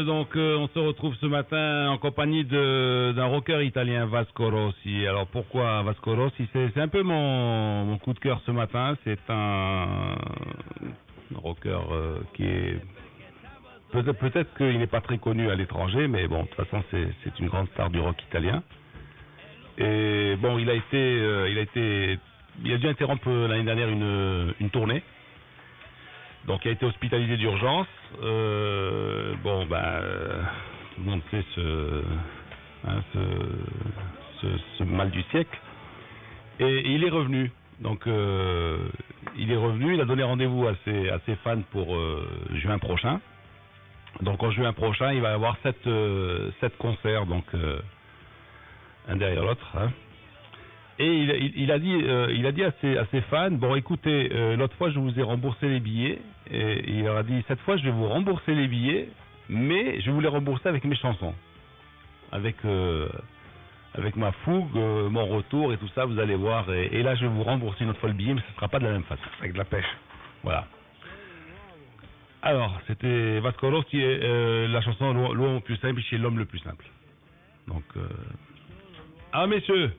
on se retrouve ce matin en compagnie d'un rocker italien, Vasco Rossi. Alors pourquoi Vasco Rossi? C'est un peu mon coup de cœur ce matin. C'est un rocker qui est peut-être qu'il n'est pas très connu à l'étranger, mais bon, de toute façon c'est une grande star du rock italien. Et bon, il a dû interrompre l'année dernière une tournée. Donc il a été hospitalisé d'urgence. Tout le monde sait ce mal du siècle. Et il est revenu. Donc il est revenu. Il a donné rendez-vous à ses fans pour juin prochain. Donc en juin prochain, il va y avoir 7 concerts, donc un derrière l'autre. Hein. Et il a dit à ses fans, bon écoutez, l'autre fois je vous ai remboursé les billets, et il leur a dit, cette fois je vais vous rembourser les billets, mais je vais vous les rembourser avec mes chansons, avec ma fougue, mon retour et tout ça, vous allez voir, et là je vais vous rembourser une autre fois le billet, mais ce ne sera pas de la même façon. Avec de la pêche. Voilà. Alors, c'était Vasco Rossi, la chanson L'homme le plus simple chez l'homme le plus simple. Donc, messieurs,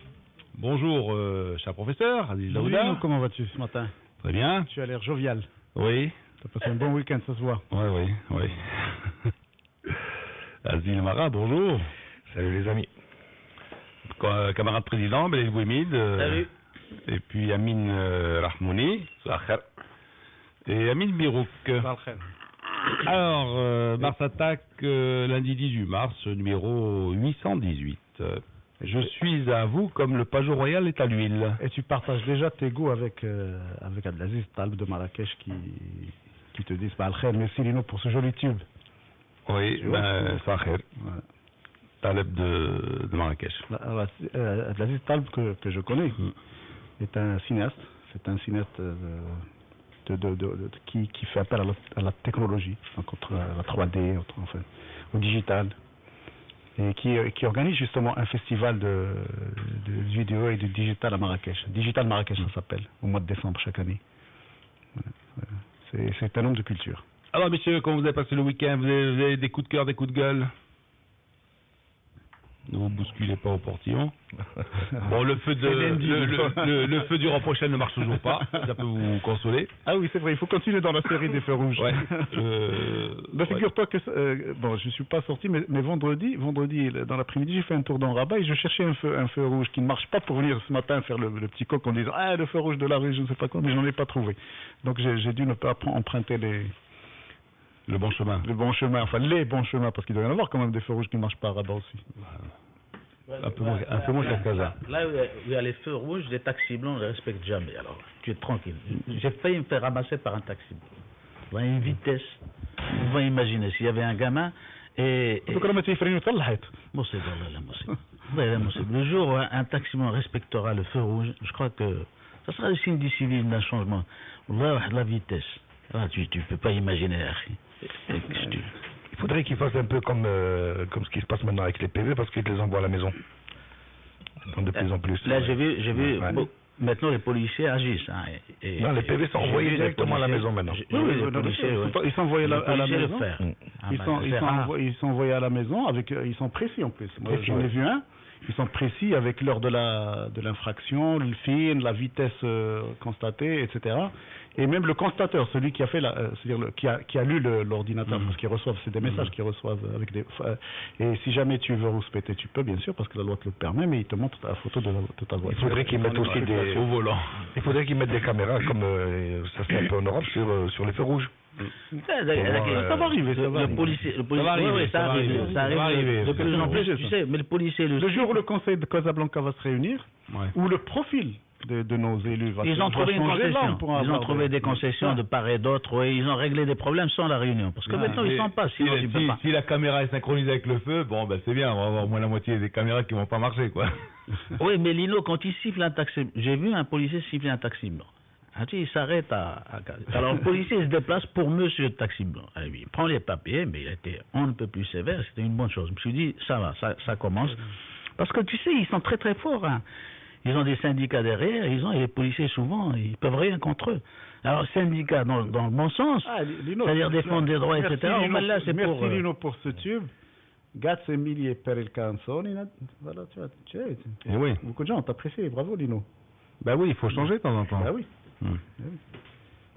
bonjour, cher professeur, Aziz Daouda. Comment vas-tu ce matin? Très bien. Tu as l'air jovial. Oui. Tu as passé un bon week-end, ça se voit. Oui. Aziz Mara, bonjour. Salut les amis. Camarade président, Belel Bouimid. Salut. Et puis Amine Rahmouni. Et Amine Birouk. Alors, Mars Attack, lundi 18 mars, numéro 818. Je suis à vous comme le Pajot Royal est à l'huile. Et tu partages déjà tes goûts avec Abdelaziz Taleb de Marrakech qui te disent Balkher, merci Lino pour ce joli tube. Oui, Sacher. Taleb de Marrakech. Abdelaziz Taleb que je connais est un cinéaste. C'est un cinéaste qui fait appel à la technologie, contre la 3D, au digital. Et qui organise justement un festival de vidéo et de digital à Marrakech. Digital Marrakech, ça s'appelle, au mois de décembre chaque année. C'est un homme de culture. Alors, messieurs, comment vous avez passé le week-end? Vous avez des coups de cœur, des coups de gueule? Ne vous bousculez pas au portillon. Bon, le feu du Roi prochain ne marche toujours pas. Ça peut vous consoler. Ah oui, c'est vrai, il faut continuer dans la série des feux rouges. Ouais. Figure-toi que je suis pas sorti, mais vendredi, dans l'après-midi, j'ai fait un tour dans Rabat et je cherchais un feu rouge qui ne marche pas pour venir ce matin faire le petit coq en disant le feu rouge de la rue, je ne sais pas quoi, mais je n'en ai pas trouvé. Donc j'ai dû ne pas emprunter le bon chemin. Les bons chemins, parce qu'il doit y en avoir quand même des feux rouges qui ne marchent pas à Rabat aussi. Un peu moins qu'à Casa. Là où il y a les feux rouges, les taxis blancs ne les respectent jamais. Alors, tu es tranquille. J'ai failli me faire ramasser par un taxi blanc. Vous voyez une vitesse. Vous pouvez imaginer s'il y avait un gamin et... Le jour où un taxi blanc respectera le feu rouge, je crois que ça sera le signe du civil d'un changement. La vitesse. Ah, tu ne peux pas imaginer. Il faudrait qu'ils fassent un peu comme ce qui se passe maintenant avec les PV, parce qu'ils les envoient à la maison. Donc de plus en plus. Là, j'ai vu maintenant les policiers agissent. Non, les PV sont envoyés directement à la maison maintenant. Les policiers, ils sont envoyés à la maison. Ils sont envoyés à la maison, ils sont précis en plus. Moi, j'en ai vu un. Ils sont précis avec l'heure de l'infraction, le film, la vitesse constatée, etc. Et même le constateur, celui qui a fait c'est-à-dire qui a lu l'ordinateur, parce qu'ils reçoivent, c'est des messages qu'ils reçoivent avec des. Et si jamais tu veux rouspéter, tu peux bien sûr, parce que la loi te le permet, mais ils te montrent la photo de ta voiture. Il faudrait qu'ils mettent aussi au volant. Il faudrait qu'ils mettent des caméras comme ça se fait un peu en Europe sur les feux rouges. Ça va arriver. Le policier, ça arrive. De plus en plus, tu sais, mais le policier... Le jour où le conseil de Casablanca va se réunir, où le profil de nos élus va ils ont trouvé une concession. Ils ont trouvé des concessions de part et d'autre. Ils ont réglé des problèmes sans la réunion. Parce que maintenant, ils ne sont pas. Si la caméra est synchronisée avec le feu, bon, ben c'est bien. On va avoir au moins la moitié des caméras qui ne vont pas marcher, quoi. Oui, mais Lino, quand il siffle un taxi... J'ai vu un policier siffler un taxi blanc. Il s'arrête Alors le policier se déplace pour monsieur le taxi blanc. Il prend les papiers, mais il était on ne peut plus sévère, c'était une bonne chose. Je me suis dit, ça va, ça commence. Parce que tu sais, ils sont très très forts. Ils ont des syndicats derrière, et les policiers souvent, ils peuvent rien contre eux. Alors, syndicats dans le bon sens, c'est-à-dire défendre des droits, etc. Merci Lino pour ce tube. Grazie mille per il canzone. Voilà, tu vois. Et oui. Beaucoup de gens ont apprécié, bravo Lino. Ben oui, il faut changer de temps en temps. Ben oui. Ben oui.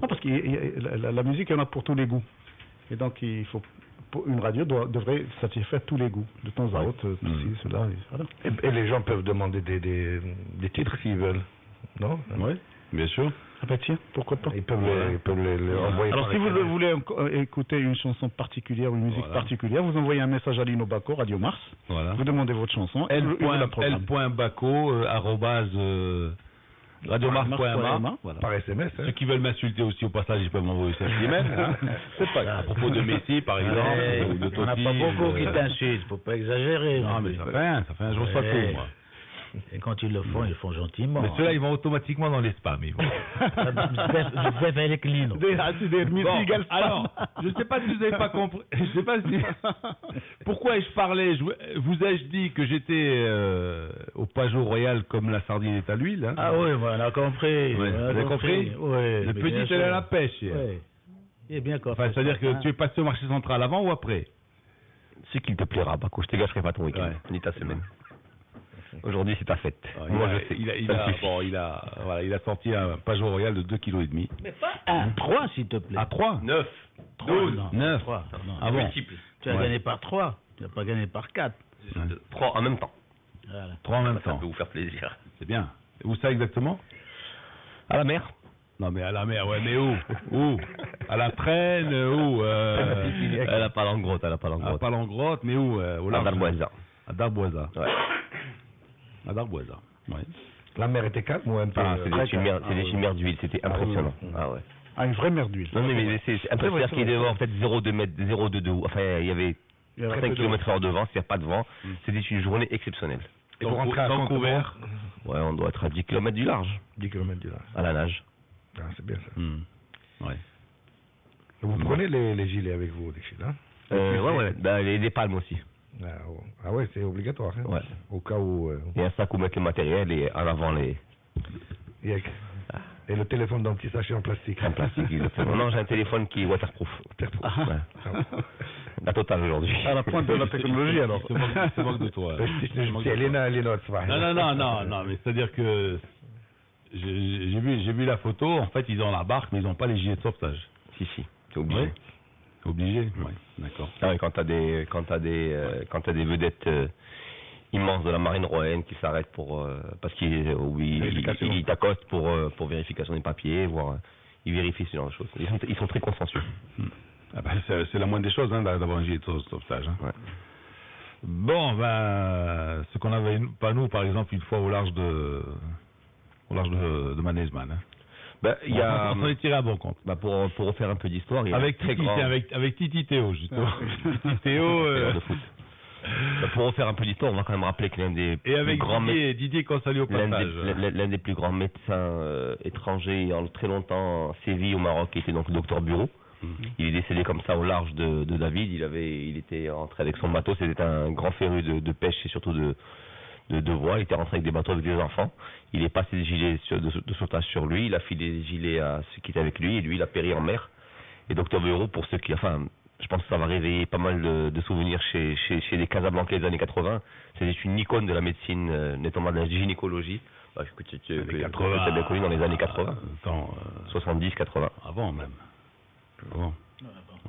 Non, parce que la musique, il y en a pour tous les goûts. Et donc, il faut, une radio devrait satisfaire tous les goûts, de temps à autre, ceci, cela. Voilà. Et les gens peuvent demander des titres s'ils veulent, non? Oui, bien sûr. Ah ben tiens, pourquoi pas? Ils peuvent les envoyer. Alors, si vous voulez écouter une chanson particulière ou une musique particulière, vous envoyez un message à Lino Bacco, Radio Mars. Voilà. Vous demandez votre chanson. L.Bacco, radiomars.ma, voilà. Par SMS. Ceux qui veulent m'insulter aussi au passage, ils peuvent m'envoyer ça email. C'est pas grave. À propos de Messi, par exemple, ou de Totti. On n'a pas beaucoup qui t'insultent, faut pas exagérer. Non, mais ça fait un jour pas court, moi. Et quand ils le font, ils le font gentiment. Mais ceux-là, ils vont automatiquement dans les spams. Ils vont. avec Lino. Bon, alors, je ne sais pas si vous n'avez pas compris. Je sais pas si. Pourquoi ai-je parlé? Vous ai-je dit que j'étais au Pajot Royal comme la sardine est à l'huile, hein? Ah oui, on a compris. Ouais, vous avez compris? Oui. Le petit est à la pêche. Oui. Il est bien compris. Enfin, c'est-à-dire que tu es passé au marché central avant ou après? Ce qu'il te plaira, Bacco. Je te gâcherai pas ton week-end, ni ta semaine. Aujourd'hui, c'est ta fête. Moi, je sais. Il a sorti un Pajot Royal de 2,5 kg. Mais pas un 3, s'il te plaît. À 3 9. 12. 9. 3. Ah bon? Tu as gagné par 3. Tu n'as pas gagné par 4. 3 en même temps. Voilà. 3 en même temps. Ça peut vous faire plaisir. C'est bien. Où ça exactement? À la mer. Non, mais à la mer, ouais, mais où? Où? À la Traîne, où? À la Palangrotte, À la Palangrotte, mais où? À Darboisa. À Darboisa. Ouais. À Darboisa, oui. La mer était calme ou un peu? C'est des chimères d'huile, c'était impressionnant. Ah ouais. Ah, une vraie mer d'huile. Non, mais c'est impressionnant qu'il y ait devant peut-être 0,2 de haut. Enfin, il y avait 5 km/h de vent, s'il n'y a pas de vent. C'était une journée exceptionnelle. Et pour rentrer à Vancouver? Ouais, on doit être à 10 km du large. 10 km du large. À la nage. Ah, c'est bien ça. Ouais. Vous prenez les gilets avec vous, les filles, hein? Ouais. Bah, les palmes aussi. Ah ouais, c'est obligatoire. Hein? Ouais. Au cas où. Il y a un sac où mettre le matériel et en avant les. Et le téléphone dans un petit sachet en plastique. En plastique, exactement. Non, j'ai un téléphone qui est waterproof. La totale aujourd'hui. À la pointe de la technologie, alors. C'est moque de toi. C'est Léna. Non, mais c'est-à-dire que j'ai vu la photo, en fait, ils ont la barque, mais ils n'ont pas les gilets de sauvetage. Si, c'est obligé. Ouais. Obligé, oui, d'accord. Ah oui, quand t'as des vedettes immenses de la marine royale qui s'arrêtent pour parce qu'ils t'accostent pour vérification des papiers, voire ils vérifient ce genre de choses. Ils sont très consensueux. Ah ben, c'est la moindre des choses, hein, d'avoir un gilet de sauvetage. Hein. Ouais. Bon, ben, ce qu'on avait pas nous, par exemple, une fois au large de Mannesman. Hein. Ben, on s'en est tiré à bon compte. Bah pour refaire un peu d'histoire, il y a avec Titi Théo, justement. Titi Théo. De foot. Bah, pour refaire un peu d'histoire, on va quand même rappeler que l'un des plus grands Didier Consali au passage. L'un des plus grands médecins étrangers ayant très longtemps sévi au Maroc était donc le docteur Bureau. Il est décédé comme ça au large de David. Il était rentré avec son bateau. C'était un grand féru de pêche et surtout de voile. Il était rentré avec des bateaux avec des enfants. Il est passé des gilets de sauvetage sur lui. Il a filé des gilets à ceux qui étaient avec lui. Et lui, il a péri en mer. Et Dr Bureau, pour ceux qui... Enfin, je pense que ça va réveiller pas mal de souvenirs chez les Casablancais des années 80. C'était une icône de la médecine, notamment de la gynécologie. Que tu as bien connu dans les années 80. 70, 80. Avant même. Bon.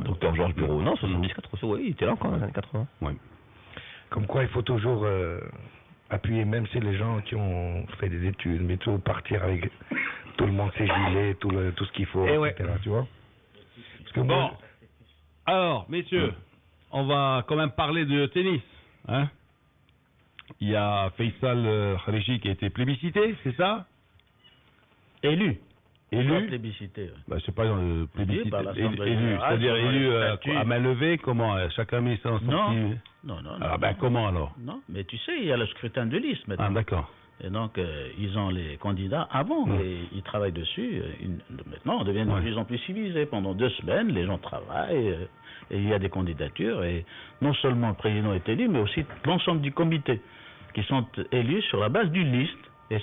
Docteur Georges Bureau. Non, 70, 80. Oui, il était là encore dans les années 80. Oui. Comme quoi, il faut toujours appuyer, même si les gens qui ont fait des études, mais toujours partir avec tout le monde ses gilets, tout ce qu'il faut, etc. Tu vois? Parce que bon. Alors, messieurs, on va quand même parler de tennis. Hein? Il y a Faisal Khariji qui a été plébiscité, c'est ça? Élu. Plébiscité. Bah, je sais pas, plébiscité. Élu, c'est-à-dire élu à main levée, comment? Chacun met son petit... Non. Alors, comment alors? Non, mais tu sais, il y a le scrutin de liste maintenant. Ah, d'accord. Et donc, ils ont les candidats avant, et ils travaillent dessus. Maintenant, on devient de plus en plus civilisé. Pendant 2 semaines, les gens travaillent, et il y a des candidatures, et non seulement le président est élu, mais aussi l'ensemble du comité, qui sont élus sur la base d'une liste Et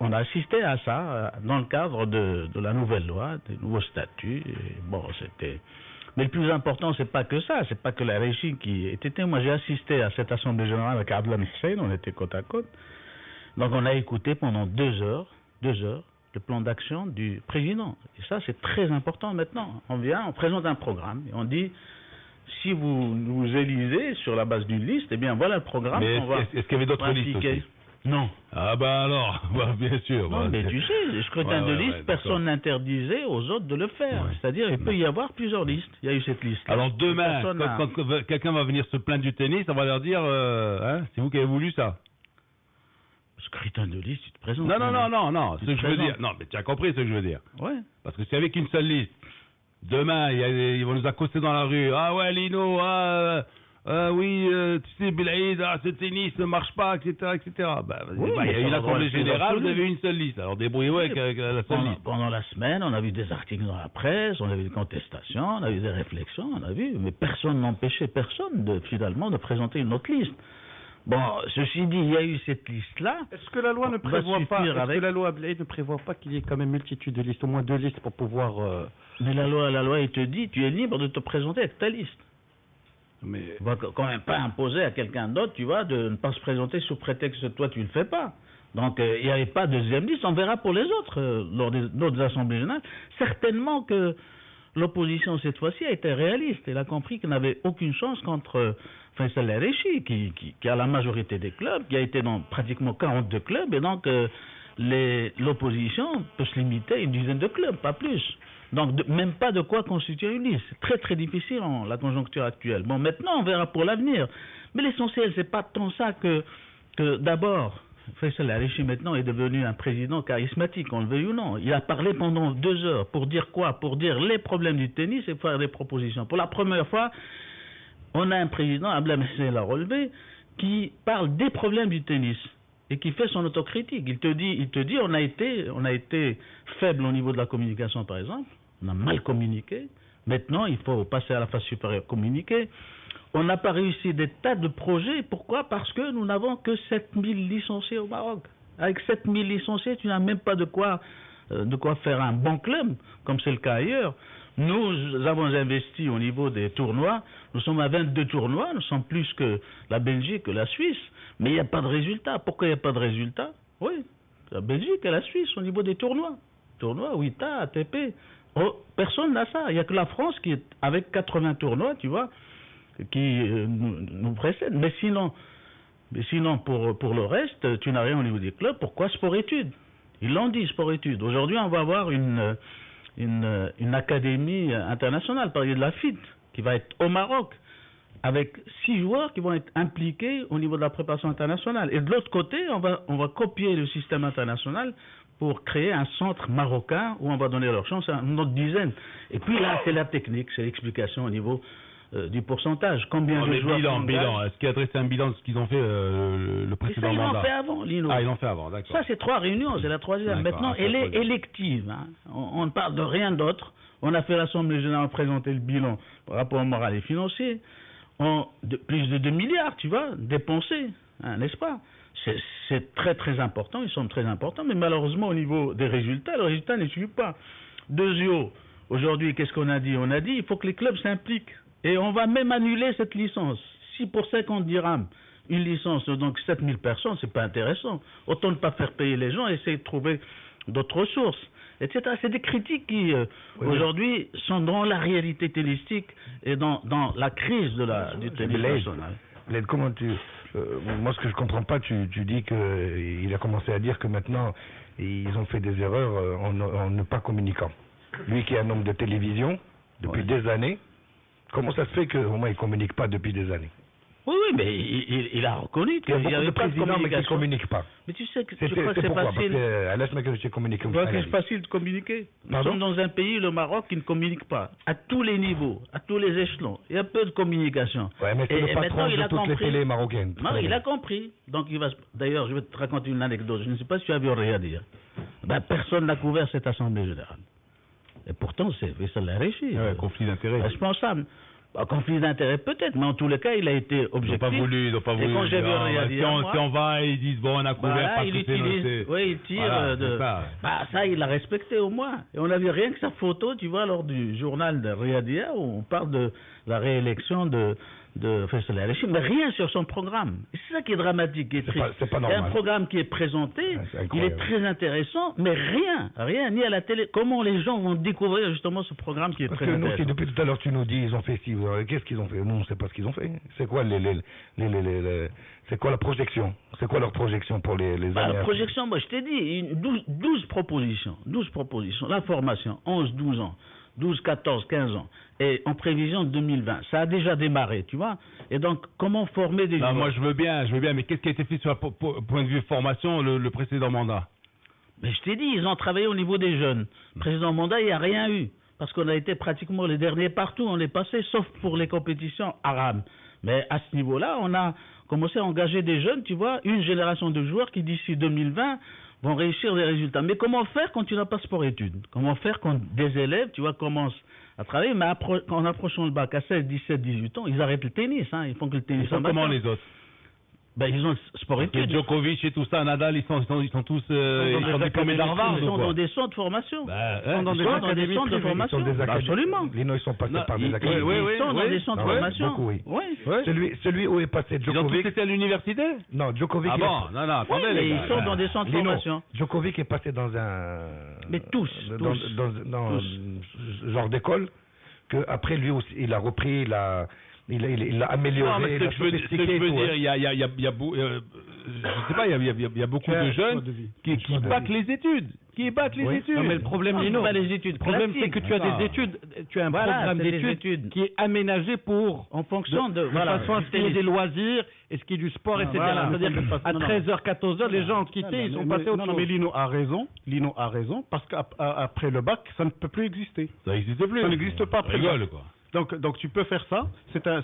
on a assisté à ça dans le cadre de la nouvelle loi, des nouveaux statuts. Et bon, c'était... Mais le plus important, c'est pas que ça, c'est pas que la régie qui était... Moi, j'ai assisté à cette assemblée générale avec Abdelhamid Hussein, on était côte à côte. Donc, on a écouté pendant 2 heures, le plan d'action du président. Et ça, c'est très important maintenant. On présente un programme et on dit... Si vous nous élisez sur la base d'une liste, eh bien voilà le programme. Mais est-ce qu'il y avait d'autres listes aussi? Non. Ah bah alors, bien sûr. Non, mais tu sais, les scrutins de liste, personne n'interdisait aux autres de le faire. Ouais. C'est-à-dire, il peut y avoir plusieurs listes. Il y a eu cette liste. Alors demain, quand quelqu'un va venir se plaindre du tennis, on va leur dire, c'est vous qui avez voulu ça. Scrutin de liste, tu te présentes. Non, ce que je veux dire. Non, mais tu as compris ce que je veux dire. Ouais. Parce que c'est avec une seule liste. Demain, ils vont nous accoster dans la rue. Ah ouais, Lino, oui, tu sais, Belaïd, ce tennis ne marche pas, etc. Il y a eu l'Assemblée générale, vous avez une seule liste. Alors débrouillez-vous avec la seule liste. Pendant la semaine, on a vu des articles dans la presse, on a vu des contestations, on a vu des réflexions, mais personne n'empêchait finalement de présenter une autre liste. Bon, ceci dit, il y a eu cette liste-là. Est-ce que la loi ne prévoit pas qu'il y ait quand même multitude de listes, au moins 2 listes pour pouvoir... Mais la loi, il te dit, tu es libre de te présenter avec ta liste. Mais on va quand même pas imposer à quelqu'un d'autre, tu vois, de ne pas se présenter sous prétexte que toi tu le fais pas. Donc il n'y avait pas de deuxième liste, on verra pour les autres lors des autres assemblées générales. Certainement que l'opposition cette fois-ci a été réaliste. Elle a compris qu'elle n'avait aucune chance contre Faisal El-Arechi, qui a la majorité des clubs, qui a été dans pratiquement 42 clubs, et donc l'opposition peut se limiter à une dizaine de clubs, pas plus. Donc, même pas de quoi constituer une liste. C'est très très difficile en la conjoncture actuelle. Bon, maintenant, on verra pour l'avenir. Mais l'essentiel, c'est pas tant ça que d'abord, Faisal El-Arechi maintenant est devenu un président charismatique, on le veuille ou non. Il a parlé pendant 2 heures pour dire quoi? Pour dire les problèmes du tennis et faire des propositions. Pour la première fois, on a un président, Abdelhamid Hussein l'a relevé, qui parle des problèmes du tennis et qui fait son autocritique. Il te dit, on a été faible au niveau de la communication, par exemple. On a mal communiqué. Maintenant, il faut passer à la phase supérieure, communiquer. On n'a pas réussi des tas de projets. Pourquoi? Parce que nous n'avons que 7000 licenciés au Maroc. Avec 7000 licenciés, tu n'as même pas de quoi faire un bon club, comme c'est le cas ailleurs. Nous avons investi au niveau des tournois. Nous sommes à 22 tournois. Nous sommes plus que la Belgique, que la Suisse. Mais il n'y a pas de résultat. Pourquoi il n'y a pas de résultat? Oui, la Belgique et la Suisse au niveau des tournois. Tournois, WITA, ATP. Oh, personne n'a ça. Il n'y a que la France qui est avec 80 tournois, tu vois, qui nous précède. Mais sinon pour le reste, tu n'as rien au niveau des clubs. Pourquoi sport-études? Ils l'ont dit, sport-études. Aujourd'hui, on va avoir une académie internationale, par exemple de la FIT, qui va être au Maroc, avec 6 joueurs qui vont être impliqués au niveau de la préparation internationale. Et de l'autre côté, on va copier le système international pour créer un centre marocain où on va donner leur chance à une autre dizaine. Et puis là, c'est la technique, c'est l'explication au niveau du pourcentage. Combien de joueurs... Bilan. Est-ce qu'il a dressé un bilan de ce qu'ils ont fait le précédent mandat? Ils l'ont fait avant, Lino. Ah, ils l'ont fait avant, d'accord. Ça, c'est 3 réunions, c'est la 3e. Maintenant, elle est élective. Hein. On ne parle de rien d'autre. On a fait l'Assemblée générale présenter le bilan par rapport moral et financier. Plus de 2 milliards, tu vois, dépensés, hein, n'est-ce pas? C'est très très important, ils sont très importants, mais malheureusement au niveau des résultats, le résultat ne suit pas. Deuxièmement, aujourd'hui, qu'est-ce qu'on a dit? On a dit il faut que les clubs s'impliquent. Et on va même annuler cette licence. Si pour 50 dirhams, une licence, donc 7000 personnes, c'est pas intéressant. Autant ne pas faire payer les gens et essayer de trouver d'autres ressources, etc. C'est des critiques qui, aujourd'hui, sont dans la réalité tennistique et dans la crise du tennis national. Comment moi, ce que je comprends pas, tu dis qu'il a commencé à dire que maintenant, ils ont fait des erreurs en ne pas communiquant. Lui qui est un homme de télévision, depuis des années, comment ça se fait qu'au moins il ne communique pas depuis des années? Oui, mais il a reconnu qu'il y a beaucoup de présidents qui ne communiquent pas. Mais tu sais que je crois que c'est facile. Je crois que c'est facile de communiquer. Nous sommes dans un pays, le Maroc, qui ne communique pas. À tous les niveaux, à tous les échelons. Il y a peu de communication. Oui, mais c'est le patron de toutes les télés marocaines. Non, il a compris. Donc d'ailleurs, je vais te raconter une anecdote. Je ne sais pas si tu as vu Riyad. Personne n'a couvert cette assemblée générale. Et pourtant, c'est Faisal El-Arechi. Conflit d'intérêts. Responsable. Conflit d'intérêt peut-être, mais en tous les cas, il a été objectif. Ils n'ont pas voulu. Et quand j'ai vu si on va, ils disent bon, on a couvert parce que c'est noté. Oui, il tire ça, il l'a respecté au moins. Et on a vu rien que sa photo, tu vois, lors du journal de Riyadiyya, où on parle de la réélection de Faisal El-Arechi, mais rien sur son programme. C'est ça qui est dramatique, qui est triste. C'est pas normal. Il y a un programme qui est présenté, il est très intéressant, mais rien, ni à la télé. Comment les gens vont découvrir justement ce programme qui est très intéressant? Parce que nous, depuis tout à l'heure, tu nous dis, ils ont fait ci, qu'est-ce qu'ils ont fait? Nous, on ne sait pas ce qu'ils ont fait. C'est quoi c'est quoi la projection? C'est quoi leur projection pour les années? La projection, moi je t'ai dit, 12 propositions. La formation, 11, 12 ans. 12, 14, 15 ans, et en prévision de 2020. Ça a déjà démarré, tu vois. Et donc, comment former des gens? Moi, je veux bien, mais qu'est-ce qui a été fait sur le point de vue formation, le précédent mandat? Mais je t'ai dit, ils ont travaillé au niveau des jeunes. Précédent mandat, il n'y a rien eu, parce qu'on a été pratiquement les derniers partout, on est passé, sauf pour les compétitions arabes. Mais à ce niveau-là, on a commencé à engager des jeunes, tu vois, une génération de joueurs qui, d'ici 2020, vont réussir des résultats. Mais comment faire quand tu n'as pas sport-études? Comment faire quand des élèves, tu vois, commencent à travailler, mais en approchant le bac à 16, 17, 18 ans, ils arrêtent le tennis, hein. Ils font que le tennis. Ils sont comment les autres? Ils ont sport-études. Djokovic et tout ça, Nadal, ils sont tous diplômés d'Harvard. Ils sont dans des centres de formation. Ils sont dans des centres de formation. Absolument. Ils sont passés par des académies. Ils sont dans des centres de formation. Celui où est passé Djokovic. C'était à l'université? Non, Djokovic. Non, attendez. Ils sont dans des centres de formation. Djokovic est passé dans un. Mais tous. Dans genre d'école, que après lui aussi, il a repris il l'a amélioré. Non, ce que je veux dire, il y a beaucoup de jeunes qui battent les études. Non, mais le problème, Lino, le problème, c'est que tu as des études, tu as un programme d'études qui est aménagé en fonction de façon à ce qu'il y ait des loisirs et ce qui est du sport, etc. C'est-à-dire qu'à 13h, 14h, les gens ont quitté, ils sont passés au autre chose. Mais Lino a raison, parce qu'après le bac, ça ne peut plus exister. Ça n'existe plus. Ça n'existe pas après. Rigole, quoi. Donc tu peux faire ça, c'est un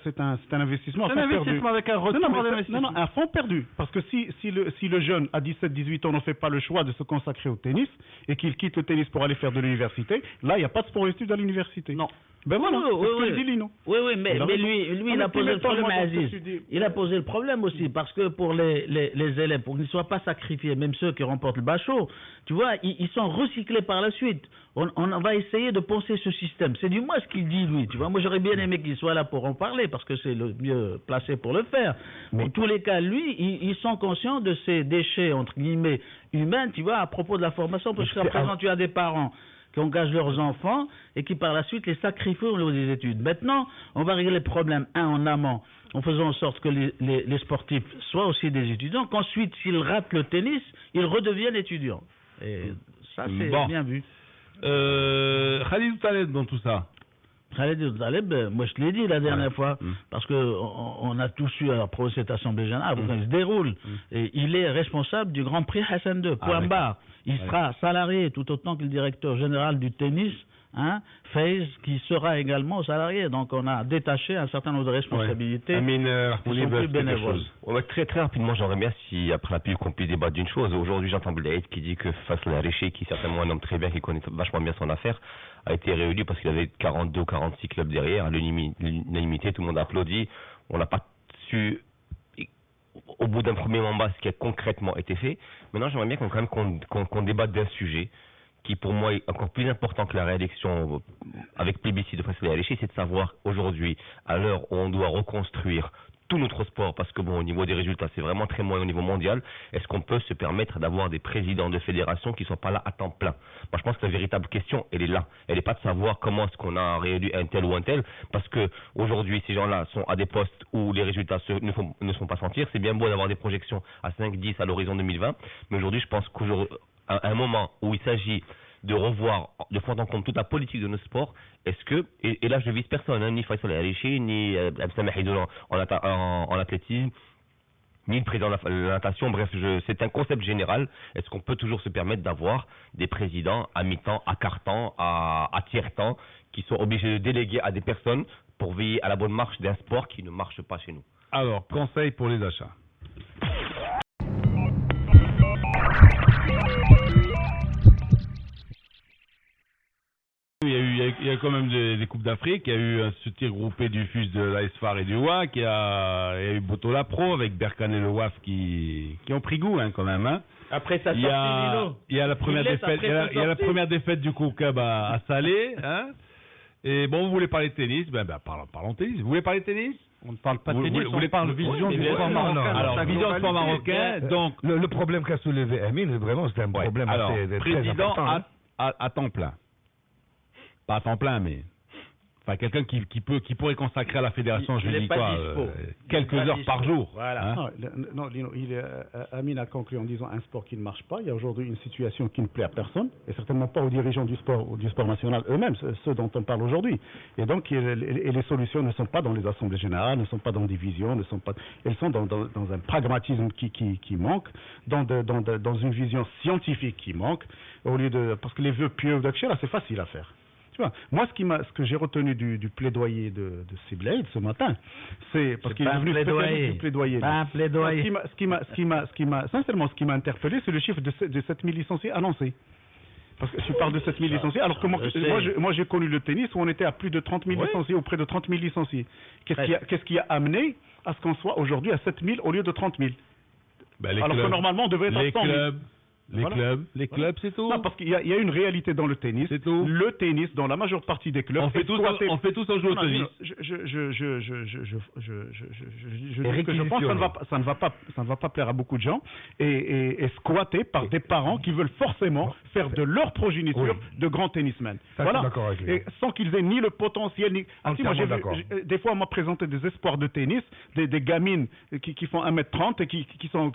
investissement. C'est un investissement avec un retour d'investissement. Non, un fonds perdu. Parce que si le jeune à 17-18 ans ne fait pas le choix de se consacrer au tennis et qu'il quitte le tennis pour aller faire de l'université, là il n'y a pas de sport-études à l'université. Non. Ben voilà, c'est ce que dit Lino. Oui, mais lui il a posé le problème à Aziz. Il a posé le problème aussi, parce que pour les élèves, pour qu'ils ne soient pas sacrifiés, même ceux qui remportent le bachot, tu vois, ils sont recyclés par la suite. On va essayer de penser ce système. C'est du moins ce qu'il dit, lui. Tu vois, moi j'aurais bien aimé qu'il soit là pour en parler, parce que c'est le mieux placé pour le faire. Mais en tous les cas, lui, ils sont conscients de ces déchets, entre guillemets, humains, tu vois, à propos de la formation, parce qu'à présent, tu as des parents qui engagent leurs enfants et qui par la suite les sacrifient au niveau des études. Maintenant, on va régler le problème, en amont, en faisant en sorte que les sportifs soient aussi des étudiants, qu'ensuite, s'ils ratent le tennis, ils redeviennent étudiants. Et ça, c'est bien vu. Khalid Taleb dans tout ça. Khalid Taleb, moi je te l'ai dit la dernière fois, parce qu'on a tous eu après cette assemblée générale, il se déroule, et il est responsable du Grand Prix Hassan II, point barre. Il sera salarié tout autant que le directeur général du tennis, Faiz, qui sera également salarié. Donc on a détaché un certain nombre de responsabilités qui sont plus bénévoles. Très très rapidement, j'aimerais bien, si après la pub qu'on puisse débattre d'une chose. Aujourd'hui, j'entends Blaïd qui dit que Faisal El-Arechi, qui est certainement un homme très bien, qui connaît vachement bien son affaire, a été réélu parce qu'il avait 42 ou 46 clubs derrière, à l'unanimité, tout le monde a applaudi. On n'a pas su, au bout d'un premier mandat, ce qui a concrètement été fait. Maintenant, j'aimerais bien qu'on débatte d'un sujet qui pour moi est encore plus important que la réélection avec plébiscite de Faisal El-Arechi, c'est de savoir aujourd'hui, à l'heure où on doit reconstruire tout notre sport, parce que au niveau des résultats, c'est vraiment très moyen au niveau mondial, est-ce qu'on peut se permettre d'avoir des présidents de fédération qui ne sont pas là à temps plein? Moi, je pense que la véritable question, elle est là. Elle n'est pas de savoir comment est-ce qu'on a réélu un tel ou un tel, parce que aujourd'hui, ces gens-là sont à des postes où les résultats ne font pas sentir. C'est bien beau d'avoir des projections à 5-10 à l'horizon 2020, mais aujourd'hui, je pense qu'à un moment où il s'agit de revoir, de prendre en compte toute la politique de nos sports, est-ce que, et là je vise personne, ni Faisal El-Arechi, ni Abdeslam Hidoun en athlétisme, ni le président de la natation, bref, c'est un concept général. Est-ce qu'on peut toujours se permettre d'avoir des présidents à mi-temps, à quart-temps, à tiers-temps, qui sont obligés de déléguer à des personnes pour veiller à la bonne marche d'un sport qui ne marche pas chez nous? Alors, conseil pour les achats. Il y a il y a quand même des Coupes d'Afrique. Il y a eu un tir groupé du FUS de l'AS FAR et du WAC. Il y a eu Botola Pro avec Berkane et le WAF qui ont pris goût quand même. Hein. Après sa sortie, Lino. Il y a la première défaite du Koukab à Salé. Hein. Et bon, vous voulez parler de tennis, parlons tennis. Vous voulez parler de tennis? On ne parle pas de tennis, on parle vision du sport marocain. Alors, vision du sport marocain, donc... Le problème qu'a soulevé Amine, vraiment, c'est un problème très important. À temps plein. Pas à temps plein, mais... Enfin, quelqu'un qui pourrait consacrer à la fédération, je dis quoi, quelques heures par jour. Voilà. Hein. Non, Lino, Amine a conclu en disant un sport qui ne marche pas. Il y a aujourd'hui une situation qui ne plaît à personne, et certainement pas aux dirigeants du sport national eux-mêmes, ceux dont on parle aujourd'hui. Et donc, les solutions ne sont pas dans les assemblées générales, ne sont pas dans des visions, elles sont dans un pragmatisme qui manque, dans une vision scientifique qui manque, parce que les vœux pieux d'Akshera, c'est facile à faire. Moi, ce que j'ai retenu du plaidoyer de Siblade ce matin, c'est parce qu'il est venu spécialiste du plaidoyer. Pas un plaidoyer. Sincèrement, ce qui m'a interpellé, c'est le chiffre de 7000 licenciés annoncés. Parce que tu parles de 7000 licenciés, alors que moi j'ai connu le tennis où on était à plus de 30 000 licenciés, ou près de 30 000 licenciés. Qu'est-ce qui a amené à ce qu'on soit aujourd'hui à 7000 au lieu de 30 000 alors que normalement on devrait être à 100 000. Les clubs, c'est tout. Non, parce qu'il y a une réalité dans le tennis. C'est tout. Le tennis, dans la majeure partie des clubs, on fait tous un jeu au tennis. Je pense que ça ne va pas plaire à beaucoup de gens et squatté par des parents qui veulent forcément faire de leur progéniture de grands tennismen. Voilà. Et sans qu'ils aient ni le potentiel ni. Des fois, on m'a présenté des espoirs de tennis, des gamines qui font 1m30 et qui sont.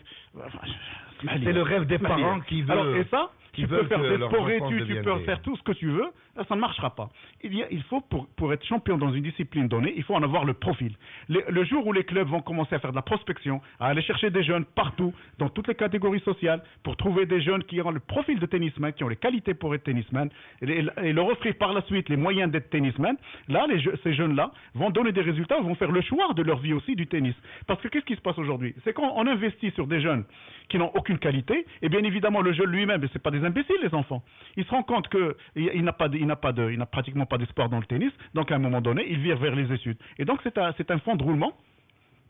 C'est le rêve des parents qui veulent. Alors, et ça, tu peux faire des sports-études, tu peux faire tout ce que tu veux, ça ne marchera pas. Il faut, pour être champion dans une discipline donnée, il faut en avoir le profil. Le jour où les clubs vont commencer à faire de la prospection, à aller chercher des jeunes partout, dans toutes les catégories sociales, pour trouver des jeunes qui ont le profil de tennisman, qui ont les qualités pour être tennisman, et leur offrir par la suite les moyens d'être tennisman, là, ces jeunes-là vont donner des résultats, vont faire le choix de leur vie aussi du tennis. Parce que qu'est-ce qui se passe aujourd'hui? C'est qu'on investit sur des jeunes qui n'ont aucune qualité, et bien évidemment, le jeune lui-même, c'est pas des imbéciles, les enfants. Il se rend compte qu'il n'a pratiquement pas d'espoir dans le tennis, donc à un moment donné, il vire vers les études. Et donc, c'est un fond de roulement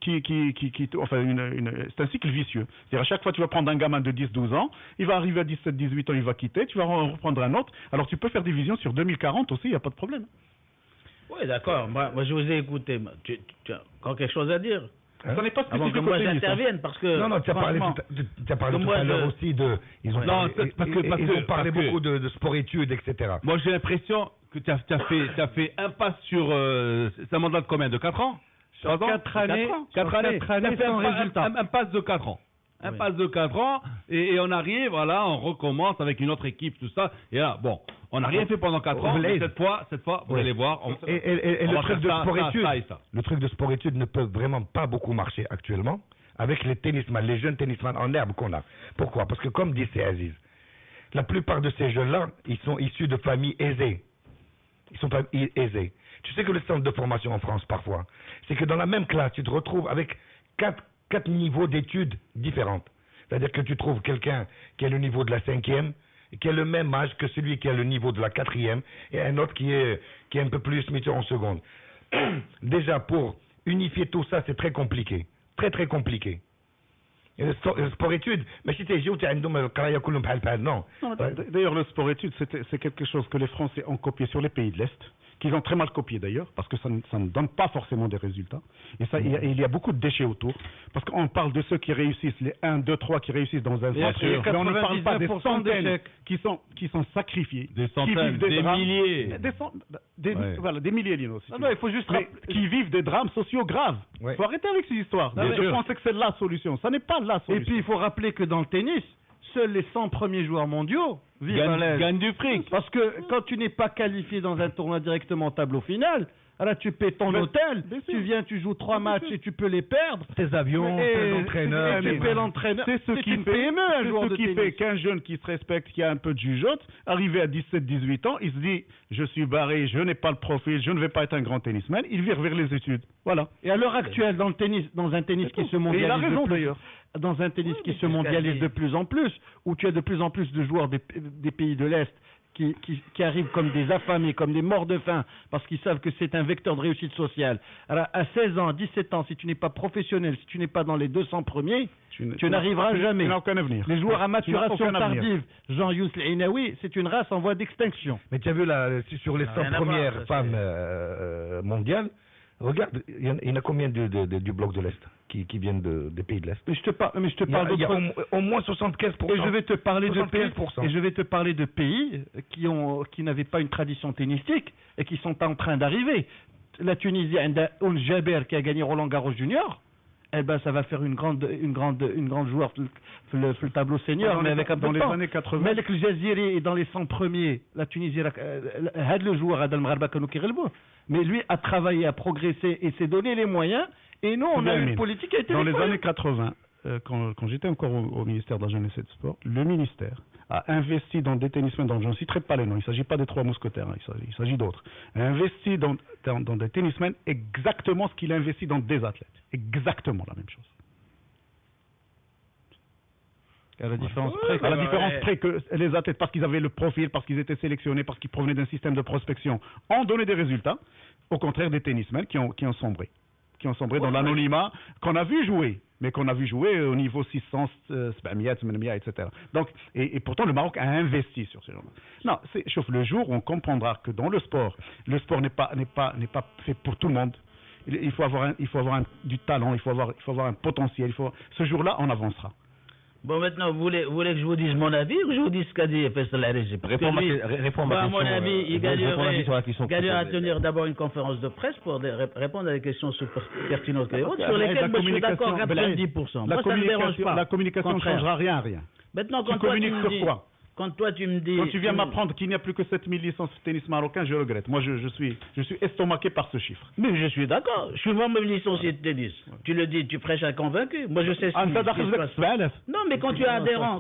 c'est un cycle vicieux. C'est-à-dire, à chaque fois, tu vas prendre un gamin de 10-12 ans, il va arriver à 17-18 ans, il va quitter, tu vas reprendre un autre. Alors, tu peux faire des visions sur 2040 aussi, il n'y a pas de problème. Oui, d'accord. Moi, je vous ai écouté. Tu as encore quelque chose à dire? Ça n'est pas spécifique que moi j'intervienne parce que... Non, tu as parlé tout à l'heure aussi de... Ils ont parlé beaucoup de sport-études, etc. Moi, j'ai l'impression que tu as fait impasse sur... c'est un mandat de combien? De 4 ans? 4 années. 4 années sans résultat. Impasse de 4 ans. Impasse de 4 ans, et on arrive, voilà, on recommence avec une autre équipe, tout ça. Et là, bon, on n'a rien fait pendant 4 ans, mais cette fois, vous allez voir. Et le truc de sport-études ne peut vraiment pas beaucoup marcher actuellement avec les tennisman, les jeunes tennisman en herbe qu'on a. Pourquoi? Parce que comme dit Aziz, la plupart de ces jeunes-là, ils sont issus de familles aisées. Ils sont pas aisés. Tu sais que le centre de formation en France, parfois, c'est que dans la même classe, tu te retrouves avec 4 niveaux d'études différentes. C'est-à-dire que tu trouves quelqu'un qui a le niveau de la 5e, qui a le même âge que celui qui a le niveau de la 4e, et un autre qui est un peu plus mis en seconde. Déjà, pour unifier tout ça, c'est très compliqué. Très, très compliqué. Et le sport-études, mais si tu es non. D'ailleurs, le sport-études, c'est quelque chose que les Français ont copié sur les pays de l'Est, qu'ils ont très mal copié d'ailleurs, parce que ça ne donne pas forcément des résultats. Et ça, il y a beaucoup de déchets autour, parce qu'on parle de ceux qui réussissent, les 1, 2, 3 qui réussissent dans un centre, mais on ne parle pas des centaines qui sont sacrifiés, des centaines, des milliers. Des milliers, Lino. Il faut juste qui vivent des drames sociaux graves. Il faut arrêter avec ces histoires. Je pensais que c'est la solution. Ça n'est pas la solution. Et puis, il faut rappeler que dans le tennis, seuls les 100 premiers joueurs mondiaux gagnent du fric. Parce que quand tu n'es pas qualifié dans un tournoi directement au tableau final, alors tu paies ton hôtel, tu viens, tu joues 3 matchs et tu peux les perdre. Tes avions, tes entraîneurs. Tu paies l'entraîneur. C'est ce qui fait qu'un jeune qui se respecte, qui a un peu de jugeote, arrivé à 17-18 ans, il se dit, je suis barré, je n'ai pas le profil, je ne vais pas être un grand tennisman, il vire vers les études. Voilà. Et à l'heure actuelle, dans un tennis qui se mondialise, il a raison d'ailleurs. Dans un tennis qui se mondialise de plus en plus, où tu as de plus en plus de joueurs des pays de l'Est qui arrivent comme des affamés, comme des morts de faim, parce qu'ils savent que c'est un vecteur de réussite sociale. Alors, à 16 ans, 17 ans, si tu n'es pas professionnel, si tu n'es pas dans les 200 premiers, tu n'arriveras jamais. Tu n'as aucun avenir. Les joueurs à maturation tardive, Jean-Youss Einaoui, c'est une race en voie d'extinction. Mais tu as vu, là, sur les 100 premières femmes mondiales, regarde, il y en a combien du bloc de l'Est qui viennent des pays de l'Est? Mais je te parle il y a au moins 75%. Et je vais te parler de pays, 75%. et je vais te parler de pays qui n'avaient pas une tradition tennistique et qui sont en train d'arriver. La Tunisie, Oul Jaber qui a gagné Roland Garros Junior, eh ben ça va faire une grande joueur le tableau senior, mais avec un peu de temps. Dans les années 80. Malek El Jaziri est dans les 100 premiers. La Tunisie, le joueur Adel Mgharba Kano Kirelbo, mais lui a travaillé, a progressé et s'est donné les moyens. Et nous, on a une politique qui a été dans les années 80, quand j'étais encore au ministère de la Jeunesse et du Sport, le ministère a investi dans des tennismen, je ne citerai pas les noms, il ne s'agit pas des 3 mousquetaires, il s'agit d'autres, a investi dans des tennismen exactement ce qu'il a investi dans des athlètes. Exactement la même chose. À la différence près que les athlètes, parce qu'ils avaient le profil, parce qu'ils étaient sélectionnés, parce qu'ils provenaient d'un système de prospection, ont donné des résultats, au contraire des tennismen qui ont sombré. Dans l'anonymat, qu'on a vu jouer, mais qu'on a vu jouer au niveau 600, 700, etc. Donc, et pourtant, le Maroc a investi sur ces gens-là. Non, sauf le jour où on comprendra que dans le sport n'est pas fait pour tout le monde. Il faut avoir du talent, il faut avoir un potentiel. Ce jour-là, on avancera. Bon, maintenant, vous voulez que je vous dise mon avis ou que je vous dise ce qu'a dit Faisal Hariri? Réponds à ma question. À mon avis, il gagnerait à tenir d'abord une conférence de presse pour répondre à des questions super pertinentes que les vôtres, sur lesquelles je suis d'accord à 90%. Moi, ça ne me dérange pas. La communication ne changera rien. Maintenant, tu communiques sur quoi? Quand toi tu me dis... Quand tu viens m'apprendre qu'il n'y a plus que 7000 licences de tennis marocain, je regrette. Moi, je suis estomaqué par ce chiffre. Mais je suis d'accord. Je suis moi-même licencié de tennis. Tu le dis, tu prêches à convaincu. Moi, je sais ce qui se passe. Non, mais quand tu es adhérent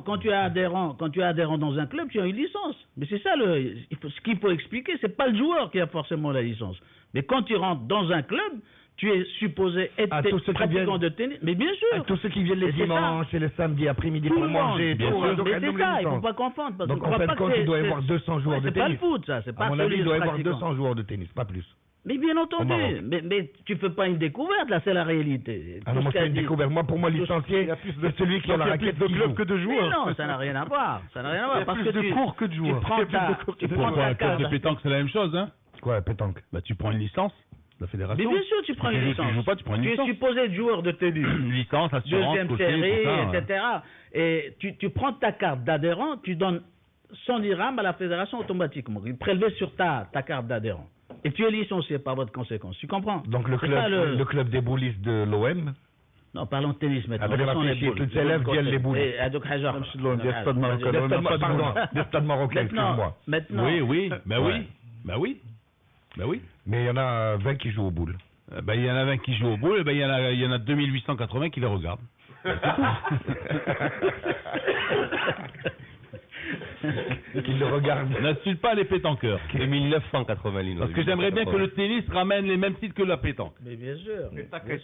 dans un club, tu as une licence. Mais c'est ça ce qu'il faut expliquer. C'est pas le joueur qui a forcément la licence. Mais quand tu rentres dans un club, tu es supposé être pratiquant de tennis. Mais bien sûr. À tous ceux qui viennent les dimanches et les samedis après-midi pour manger. Bien sûr. Mais c'est ça, il ne faut pas confondre. Parce donc en fait, quand il doit y avoir 200 joueurs de tennis. C'est pas le foot, ça. C'est pas à mon avis, il doit y avoir 200 joueurs de tennis, pas plus. Mais bien entendu. Mais tu ne fais pas une découverte, là, c'est la réalité. Ah non, moi, c'est une découverte. Moi, pour moi, licencié, c'est celui qui a la raquette de club que de joueurs. Mais non, ça n'a rien à voir. Ça n'a rien à voir. Parce que de cours que de joueurs. Tu prends la carte de pétanque, c'est la même chose, hein? Quoi, pétanque? Bah, tu prends une licence. La fédération. Mais bien sûr, tu prends une licence. Tu joues pas, tu prends une licence. Tu es supposé être joueur de tennis. Licence, assurance, deuxième série, etc. Et tu prends ta carte d'adhérent, tu donnes 100 dirhams à la fédération automatiquement. Il prélève sur ta carte d'adhérent. Et tu es licencié par votre conséquence. Tu comprends? Donc le club des boulistes de l'OM. Non, parlons de tennis maintenant. Toutes élèves viennent les boulistes. Des stades marocains, excuse-moi. Maintenant. Oui. Mais il y en a 20 qui jouent aux boules. Il y en a 20 qui jouent aux boules, il y en a 2880 qui les regardent. Qui le regardent. N'insulte pas les pétanqueurs. 2980 Parce que j'aimerais bien que le tennis ramène les mêmes titres que la pétanque. Mais bien sûr.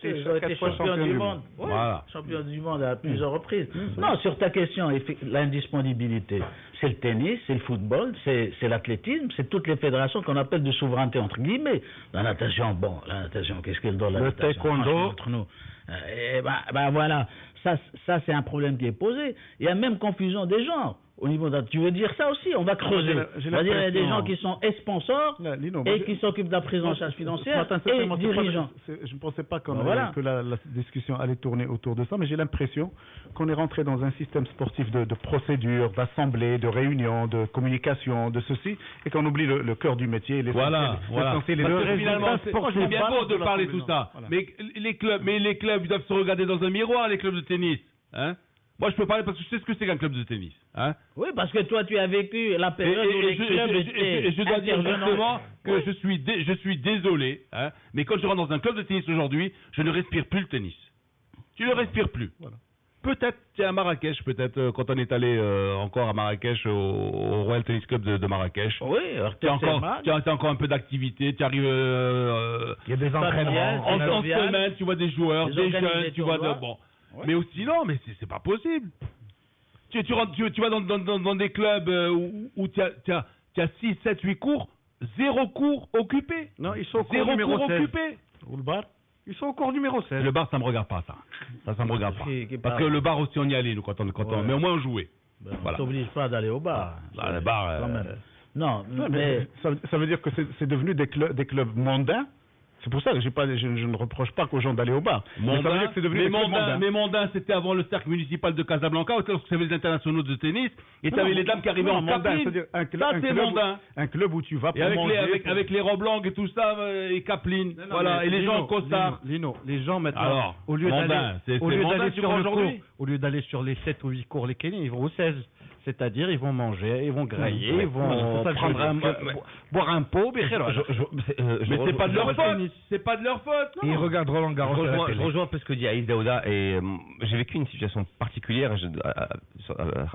Ils ont été champions du monde. Voilà. Champions du monde à plusieurs reprises. Non, sur ta question, l'indisponibilité, c'est le tennis, c'est le football, c'est l'athlétisme, c'est toutes les fédérations qu'on appelle de souveraineté entre guillemets. La natation, qu'est-ce qu'elle donne la natation? Le taekwondo. Entre nous. Voilà. Ça c'est un problème qui est posé. Il y a même confusion des genres. Au niveau tu veux dire ça aussi? On va creuser. On va dire il y a des gens qui sont sponsors et qui s'occupent de la prise en charge financière et dirigeants. Je ne pensais pas que la discussion allait tourner autour de ça, mais j'ai l'impression qu'on est rentré dans un système sportif de procédures, d'assemblées, de réunions, de communication, de ceci, et qu'on oublie le cœur du métier. Voilà. Finalement, c'est bien beau de parler de tout ça, mais les clubs, ils doivent se regarder dans un miroir, les clubs de tennis. Hein? Moi, je peux parler parce que je sais ce que c'est qu'un club de tennis. Hein? Oui, parce que toi, tu as vécu la période où les clubs étaient et je dois dire justement que je suis désolé, hein, mais quand je rentre dans un club de tennis aujourd'hui, je ne respire plus le tennis. Tu ne le respires plus. Voilà. Peut-être, à Marrakech, quand on est allé encore à Marrakech, au Royal Tennis Club de Marrakech. Oui, tu as encore un peu d'activité, tu arrives... il y a des entraînements. En semaine, tu vois des joueurs, des jeunes, tu vois... Bon. Ouais. Mais aussi non, mais c'est pas possible. Tu vas dans des clubs où tu tu as 6, 7, 8 cours, 0 cours occupé. Non, ils sont au cours 0 numéro cours 16. occupé. Ou le bar? Ils sont au cours numéro 16. Le bar, ça me regarde pas, ça. Ça me regarde pas. Parce que le bar aussi, on y allait, nous, mais au moins on jouait. On ne t'oblige pas d'aller au bar. Le bar... Non, mais ça veut dire que c'est devenu des clubs mondains. C'est pour ça que je ne reproche pas aux gens d'aller au bar. Mais ça veut dire que c'est devenu des clubs mondains. Mais mondains, c'était avant le cercle municipal de Casablanca, où tu avais les internationaux de tennis, et tu avais les dames qui arrivaient en Capeline. Ça, c'est mondain. Un club où tu vas pour manger. Avec les robes longues et tout ça, et Capeline. Voilà, et les gens en costard. Lino, les gens maintenant, alors, au lieu d'aller sur les 7 ou 8 cours les Kenyans, ils vont aux 16. C'est-à-dire, ils vont manger, ils vont grailler, ils vont boire un pot. Mais c'est pas de leur faute. C'est pas de leur faute. Ils regardent Roland Garros. Je rejoins un peu ce que dit Aïs Daouda, et j'ai vécu une situation particulière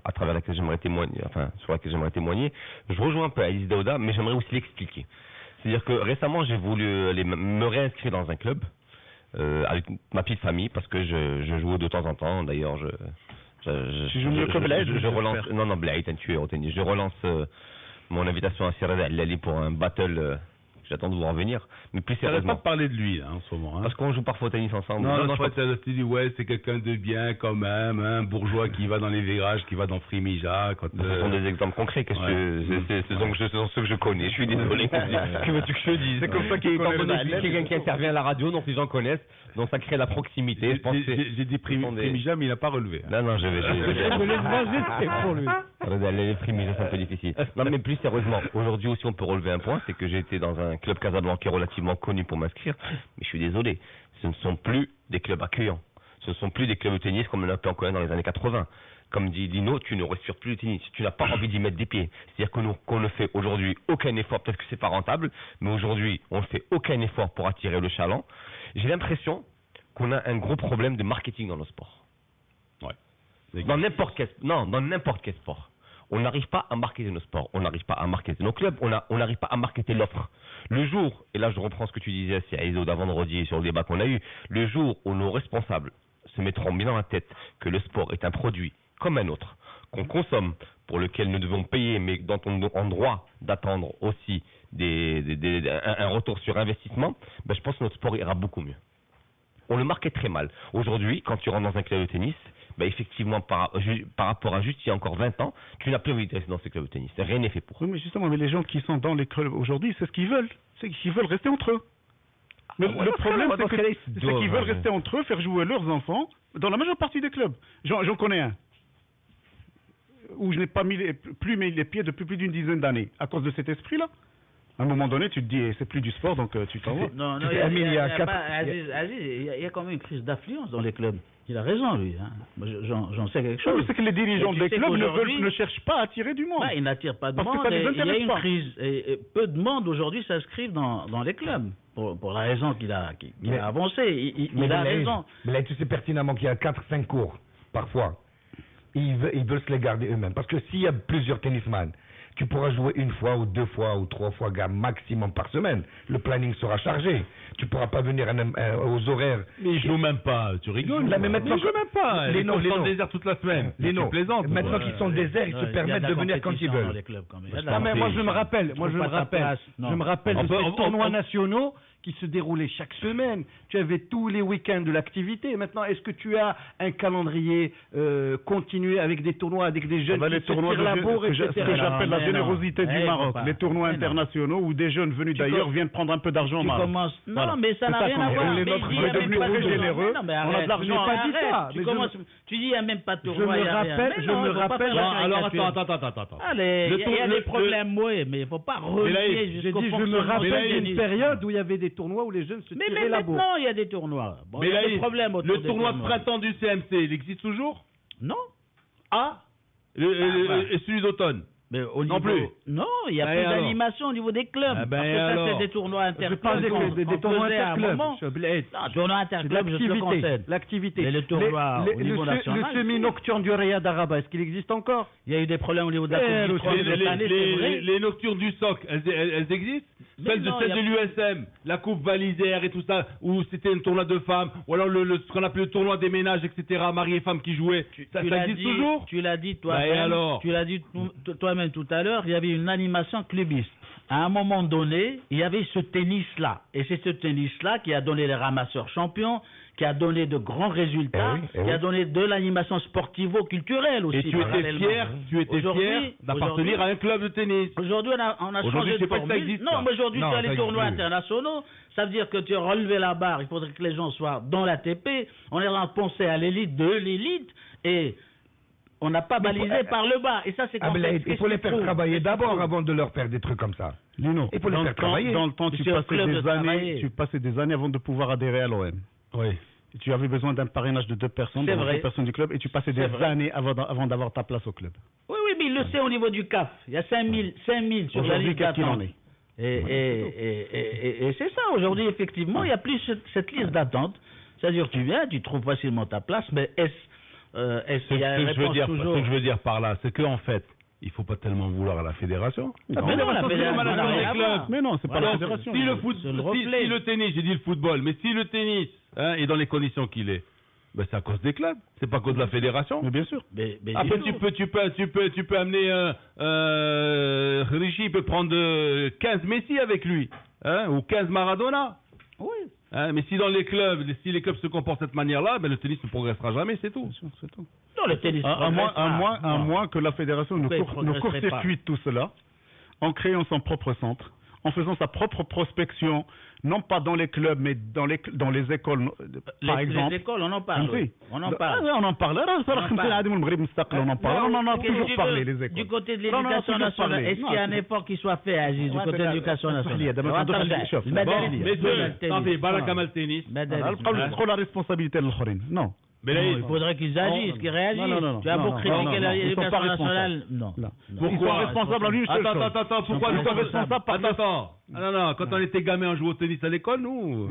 à travers laquelle j'aimerais témoigner, sur laquelle j'aimerais témoigner. Je rejoins un peu Aïs Daouda, mais j'aimerais aussi l'expliquer. C'est-à-dire que récemment, j'ai voulu me réinscrire dans un club avec ma petite famille, parce que je joue de temps en temps. D'ailleurs, je relance. Non, Blaït, un tueur au tennis. Je relance mon invitation à Sirad Al-Lali pour un battle. J'attends de vous revenir. Mais plus sérieusement. On pas parler de lui, là, en ce moment. Parce qu'on joue parfois au tennis ensemble. Non, je crois que tu dis, ouais, c'est quelqu'un de bien quand même, un bourgeois qui va dans les virages, qui va dans Frimija. Ce sont des exemples concrets. Ce sont ceux que je connais. Je suis désolé. Que veux-tu que je te dise? C'est comme ça qu'il y a quelqu'un qui intervient à la radio, donc les gens connaissent. Donc ça crée la proximité. J'ai dit Frimija, mais il n'a pas relevé. Non, je vais. pour lui. Les Frimija, c'est un peu difficile. Non, mais plus sérieusement, aujourd'hui aussi, on peut relever un point, c'est que j'ai été dans un club Casablanca relativement connu pour m'inscrire, mais je suis désolé, ce ne sont plus des clubs accueillants, ce ne sont plus des clubs de tennis comme on a pu en connaître dans les années 80. Comme dit Lino, tu ne respires plus le tennis, tu n'as pas envie d'y mettre des pieds. C'est-à-dire qu'on ne fait aujourd'hui aucun effort, peut-être que c'est pas rentable, mais aujourd'hui on ne fait aucun effort pour attirer le chaland. J'ai l'impression qu'on a un gros problème de marketing dans nos sports. Ouais. Dans n'importe quel sport. On n'arrive pas à marketer nos sports, on n'arrive pas à marketer nos clubs, on n'arrive pas à marketer l'offre. Le jour, et là je reprends ce que tu disais à Aizo d'avant-vendredi sur le débat qu'on a eu, le jour où nos responsables se mettront bien dans la tête que le sport est un produit comme un autre, qu'on consomme, pour lequel nous devons payer, mais dont on a en droit d'attendre aussi un retour sur investissement, je pense que notre sport ira beaucoup mieux. On le market très mal. Aujourd'hui, quand tu rentres dans un club de tennis, effectivement, par rapport à juste il y a encore 20 ans, tu n'as plus envie de rester dans ces clubs de tennis. Rien n'est fait pour. Oui, mais justement, les gens qui sont dans les clubs aujourd'hui, c'est ce qu'ils veulent. C'est qu'ils veulent rester entre eux. Mais le problème, c'est qu'ils veulent rester entre eux, faire jouer leurs enfants dans la majeure partie des clubs. J'en connais un où je n'ai pas plus mis les pieds depuis plus d'une dizaine d'années à cause de cet esprit-là. À un moment donné, tu te dis, c'est plus du sport, donc tu t'en vas. Non, il y a quand même une crise d'affluence dans les clubs. Il a raison, lui. Hein. J'en sais quelque chose. C'est que les dirigeants des clubs ne cherchent pas à attirer du monde. Ils n'attirent pas de monde. Il y a une crise. Et peu de monde aujourd'hui s'inscrivent dans les clubs. Pour la raison qu'il a avancée. Il a raison. Mais là, tu sais pertinemment qu'il y a 4-5 cours, parfois. Ils veulent se les garder eux-mêmes. Parce que s'il y a plusieurs tennisman, tu pourras jouer une fois ou 2 fois ou 3 fois maximum par semaine. Le planning sera chargé. Tu pourras pas venir aux horaires. Mais je joue même pas. Tu rigoles. Là, mais maintenant, je joue même pas. Les noms sont déserts toute la semaine. Les noms plaisantes. Maintenant qu'ils sont déserts, ils se permettent de venir quand ils veulent. Non, mais moi je me rappelle de ces tournois nationaux qui se déroulaient chaque semaine. Tu avais tous les week-ends de l'activité. Maintenant, est-ce que tu as un calendrier continué avec des tournois, avec des jeunes qui se tirent la bourre, etc. Ce que j'appelle la générosité du Maroc. Les tournois internationaux où des jeunes venus d'ailleurs viennent prendre un peu d'argent au Maroc. Non, mais ça n'a rien à voir. Les nôtres sont devenus très généreux. On a de l'argent. Tu dis, il n'y a même pas de tournoi. Je me rappelle. Alors, attends. Allez, il y a des problèmes, mais il ne faut pas relier jusqu'au fonctionnement. Je me rappelle d'une période où il y avait des tournois où les jeunes se tiraient la bourre. Mais maintenant, il y a des tournois. Mais il y a des problèmes autour des tournois. Le tournoi de printemps du CMC, il existe toujours? Non. Et celui d'automne? Non plus. Non, il y a plus d'animation au niveau des clubs. Parce que ça, c'est des tournois interclubs. Des tournois interclubs. Tournoi interclub, je te le concède. L'activité. Mais le tournoi au niveau national. Le semi-nocturne du Riyad Araba, est-ce qu'il existe encore? Il y a eu des problèmes au niveau de la Coupe du Trône cette année, c'est vrai. Les nocturnes du SOC, elles existent? Celle de l'USM, la Coupe Valisère et tout ça, où c'était un tournoi de femmes, ou alors ce qu'on appelait le tournoi des ménages, etc., mari et femme qui jouaient. Ça existe toujours? Tu l'as dit toi-même. Tu l'as dit toi-même tout à l'heure, il y avait une animation clubiste. À un moment donné, il y avait ce tennis-là. Et c'est ce tennis-là qui a donné les ramasseurs champions, qui a donné de grands résultats, qui a donné de l'animation sportivo-culturelle aussi. Et tu étais fier d'appartenir à un club de tennis. Aujourd'hui, on a changé de formule. Non, mais aujourd'hui, tu as les tournois internationaux. Ça veut dire que tu as relevé la barre. Il faudrait que les gens soient dans l'ATP. On est en pensée à l'élite de l'élite. Et on n'a pas balisé par le bas. Et ça, c'est il faut les faire travailler d'abord avant de leur faire des trucs comme ça. Lino, il faut les faire travailler. Dans le temps, tu passais des années avant de pouvoir adhérer à l'OM. Oui. Tu avais besoin d'un parrainage de 2 personnes, deux personnes du club, et tu passais des années avant d'avoir ta place au club. Oui, mais il le sait au niveau du CAF. Il y a 5000 sur la liste d'attente. Et c'est ça, aujourd'hui, effectivement, il n'y a plus cette liste d'attente. C'est-à-dire, tu viens, tu trouves facilement ta place, mais ce que je veux dire par là, c'est qu'en fait, il ne faut pas tellement vouloir à la fédération. Mais non, la fédération, mais non, c'est pas la fédération. Si le tennis, j'ai dit le football, mais si le tennis est dans les conditions qu'il est, ben c'est à cause des clubs, c'est pas à cause de la fédération. Mais bien sûr. Après, tu peux amener Richie, il peut prendre 15 Messi avec lui, ou 15 Maradona. Oui. Mais si dans les clubs, les clubs se comportent de cette manière-là, ben le tennis ne progressera jamais, c'est tout. C'est tout. Non, le tennis à moins que la fédération ne court-circuite tout cela, en créant son propre centre, en faisant sa propre prospection, non pas dans les clubs, mais dans les écoles, par exemple. Les écoles, on en parle. On en parle. On en parle. On en a toujours parlé, les écoles. Du côté de l'éducation nationale, est-ce qu'il y a un effort qui soit fait, Aziz, du côté de l'éducation nationale? La responsabilité de l'Khorin. Non. Mais il faudrait qu'ils agissent, qu'ils réagissent. Tu as beau critiquer l'éducation nationale. Non. Pourquoi ils sont responsables à lui? Attends, pourquoi nous sommes responsables? Attends. Non, quand on était gamin, on jouait au tennis à l'école, nous.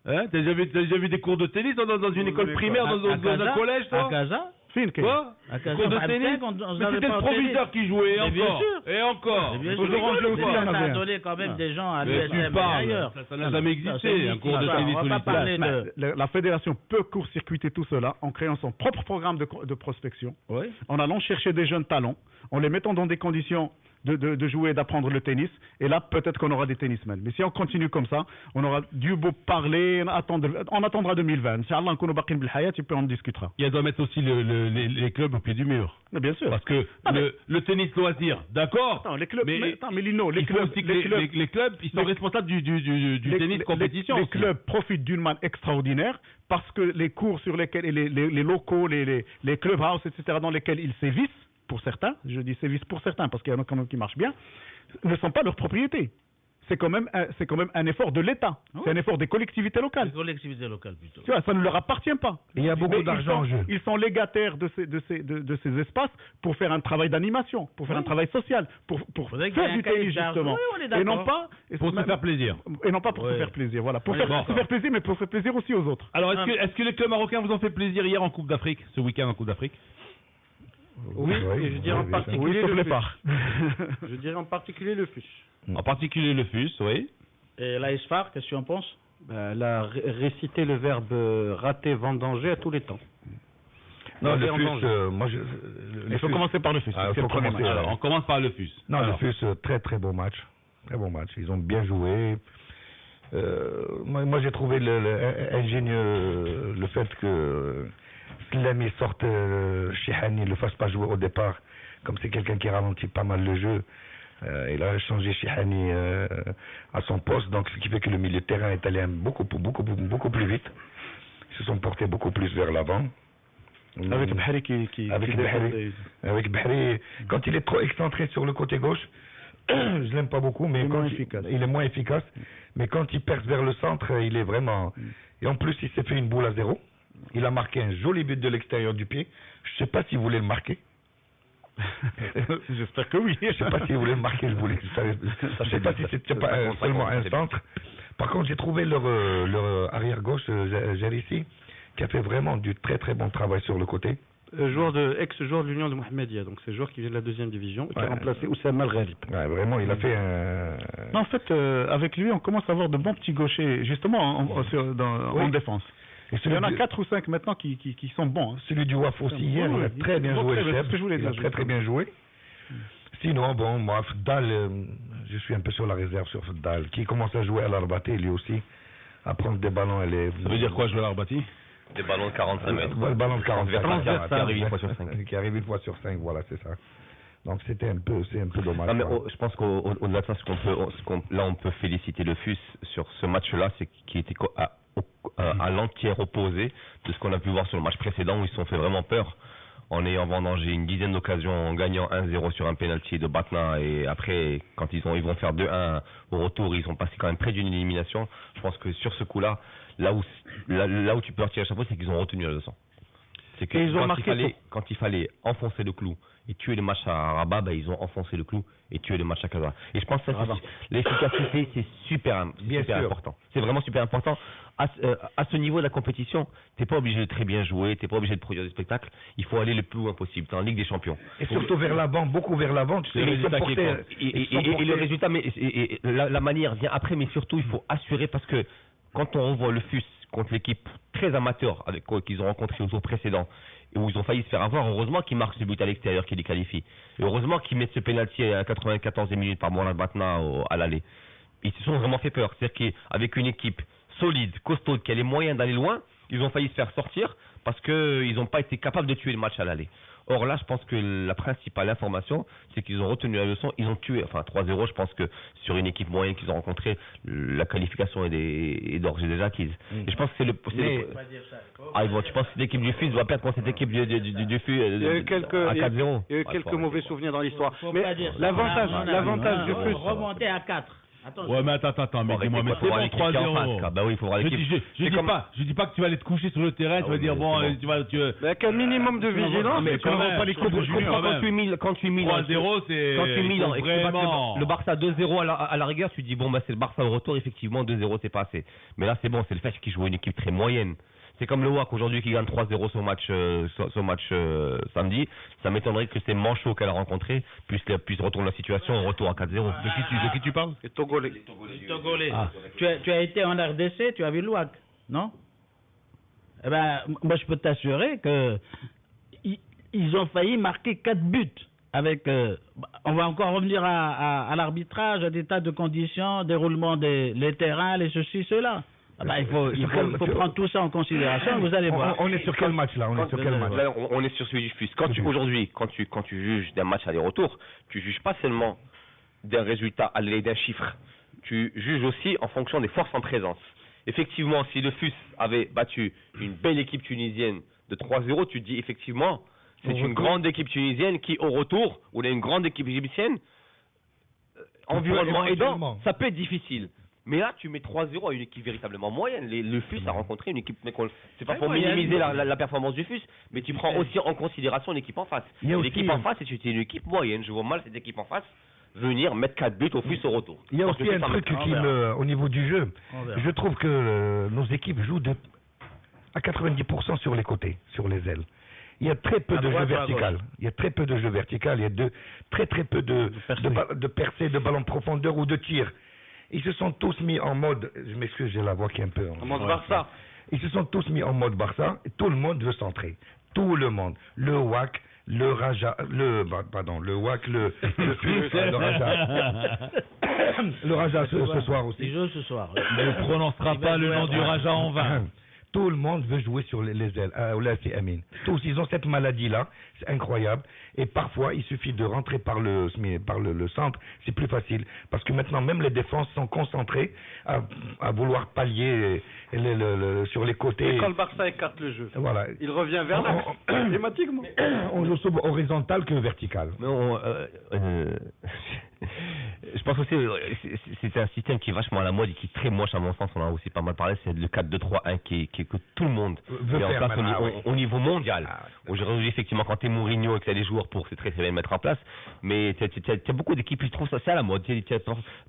T'as déjà vu des cours de tennis dans une école primaire, dans un collège, toi? À Gaza? Quoi? Cours de tennis? Mais c'était le proviseur qui jouait, et encore. Ça a donné quand même des gens à l'USM ailleurs. Ça n'a jamais existé, un cours de tennis. On va pas parler de... La fédération peut court-circuiter tout cela en créant son propre programme de prospection, en allant chercher des jeunes talents, en les mettant dans des conditions de jouer, d'apprendre le tennis, et là peut-être qu'on aura des tennismen. Mais si on continue comme ça, on aura du beau parler, on attendra 2020. Inch'Allah, tu peux en discutera. Il doit mettre aussi les clubs au pied du mur. Mais bien sûr. Parce que le tennis loisir, d'accord. Les clubs, mais Lino, les clubs, ils sont responsables du tennis compétition. Les clubs profitent d'une manne extraordinaire parce que les cours sur lesquels, les locaux, les clubhouse, etc., dans lesquels ils sévissent, pour certains, je dis sévices pour certains parce qu'il y en a quand même qui marchent bien, ne sont pas leur propriété. C'est quand même un effort de l'État. C'est un effort des collectivités locales. Des collectivités locales plutôt. Tu vois, ça ne leur appartient pas. Il y a beaucoup d'argent en jeu. Ils sont légataires de ces espaces pour faire un travail d'animation, pour faire un travail social, pour faire du tennis justement. Et non pas pour se faire plaisir. Et non pas pour se faire plaisir. Voilà, pour se faire plaisir, mais pour faire plaisir aussi aux autres. Alors, est-ce que les clubs marocains vous ont fait plaisir hier en Coupe d'Afrique, ce week-end en Coupe d'Afrique? Oui, et je dirais en particulier le FUS. Je dirais en particulier le FUS. En particulier le FUS, oui. Et la SFAR, qu'est-ce que tu en penses? Elle a récité le verbe rater, vendanger à tous les temps. Non, le FUS, il faut commencer par le FUS. Alors, on commence par le FUS. Non, le FUS, très très beau match. Très bon match. Ils ont bien joué. Moi j'ai trouvé ingénieux le fait que Slamy sorte Chihani, ne le fasse pas jouer au départ, comme c'est quelqu'un qui ralentit pas mal le jeu. Il a changé Chihani à son poste, donc ce qui fait que le milieu de terrain est allé beaucoup plus vite. Ils se sont portés beaucoup plus vers l'avant. Avec Bahri avec Bahri, quand il est trop excentré sur le côté gauche, je l'aime pas beaucoup, mais il est moins efficace. Mais quand il perce vers le centre, il est vraiment... Et en plus, il s'est fait une boule à 0. Il a marqué un joli but de l'extérieur du pied. Je ne sais pas s'il voulait le marquer. J'espère que oui. Je ne sais pas s'il voulait le marquer. Je ne sais pas si c'était pas seulement un centre. Par contre, j'ai trouvé leur arrière-gauche, Gérissi, qui a fait vraiment du très très bon travail sur le côté. ex-joueur de l'Union de Mohamedia, donc c'est joueur qui vient de la 2e division, qui a remplacé Oussama Al-Ghalib. Ouais, vraiment, il a fait un... Non, en fait, avec lui, on commence à avoir de bons petits gauchers, justement, en défense. Et il y en a 4 ou 5 maintenant qui sont bons. Hein. Celui du WAF aussi, hier, il a très bien joué, il a très bien joué. Sinon, bon, moi, Fdal, je suis un peu sur la réserve sur Fdal, qui commence à jouer à l'Arbaté, lui aussi, à prendre des ballons. Ça veut dire quoi, jouer à l'Arbaté? Des ballons de 45 mètres. Le ballon de 45 mètres. Qui arrive une fois sur 5. Qui arrive une fois sur 5, voilà, c'est ça. Donc c'est un peu dommage. Non, mais je pense qu'au-delà de ça, là on peut féliciter le FUS sur ce match-là, c'est qu'il était à l'entière opposé de ce qu'on a pu voir sur le match précédent où ils se sont fait vraiment peur en ayant vendangé une dizaine d'occasions, en gagnant 1-0 sur un penalty de Batna, et après quand ils vont faire 2-1 au retour, ils sont passés quand même près d'une élimination. Je pense que sur ce coup-là, là où tu peux retirer le chapeau, c'est qu'ils ont retenu la leçon. C'est que quand il fallait enfoncer le clou et tuer le match à Rabat, ils ont enfoncé le clou et tué le match à Casa. Et je pense que l'efficacité, c'est super important. C'est vraiment super important. À ce niveau de la compétition, t'es pas obligé de très bien jouer, t'es pas obligé de produire des spectacles. Il faut aller le plus loin possible. T'es en Ligue des Champions. Et surtout vers l'avant, beaucoup vers l'avant. Tu sais, et le résultat, la manière vient après, mais surtout il faut assurer, parce que quand on revoit le FUS contre l'équipe très amateur qu'ils ont rencontré au tour précédent, et où ils ont failli se faire avoir, heureusement qu'ils marquent ce but à l'extérieur qui les qualifie. Et heureusement qu'ils mettent ce pénalty à 94e minute par Mourad Batna à l'aller. Ils se sont vraiment fait peur. C'est-à-dire qu'avec une équipe solide, costaud, qui a les moyens d'aller loin, ils ont failli se faire sortir parce qu'ils n'ont pas été capables de tuer le match à l'aller. Or là, je pense que la principale information, c'est qu'ils ont retenu la leçon, ils ont tué, 3-0, je pense que sur une équipe moyenne qu'ils ont rencontrée, la qualification est d'ores et déjà acquise. Et je pense que tu penses que l'équipe du FUS doit perdre contre cette équipe du FUS à 4-0. Il y a eu quelques mauvais souvenirs dans l'histoire. Mais l'avantage du FUS... Remonter à 4. Attends, ouais, mais attends, mais dis-moi, mais c'est bon, 3-0. Bah oui, il faudra l'équipe. Je dis pas que tu vas aller te coucher sur le terrain, tu vas dire, bon, tu vas. Mais avec un minimum de vigilance, mais quand même, quand tu mises 3-0, c'est. Quand tu mises vraiment le Barça 2-0 à la rigueur, tu dis, bon, bah, c'est le Barça au retour, effectivement, 2-0, c'est pas assez. Mais là, c'est bon, c'est le fait qu'ils jouent une équipe très moyenne. C'est comme le WAC aujourd'hui qui gagne 3-0 son match samedi. Ça m'étonnerait que ces manchots qu'elle a rencontrés puissent retourner la situation au retour à 4-0. De qui tu parles? Les Togolais. Ah. Tu as été en RDC, tu as vu le WAC, non? Eh ben, moi je peux t'assurer que ils ont failli marquer 4 buts. Avec, on va encore revenir à l'arbitrage, à des tas de conditions, déroulement les terrains, les ceci, cela. Il faut prendre tout ça en considération. Vous allez voir. On est sur quel match là? On est sur celui du FUS. Aujourd'hui, quand tu juges d'un match aller-retour, tu juges pas seulement d'un résultat aller, d'un chiffre. Tu juges aussi en fonction des forces en présence. Effectivement, si le FUS avait battu une belle équipe tunisienne de 3-0, tu te dis effectivement, c'est une grande équipe tunisienne qui, au retour, où il y a une grande équipe égyptienne, environnement aidant, ça peut être difficile. Mais là, tu mets 3-0 à une équipe véritablement moyenne. Le FUS a rencontré une équipe... C'est pas pour minimiser la performance du FUS, mais tu prends aussi en considération l'équipe en face. L'équipe en face, c'est une équipe moyenne. Je vois mal cette équipe en face venir mettre 4 buts au FUS au retour. Il y a aussi un truc au niveau du jeu. Je trouve que nos équipes jouent à 90% sur les côtés, sur les ailes. Il y a très peu de jeu vertical. Il y a très peu de jeu vertical. Il y a très peu de percées, de ballons de profondeur ou de tir. Ils se sont tous mis en mode, je m'excuse, j'ai la voix qui est un peu... En mode Barça. Ils se sont tous mis en mode Barça, et tout le monde veut centrer. Tout le monde. Le WAC, le Raja, le WAC, le Raja. Le Raja ce soir aussi. Il joue ce soir. Mais ne prononcera pas le nom du Raja en vain. Tout le monde veut jouer sur les ailes. C'est Amin. Tous, ils ont cette maladie-là. C'est incroyable. Et parfois, il suffit de rentrer par le centre. C'est plus facile. Parce que maintenant, même les défenses sont concentrées à vouloir pallier sur les côtés. Et quand le Barça écarte le jeu, voilà. Il revient vers l'axe. Thématiquement. On joue sur horizontal que vertical. Je pense aussi c'est un système qui est vachement à la mode et qui est très moche à mon sens. On en a aussi pas mal parlé. C'est le 4-2-3-1 que tout le monde veut met en faire place au niveau mondial. Aujourd'hui, effectivement, quand t'es Mourinho et que t'as les joueurs pour, c'est très bien de mettre en place. Mais t'as beaucoup d'équipes qui trouvent ça, c'est à la mode.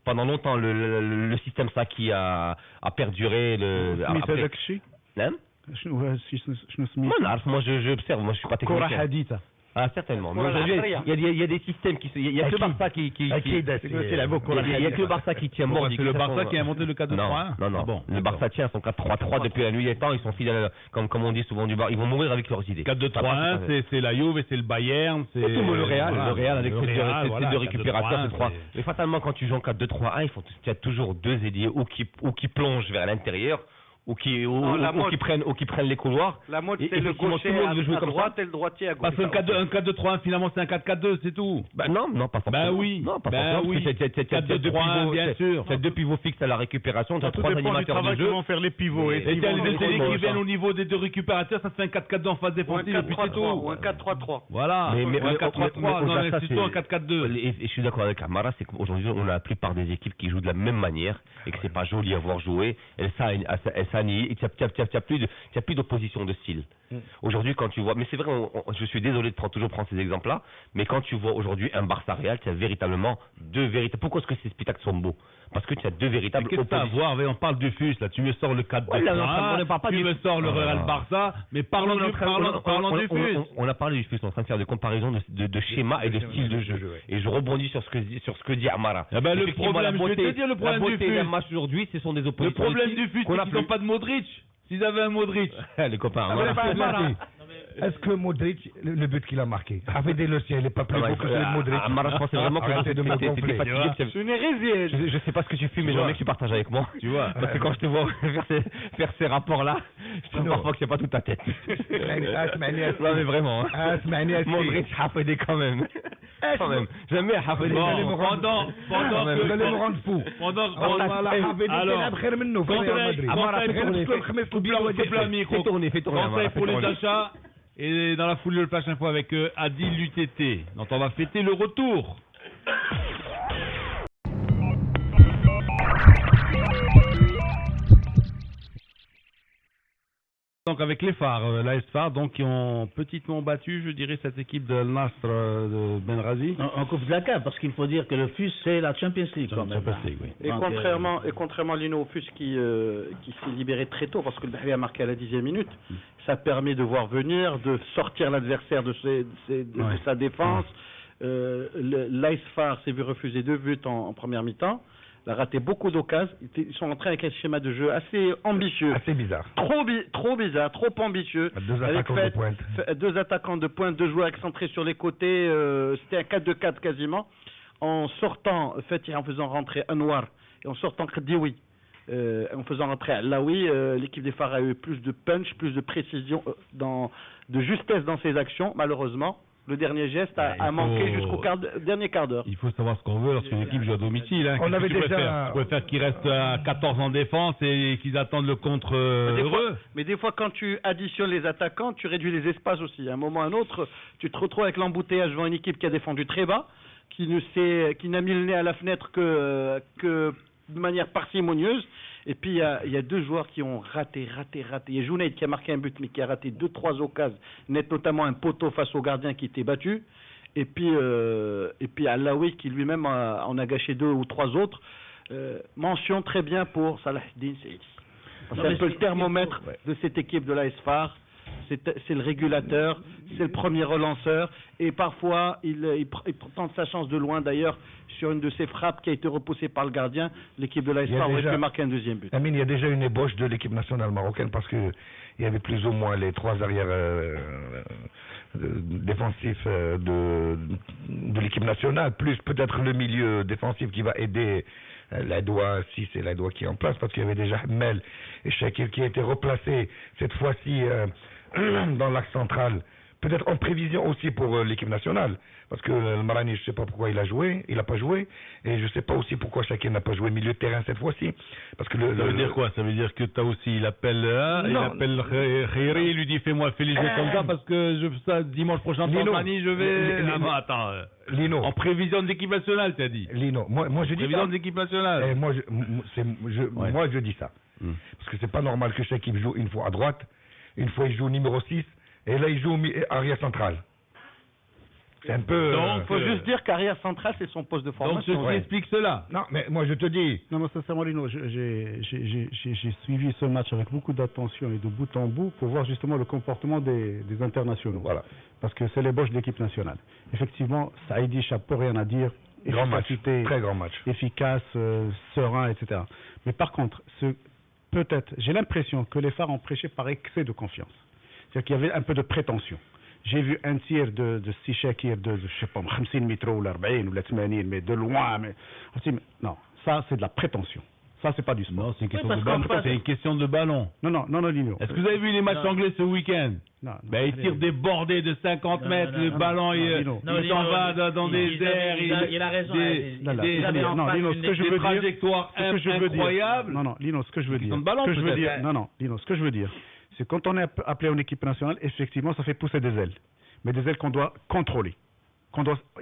Pendant longtemps, le système ça qui a perduré. Moi, j'observe, moi, je suis pas technicien. Ah, certainement. Mais aujourd'hui, il y a des systèmes qui... Il y a que le Barça qui... Il y a que le Barça qui tient mort. C'est le Barça qui a inventé le 4-2-3-1. Non. Bon, le Barça tient son 4-3-3 depuis la nuit des temps. Ils sont fidèles, comme on dit souvent du bar. Ils vont mourir avec leurs idées. 4-2-3-1, c'est la Juve, c'est le Bayern, c'est... Le Real avec ses deux récupérateurs. Mais fatalement, quand tu joues en 4-2-3-1, il y a toujours deux ailiers ou qui plongent vers l'intérieur, ou qui prennent les couloirs. La mode, c'est le gaucher à droite et le droitier à gauche. Parce qu'un 4-2-3-1, finalement, c'est un 4-4-2, c'est tout. Non, pas forcément. Non, pas forcément. 4-2-3-1, bien sûr. C'est deux pivots fixes à la récupération, tu as trois animateurs de jeu. Vont faire les pivots. Et tu as les ailiers qui viennent au niveau des deux récupérateurs, ça te fait un 4-4-2 en phase défensive, et puis c'est tout. Ou un 4-3-3. Voilà. Un 4-3-3, non, mais c'est surtout un 4-4-2. Et je suis d'accord avec Amara, c'est qu'aujourd'hui, on a la plupart des équipes qui jouent de la même manière, et que c'est pas joli à voir jouer. Elles s'annihilent. Il n'y a plus d'opposition de style. Aujourd'hui, quand tu vois... Mais c'est vrai, je suis désolé de toujours prendre ces exemples-là, mais quand tu vois aujourd'hui un Barça Real, tu as véritablement deux véritables... Pourquoi est-ce que ces spectacles sont beaux? Parce que tu as deux véritables oppositions. Qu'est-ce que tu as à voir? On parle du FUS, là. Tu me sors le 4-2-3, tu me sors le Real Barça, mais parlons du FUS. On a parlé du FUS, on est en train de faire des comparaisons de schéma et de style de jeu. Et je rebondis sur ce que dit Amara. Le problème, je vais te dire le problème du FUS. La match aujourd'hui, ce sont des oppositions. Le problème du FUS, c'est qu'ils n'ont pas de Modric. S'ils avaient un Modric. Les copains. Est-ce que Modric, le but qu'il a marqué, avait des leçons, il n'est pas plus beau que celui de Modric? Amara, je pensais vraiment que c'était fatigué. C'est une hérésie. Je sais pas ce que tu fumes, mais j'aimerais que tu partages avec moi. Tu vois, parce que quand je te vois faire ces rapports-là, je trouve parfois que c'est pas toute ta tête. Non, mais vraiment. Modric, Hafedé quand même. J'aime bien Hafedé. Pendant vous allez me rendre fou. Fais tourner. Conseil pour les achats. Et dans la foulée, le flash info avec Adil l'UTT. Donc on va fêter le retour. Donc avec les phares, l'AS Phare, donc qui ont petitement battu, je dirais, cette équipe de Nasr de Benrazi. En Coupe de la CAF, parce qu'il faut dire que le FUS c'est la Champions League quand même. Oui. Et contrairement à Lino au FUS qui s'est libéré très tôt parce que le Bahri a marqué à la 10e minute, ça permet de voir venir, de sortir l'adversaire de sa défense. L'AS Phare s'est vu refuser 2 buts en première mi-temps. Il a raté beaucoup d'occasions. Ils sont entrés avec un schéma de jeu assez ambitieux. Assez bizarre. Trop bizarre, trop ambitieux. Deux attaquants de pointe, 2 joueurs excentrés sur les côtés. C'était un 4-2-4 quasiment. En faisant rentrer Anwar et en sortant Khedioui, en faisant rentrer Alaoui, l'équipe des Phares a eu plus de punch, plus de précision, de justesse dans ses actions, malheureusement. Le dernier geste a manqué jusqu'au dernier quart d'heure. Il faut savoir ce qu'on veut lorsqu'une équipe joue à domicile. Hein. On avait déjà... Tu préfères qu'ils restent à 14 en défense et qu'ils attendent le contre heureux. Mais des fois, quand tu additionnes les attaquants, tu réduis les espaces aussi. À un moment ou à un autre, tu te retrouves avec l'embouteillage devant une équipe qui a défendu très bas, qui n'a mis le nez à la fenêtre que de manière parcimonieuse. Et puis, il y a 2 joueurs qui ont raté. Il y a Jounaïd qui a marqué un but, mais qui a raté 2-3 occasions, notamment un poteau face au gardien qui était battu. Et puis Alaoui qui lui-même en a gâché 2 ou 3 autres. Mention très bien pour Salahdine Saïdi. C'est un peu le thermomètre de cette équipe de l'AS Phare. C'est le régulateur, c'est le premier relanceur. Et parfois, il tente sa chance de loin. D'ailleurs, sur une de ses frappes qui a été repoussée par le gardien, l'équipe de l'AS Phare aurait pu marquer un 2e but. Amine, il y a déjà une ébauche de l'équipe nationale marocaine parce qu'il y avait plus ou moins les 3 arrières défensifs de l'équipe nationale, plus peut-être le milieu défensif qui va aider l'Adoua, si c'est l'Adoua qui est en place, parce qu'il y avait déjà Mel et Shakir qui a été replacé cette fois-ci dans l'axe central, peut-être en prévision aussi pour l'équipe nationale, parce que le Marani, je ne sais pas pourquoi il n'a pas joué, et je ne sais pas aussi pourquoi Shakir n'a pas joué milieu de terrain cette fois-ci. Parce que ça veut dire quoi? Ça veut dire que tu as aussi, il appelle Khayri, il lui dit fais-moi féliciter comme ça, parce que dimanche prochain, Marani, je vais... Attends, Lino. En prévision de l'équipe nationale, tu as dit. Lino, moi je dis prévision ça. de l'équipe nationale. Moi je dis ça. Parce que c'est pas normal que Shakir joue une fois à droite, une fois il joue numéro 6, et là il joue arrière central. C'est un peu. Donc, il faut juste dire qu'arrière central, c'est son poste de formation. Donc, ceci explique cela. Non, mais moi, je te dis. Non, mais sincèrement, Lino, j'ai suivi ce match avec beaucoup d'attention et de bout en bout pour voir justement le comportement des internationaux. Voilà. Parce que c'est l'ébauche de l'équipe nationale. Effectivement, Saïdi, chapeau, rien à dire. Grand match, très grand match. Efficace, serein, etc. Mais par contre, peut-être, j'ai l'impression que les phares ont prêché par excès de confiance. C'est-à-dire qu'il y avait un peu de prétention. J'ai vu un tir de Stichek hier de, je sais pas, 50 mètres ou 40 ou 80, mais de loin. Non, ça c'est de la prétention. Ça c'est pas du sport. Non, c'est une question de ballon. C'est une question de ballon. Non, Lino. Est-ce que vous avez vu les matchs anglais ce week-end? Ben, ils tirent des bordées de 50 mètres, le ballon il s'en va dans des airs. Il a raison. Non, Lino, ce que je veux dire. Trajectoire incroyable. Non, Lino, ce que je veux dire. Lino, ce que je veux dire. C'est quand on est appelé en équipe nationale, effectivement, ça fait pousser des ailes. Mais des ailes qu'on doit contrôler.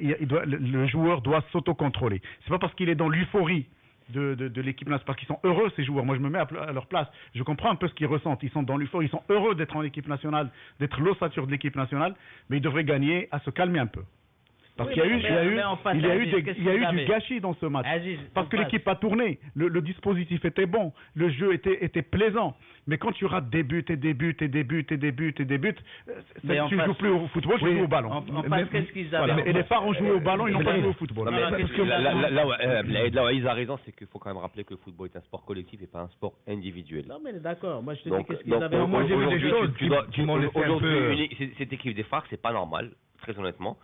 Le joueur doit s'auto-contrôler. C'est pas parce qu'il est dans l'euphorie de l'équipe nationale, parce qu'ils sont heureux, ces joueurs. Moi, je me mets à leur place. Je comprends un peu ce qu'ils ressentent. Ils sont dans l'euphorie, ils sont heureux d'être en équipe nationale, d'être l'ossature de l'équipe nationale, mais ils devraient gagner à se calmer un peu. Parce qu'il y a eu du gâchis dans ce match. Parce que l'équipe a tourné, le dispositif était bon, le jeu était plaisant. Mais quand tu rates des buts, tu joues plus au football, tu joues au ballon. Et les phares ont joué au ballon, ils n'ont pas joué au football. Là où Aïs a raison, c'est qu'il faut quand même rappeler que le football est un sport collectif et pas un sport individuel. Non mais d'accord, moi je te dis qu'est-ce qu'ils avaient. Moi j'ai vu des choses qui m'ont laissé un peu... Cette équipe des phares, c'est pas normal, très honnêtement,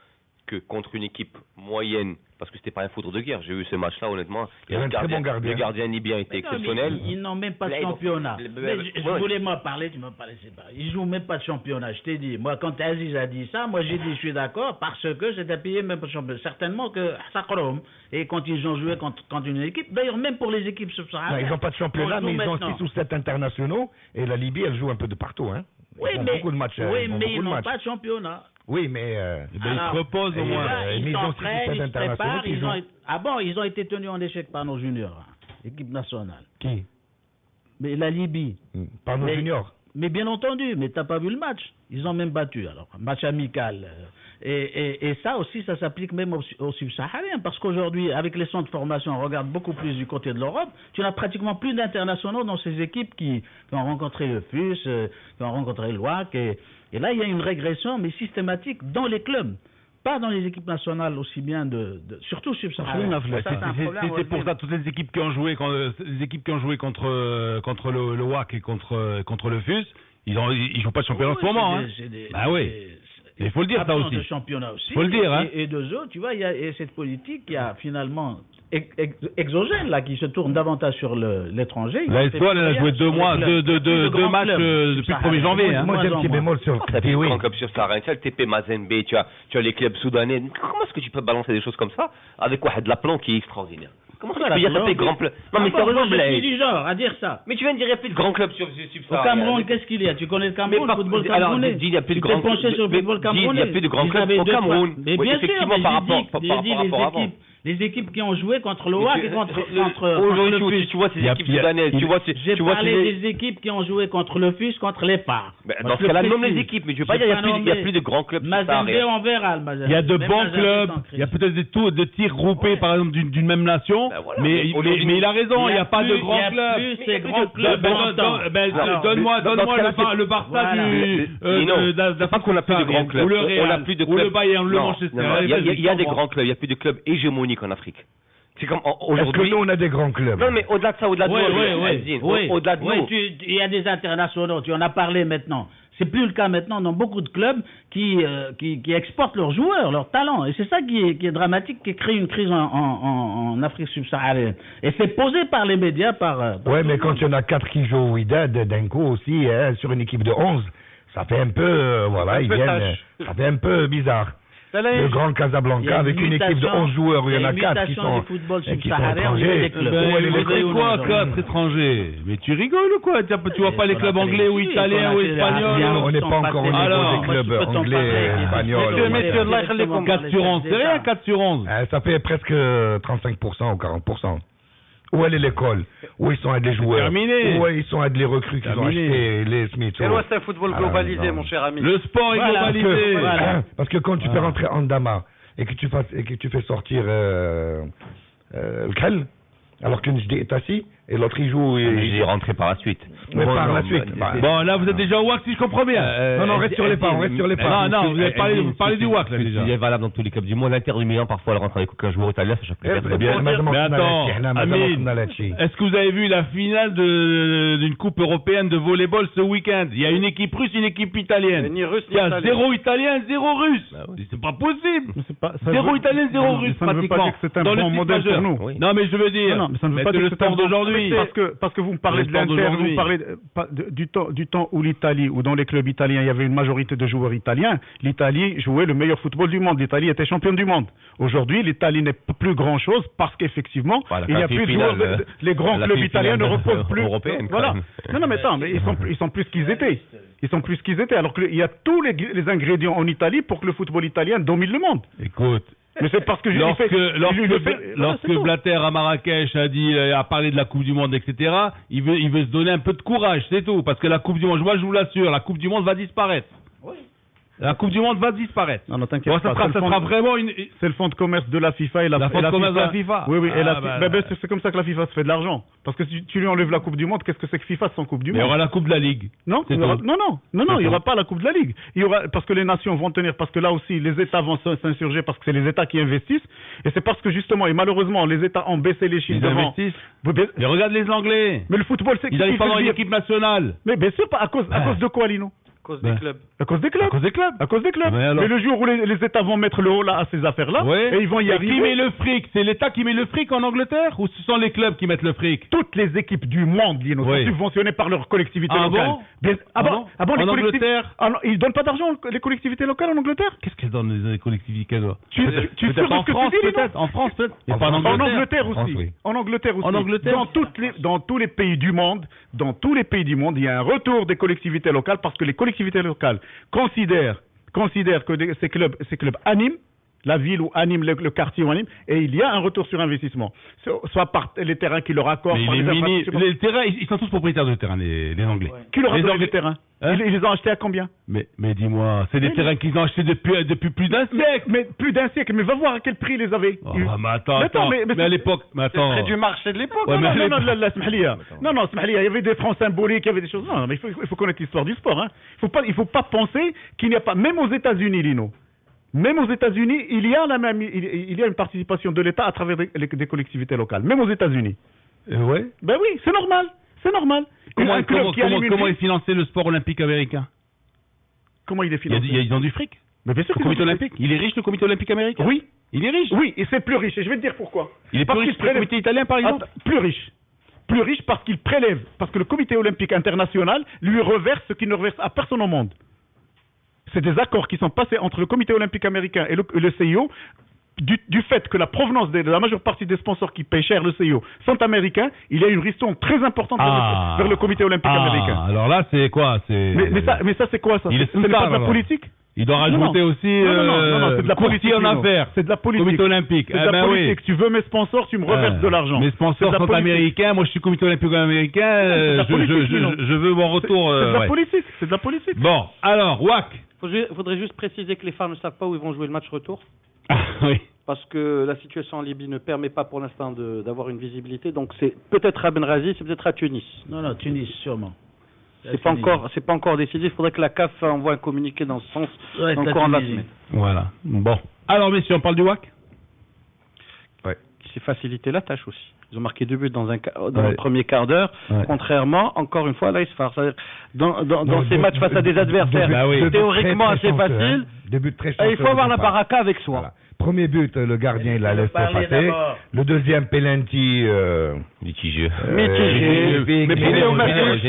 que contre une équipe moyenne, parce que c'était pas un foudre de guerre, j'ai eu ce match-là honnêtement, le gardien libyen était exceptionnel. Ils n'ont même pas de championnat. Je voulais m'en parler, tu m'en parlais, c'est pas. Ils jouent même pas de championnat, je t'ai dit. Moi quand Aziz a dit ça, moi j'ai dit je suis d'accord parce que c'était payé même pas de championnat. Certainement que Sakrom, et quand ils ont joué contre une équipe, d'ailleurs même pour les équipes subsahariennes. Ils n'ont pas de championnat, mais ils ont 6 ou 7 internationaux, et la Libye elle joue un peu de partout. Hein. Beaucoup de matchs. Oui, mais ils n'ont pas de championnat. Oui, mais ils se reposent au moins. Ils s'entraînent, ils se préparent. Ils ont été tenus en échec par nos juniors, l'équipe nationale. Qui? Mais la Libye. Par nos juniors. Mais bien entendu, mais t'as pas vu le match. Ils ont même battu, alors. Match amical. Et ça aussi, ça s'applique même aux subsahariens, parce qu'aujourd'hui, avec les centres de formation, on regarde beaucoup plus du côté de l'Europe, tu n'as pratiquement plus d'internationaux dans ces équipes qui ont rencontré le FUS, qui ont rencontré le WAC, et là, il y a une régression, mais systématique, dans les clubs. Pas dans les équipes nationales aussi bien surtout subsahariennes. C'est pour ça toutes les équipes qui ont joué contre le WAC et contre le FUS, ils jouent pas de championnat en ce moment. Bah oui. Il faut le dire, ça aussi. De championnat aussi. Il faut le dire, hein. Et de jeu, tu vois, il y a cette politique qui a finalement exogène là, qui se tourne davantage sur l'étranger. La Étoile, elle a joué 2 matchs depuis le 1er janvier. Moi, j'ai un petit bémol sur le grand club subsaharien. Tu as le TP Mazembe, tu as les clubs soudanais. Comment est-ce que tu peux balancer des choses comme ça avec de l'aplomb qui est extraordinaire? Comment ça, il y a pas de grands clubs? Non, mais sérieusement, je suis du genre à dire ça. Mais tu viens de dire qu'il n'y a plus de grands clubs subsahariens. Au Cameroun, qu'est-ce qu'il y a? Tu connais le Cameroun, le football camerounais? Alors, il n'y a plus de grands clubs. Il n'y a plus de grands clubs au Cameroun. Mais bien sûr, par rapport à avant. Les équipes qui ont joué contre le WAC et contre le FUS. Tu vois ces équipes soudanaises. J'ai parlé des équipes qui ont joué contre le FUS, contre les phares. Dans ce cas-là, nomme les équipes, mais je veux pas dire qu'il n'y a plus de grands clubs. Mazembe, on verra. Il y a de bons clubs, il y a peut-être des tours de tirs groupés, par exemple, d'une même nation, mais il a raison, il n'y a pas de grands clubs. Il n'y a plus ces grands clubs. Donne-moi le Barça du... Pas qu'on n'a plus de grands clubs. Ou le Bayern, le Manchester. Il y a des grands clubs, il n'y a plus de clubs hégémoniques en Afrique. C'est comme aujourd'hui. Est-ce que nous on a des grands clubs? Non, mais au-delà de ça, au-delà de nous, au-delà de nous. Il y a des internationaux, tu en as parlé maintenant. C'est plus le cas maintenant dans beaucoup de clubs qui exportent leurs joueurs, leurs talents. Et c'est ça qui est dramatique, qui crée une crise en Afrique subsaharienne. Et c'est posé par les médias, ouais, mais quand il y en a 4 qui jouent au Wydad d'un coup aussi, sur une équipe de 11, ça fait un peu, ça fait un peu bizarre. Le Grand Casablanca avec une équipe de 11 joueurs où il y en a 4 qui sont étrangers. Mais quoi, 4 étrangers? Mais tu rigoles ou quoi? Tu vois pas les clubs anglais ou italiens ou espagnols? On n'est pas encore au niveau des clubs anglais, espagnols. 4 sur 11, c'est rien 4 sur 11. Ça fait presque 35% ou 40%. Où elle est l'école? Où ils sont à des joueurs? Terminé. Où ils sont à des recrues qui ont acheté les Smith? C'est loin, c'est un football globalisé, mon cher ami. Le sport est globalisé. Parce que quand tu fais rentrer Andama et que tu fais sortir le Krell, alors que Njdi est assis et l'autre il joue. J'ai rentré par la suite. Mais par la suite. Bon, là vous êtes déjà au WAC si je comprends bien. Non, reste sur les pas, Non, vous avez parlé du WAC là déjà. Il est valable dans tous les clubs du monde. L'Inter du Milan, parfois, elle rentre avec aucun joueur italien, ça chaque fois. Mais attends, Amine, est-ce que vous avez vu la finale d'une coupe européenne de volleyball ce week-end? Il y a une équipe russe, une équipe italienne. Ni russe, Il y a 0 italien, 0 russe. C'est pas possible. 0 italien, 0 russe pratiquement. C'est un bon modèle pour nous. Non, mais je veux dire, ça ne veut pas dire le sport d'aujourd'hui. Parce que vous me parlez de l'Inter, vous parlez du temps où l'Italie, où dans les clubs italiens, il y avait une majorité de joueurs italiens. L'Italie jouait le meilleur football du monde. L'Italie était championne du monde. Aujourd'hui, l'Italie n'est plus grand-chose parce qu'effectivement, il n'y a plus de joueurs. Les grands clubs italiens ne reposent plus. Voilà. Non, mais attends, mais ils sont plus qu'ils étaient. Ils sont plus qu'ils étaient. Alors qu'il y a tous les ingrédients en Italie pour que le football italien domine le monde. Écoute. Mais c'est parce que lorsque Blatter à Marrakech a parlé de la Coupe du Monde, etc., il veut se donner un peu de courage, c'est tout. Parce que la Coupe du Monde, moi je vous l'assure, la Coupe du Monde va disparaître. Oui. La Coupe du Monde va disparaître. Non, t'inquiète pas. Ça sera vraiment une... C'est le fonds de commerce de la FIFA et la fonds de commerce de la FIFA. Oui, c'est comme ça que la FIFA se fait de l'argent. Parce que si tu lui enlèves la Coupe du Monde, qu'est-ce que c'est que FIFA sans Coupe du Monde? Il y aura la Coupe de la Ligue. Non, il n'y aura pas la Coupe de la Ligue. Il y aura, parce que les nations vont tenir, parce que là aussi, les États vont s'insurger, parce que c'est les États qui investissent. Et c'est parce que justement, et malheureusement, les États ont baissé les chiffres devant. Ils investissent. Mais regarde les Anglais. Mais le football, c'est ils n'arrivent pas à avoir une équipe nationale. Mais bien sûr, à cause de quoi, Lino? À cause des clubs. À cause des clubs. Mais le jour où les États vont mettre le haut là à ces affaires-là, et ils vont y arriver. Qui met le fric? C'est l'État qui met le fric en Angleterre ou ce sont les clubs qui mettent le fric? Toutes les équipes du monde, Lino, sont subventionnées par leurs collectivités locales. En Angleterre? Ils donnent pas d'argent, les collectivités locales en Angleterre? Qu'est-ce qu'elles donnent les collectivités? Tu sais en France peut-être? En France peut-être? En Angleterre aussi. En Angleterre aussi. Dans tous les pays du monde, il y a un retour des collectivités locales parce que les collectivités locales considèrent que ces clubs animent la ville ou animent le quartier ou animent, et il y a un retour sur investissement, soit par les terrains qui leur accordent. Les terrains, ils sont tous propriétaires de terrains, les Anglais. Qui leur accorde les terrains? Ils les ont achetés à combien? Mais dis-moi, c'est des terrains qu'ils ont achetés depuis plus d'un siècle. Mais plus d'un siècle, mais va voir à quel prix ils les avaient. Mais attends, mais à l'époque, c'est le prix du marché de l'époque. Non, il y avait des francs symboliques, il y avait des choses. Non, mais il faut connaître l'histoire du sport. Il faut pas penser qu'il n'y a pas, même aux États-Unis, Lino. Même aux États-Unis, il y a une participation de l'État à travers des collectivités locales. Même aux États-Unis. Ouais. Ben oui, c'est normal. Comment est financé le sport olympique américain? Comment il est financé? Ils ont du fric. Mais bien sûr, le comité olympique. Il est riche, le comité olympique américain? Oui. Il est riche? Oui, et c'est plus riche. Et je vais te dire pourquoi. Il est plus riche que le comité italien, par exemple? Plus riche parce qu'il prélève. Parce que le comité olympique international lui reverse ce qu'il ne reverse à personne au monde. C'est des accords qui sont passés entre le comité olympique américain et le CIO du fait que la provenance de la majeure partie des sponsors qui payent cher le CIO sont américains. Il y a une ristourne très importante vers le comité olympique américain. Alors là, c'est quoi? Mais ça, c'est quoi ça? C'est pas de la politique? Il doit rajouter aussi c'est de la politique en affaires. C'est de la politique. Comité olympique. C'est de la politique. Tu veux mes sponsors, tu me reverses de l'argent. Mes sponsors sont américains. Moi, je suis comité olympique américain. Je veux mon retour. C'est de la politique. C'est de la politique. Bon, alors, WAC. Faudrait juste préciser que les femmes ne savent pas où ils vont jouer le match retour. Oui. Parce que la situation en Libye ne permet pas pour l'instant d'avoir une visibilité. Donc c'est peut-être à Benghazi, c'est peut-être à Tunis. Non, Tunis, sûrement. C'est pas encore décidé. Il faudrait que la CAF envoie un communiqué dans ce sens dans le courant de la semaine. Voilà. Bon. Alors, messieurs, on parle du WAC? Oui. Qui s'est facilité la tâche aussi. Ils ont marqué 2 buts dans le premier quart d'heure, contrairement, encore une fois, à l'Aïsfar. C'est-à-dire, dans ces matchs face à des adversaires théoriquement assez faciles, il faut avoir la baraka avec soi. Voilà. Premier but, le gardien il la laisse passer. Le deuxième penalty mitigé.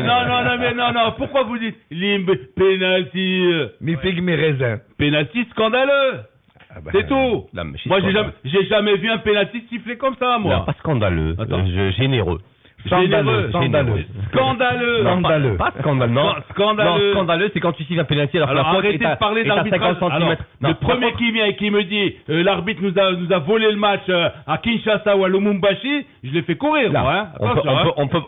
Non, pourquoi vous dites penalty? Mi figue, mi raisin. Penalty scandaleux. C'est tout. Là, moi, j'ai jamais vu un penalty sifflé comme ça, moi. Non, pas scandaleux, généreux. Scandaleux. Scandaleux. Pas scandaleux. Non. Scandaleux, c'est quand tu signes un pénalty alors la faute arrêtez de parler d'arbitrage. Le premier qui vient et qui me dit l'arbitre nous a volé le match à Kinshasa ou à Lumumbashi, je l'ai fait courir. Moi,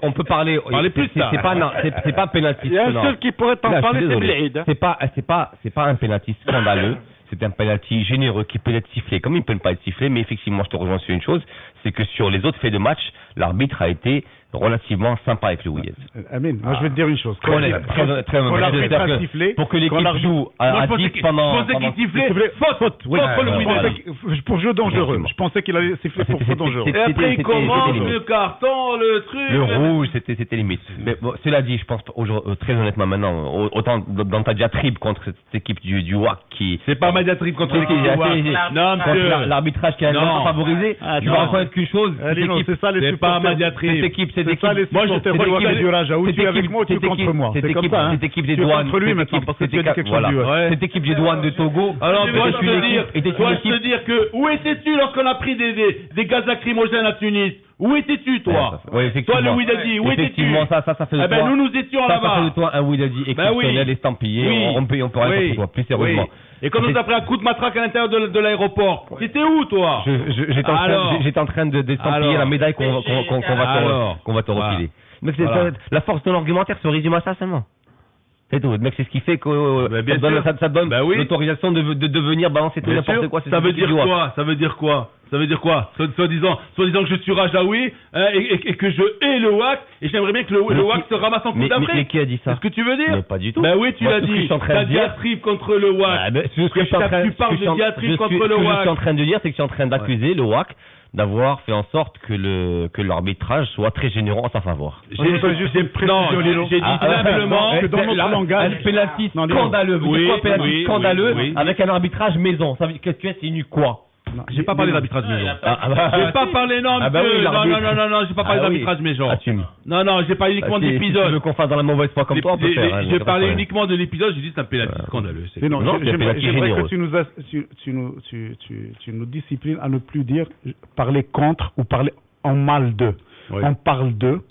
on peut parler plus. C'est pas pénalty. Il y a un seul qui pourrait t'en parler, c'est Blade. C'est pas un pénalty scandaleux. C'est un penalty généreux qui peut être sifflé, comme il ne peut pas être sifflé, mais effectivement, je te rejoins sur une chose, c'est que sur les autres faits de match, l'arbitre a été relativement sympa avec le Wydad. Amin, moi je vais te dire une chose. Très honnête. Pour que l'équipe joue à 10 pendant... Je pensais qu'il sifflait faute contre le Wydad. Pour jeu dangereux. Je pensais qu'il allait siffler pour jeu dangereux. Et après il commence le carton, le truc... Le rouge, c'était limite. Mais bon, cela dit, je pense très honnêtement maintenant, autant dans ta diatribe contre cette équipe du WAC qui... C'est pas ma diatribe contre l'équipe du WAC. Non, monsieur. L'arbitrage qui a favorisé, je vais reconnaître qu'une chose, c'est pas ma diatribe. Cette équipe, moi je t'ai reconnu du Rajaoui, tu es avec moi ou tu es contre moi. C'est comme ça. Cette équipe des douanes. Contre lui maintenant parce que tu as dit quelque chose. Cette équipe des douanes de Togo. Alors moi je te dire que où étais-tu lorsqu'on a pris des gaz lacrymogènes à Tunis? Où étais-tu, toi? Toi, le Wydadi, où étais-tu? Effectivement, ça fait de toi. nous étions là-bas. Ça fait de toi un Wydadi exceptionnel, estampillé. On peut rien pour toi, plus sérieusement. Et quand on t'a pris un coup de matraque à l'intérieur de l'aéroport, t'étais où, toi? J'étais en train d'estampiller la médaille qu'on va te refiler. Mais la force de l'argumentaire se résume à ça seulement. C'est tout. Mec, c'est ce qui fait que ça te donne l'autorisation de venir balancer tout n'importe quoi. Ça veut dire quoi? Soi-disant que je suis Rajaoui et que je hais le WAC et j'aimerais bien que le WAC se ramasse en coup d'après. Mais qui a dit ça? C'est ce que tu veux dire? Mais pas du tout. Ben oui, tu l'as dit. Ta diatribe contre le WAC. Tu parles de diatribe contre le WAC. Ce que je suis en train de dire, c'est que je suis en train d'accuser le WAC d'avoir fait en sorte que l'arbitrage soit très généreux en sa faveur. J'ai dit simplement que dans notre langage, un penalty scandaleux. Vous dites quoi, penalty scandaleux avec un arbitrage maison? Ça veut dire que tu es nu quoi? Non, j'ai pas parlé d'arbitrage maison. J'ai pas parlé non, j'ai pas parlé d'arbitrage maison. Non, j'ai parlé uniquement de l'épisode. Tu veux qu'on fasse dans la mauvaise foi comme toi, on peut faire. J'ai parlé uniquement de l'épisode, j'ai dit c'est un penalty scandaleux. J'aimerais que tu nous disciplines à ne plus dire parler contre ou parler en mal d'eux. On parle d'eux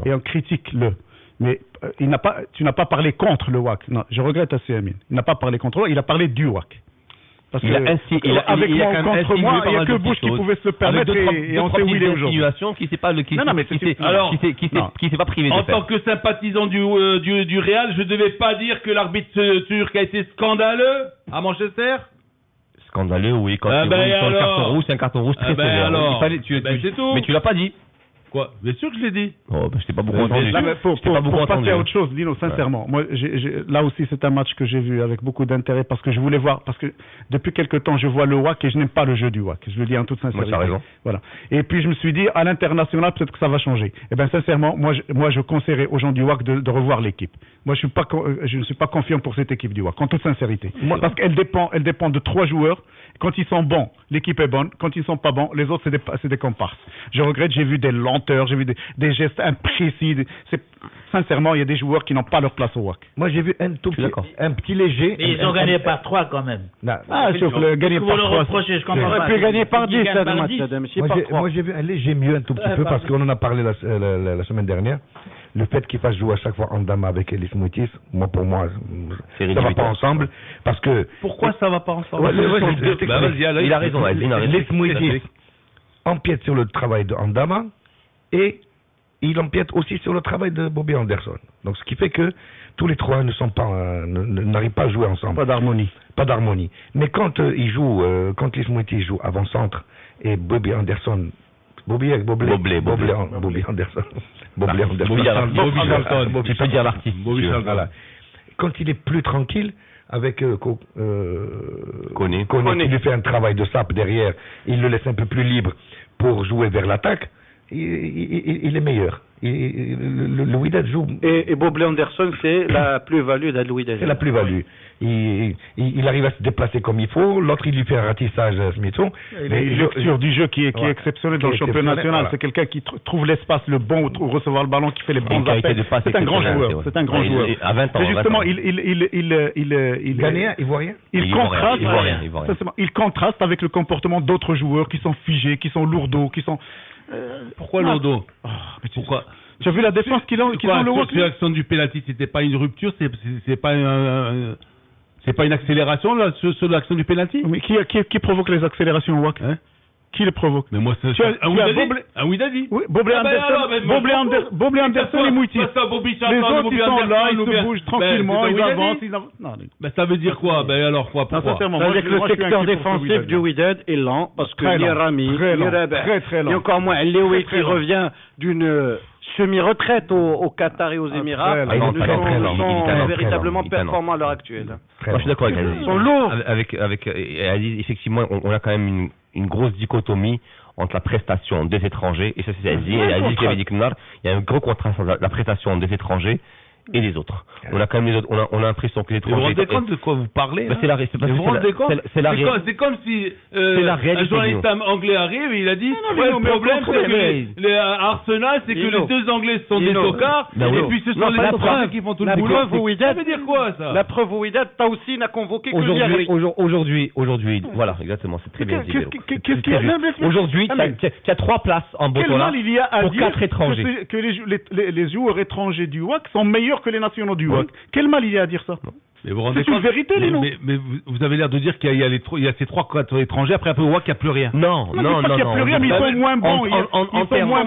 et on critique le. Mais tu n'as pas parlé contre le WAC. Non, je regrette assez Amine. Il n'a pas parlé contre le WAC, il a parlé du WAC. Parce avec moi ou contre moi, il n'y a que Bush qui pouvait se le permettre et on sait où il est aujourd'hui. Qui s'est pas privé de faire. En tant que sympathisant du Real, je ne devais pas dire que l'arbitre turc a été scandaleux à Manchester. Scandaleux, oui. Quand il y a un carton rouge, c'est un carton rouge très sévère. C'est tout. Mais tu l'as pas dit. Quoi? Bien sûr que je l'ai dit. Je t'ai pas beaucoup entendu. Pour passer à autre chose, Lino, sincèrement, moi, là aussi, c'est un match que j'ai vu avec beaucoup d'intérêt parce que je voulais voir, parce que depuis quelque temps, je vois le WAC et je n'aime pas le jeu du WAC. Je le dis en toute sincérité. Moi, tu as raison. Voilà. Et puis, je me suis dit, à l'international, peut-être que ça va changer. Eh bien, sincèrement, moi, je conseillerais aux gens du WAC de revoir l'équipe. Moi, je ne suis pas confiant pour cette équipe du WAC, en toute sincérité. Parce qu'elle dépend de 3 joueurs. Quand ils sont bons, l'équipe est bonne. Quand ils sont pas bons, les autres, c'est des comparses. Je regrette, j'ai vu des lenteurs, j'ai vu des gestes imprécis. Sincèrement, il y a des joueurs qui n'ont pas leur place au WAC. Moi, j'ai vu un petit léger. Mais ils ont gagné par 3 quand même. Sauf le gagner par 3. Je comprends pas. Ils gagner par 10, Moi, j'ai vu un léger mieux un tout petit peu parce qu'on en a parlé la semaine dernière. Le fait qu'il fasse jouer à chaque fois Andama avec Elis Moutis, pour moi, ça ne va pas ensemble. Parce que. Pourquoi ça ne va pas ensemble? Il a raison. Elis Moutis empiète sur le travail de Andama et il empiète aussi sur le travail de Bobby Anderson. Donc, ce qui fait que tous les 3 n'arrivent pas à jouer ensemble. Pas d'harmonie. Mais quand Elis Moutis joue avant-centre et Bobby Anderson. Bobby Anderson. Tu peux dire l'artiste. Voilà. Quand il est plus tranquille, avec Koné qui lui fait un travail de sape derrière, il le laisse un peu plus libre pour jouer vers l'attaque, il est meilleur. Le Wydad joue. Et Boblé Anderson, c'est la plus-value d'Al-Wydad. C'est la plus-value. Il arrive à se déplacer comme il faut. L'autre, il lui fait un ratissage, Smithson. Il lecture du jeu qui est exceptionnel dans le championnat national. Voilà. C'est quelqu'un qui trouve l'espace, le bon, où recevoir le ballon, qui fait les bons appels. C'est un grand joueur. C'est un grand joueur. À 20 ans. Mais justement, Ghanéen, Ivoirien. Il contraste avec le comportement d'autres joueurs qui sont figés, qui sont lourdeaux, qui sont. Pourquoi lourdeaux? Pourquoi? Tu as vu la défense qu'ils ont le WAC? L'action du penalty, c'était pas une rupture, c'est pas c'est pas une accélération là, sur l'action du penalty? Mais qui provoque les accélérations au WAC? Qui les provoque? Mais moi, c'est un Widadi. Oui, Boblé Anderson et Mouiti. Les autres, ils sont là, ils se bougent tranquillement, ils avancent. Ça veut dire quoi? Alors, pourquoi? Ça veut dire que le secteur défensif du Wydad est lent, parce que ni Rami, ni Rabah, et encore moins Léoui qui revient d'une semi-retraite au Qatar et aux Émirats, sont véritablement performants à l'heure actuelle. Moi, je suis d'accord avec Aziz. Ils sont lourds. Avec Aziz, effectivement, on a quand même une grosse dichotomie entre la prestation des étrangers, et ça c'est Aziz, et Aziz qui avait dit que il y a un gros contraste entre la prestation des étrangers et les autres. On a quand même les autres, on a l'impression que les étrangers... Vous vous rendez compte de quoi vous parlez? C'est la réalité. C'est comme si un journaliste anglais arrive et il a dit le problème c'est que Arsenal, c'est que les deux Anglais sont des tocards, et puis ce sont les étrangers qui font tout le boulot. Ça veut dire quoi ça? La preuve au Wydad, Taoussi n'a convoqué que Aujourd'hui, voilà, exactement, c'est très bien dit. Aujourd'hui, tu as 3 places en Botola pour 4 étrangers. Que les joueurs étrangers du WAC sont meilleurs que les nationaux du WAC. Quel mal il y a à dire ça? C'est une vérité, Lino. Mais vous avez l'air de dire qu'il y a ces 3-4 étrangers, après un peu WAC, il n'y a plus rien. Non. Il n'y a plus rien, mais ils sont moins bons. Ils sont moins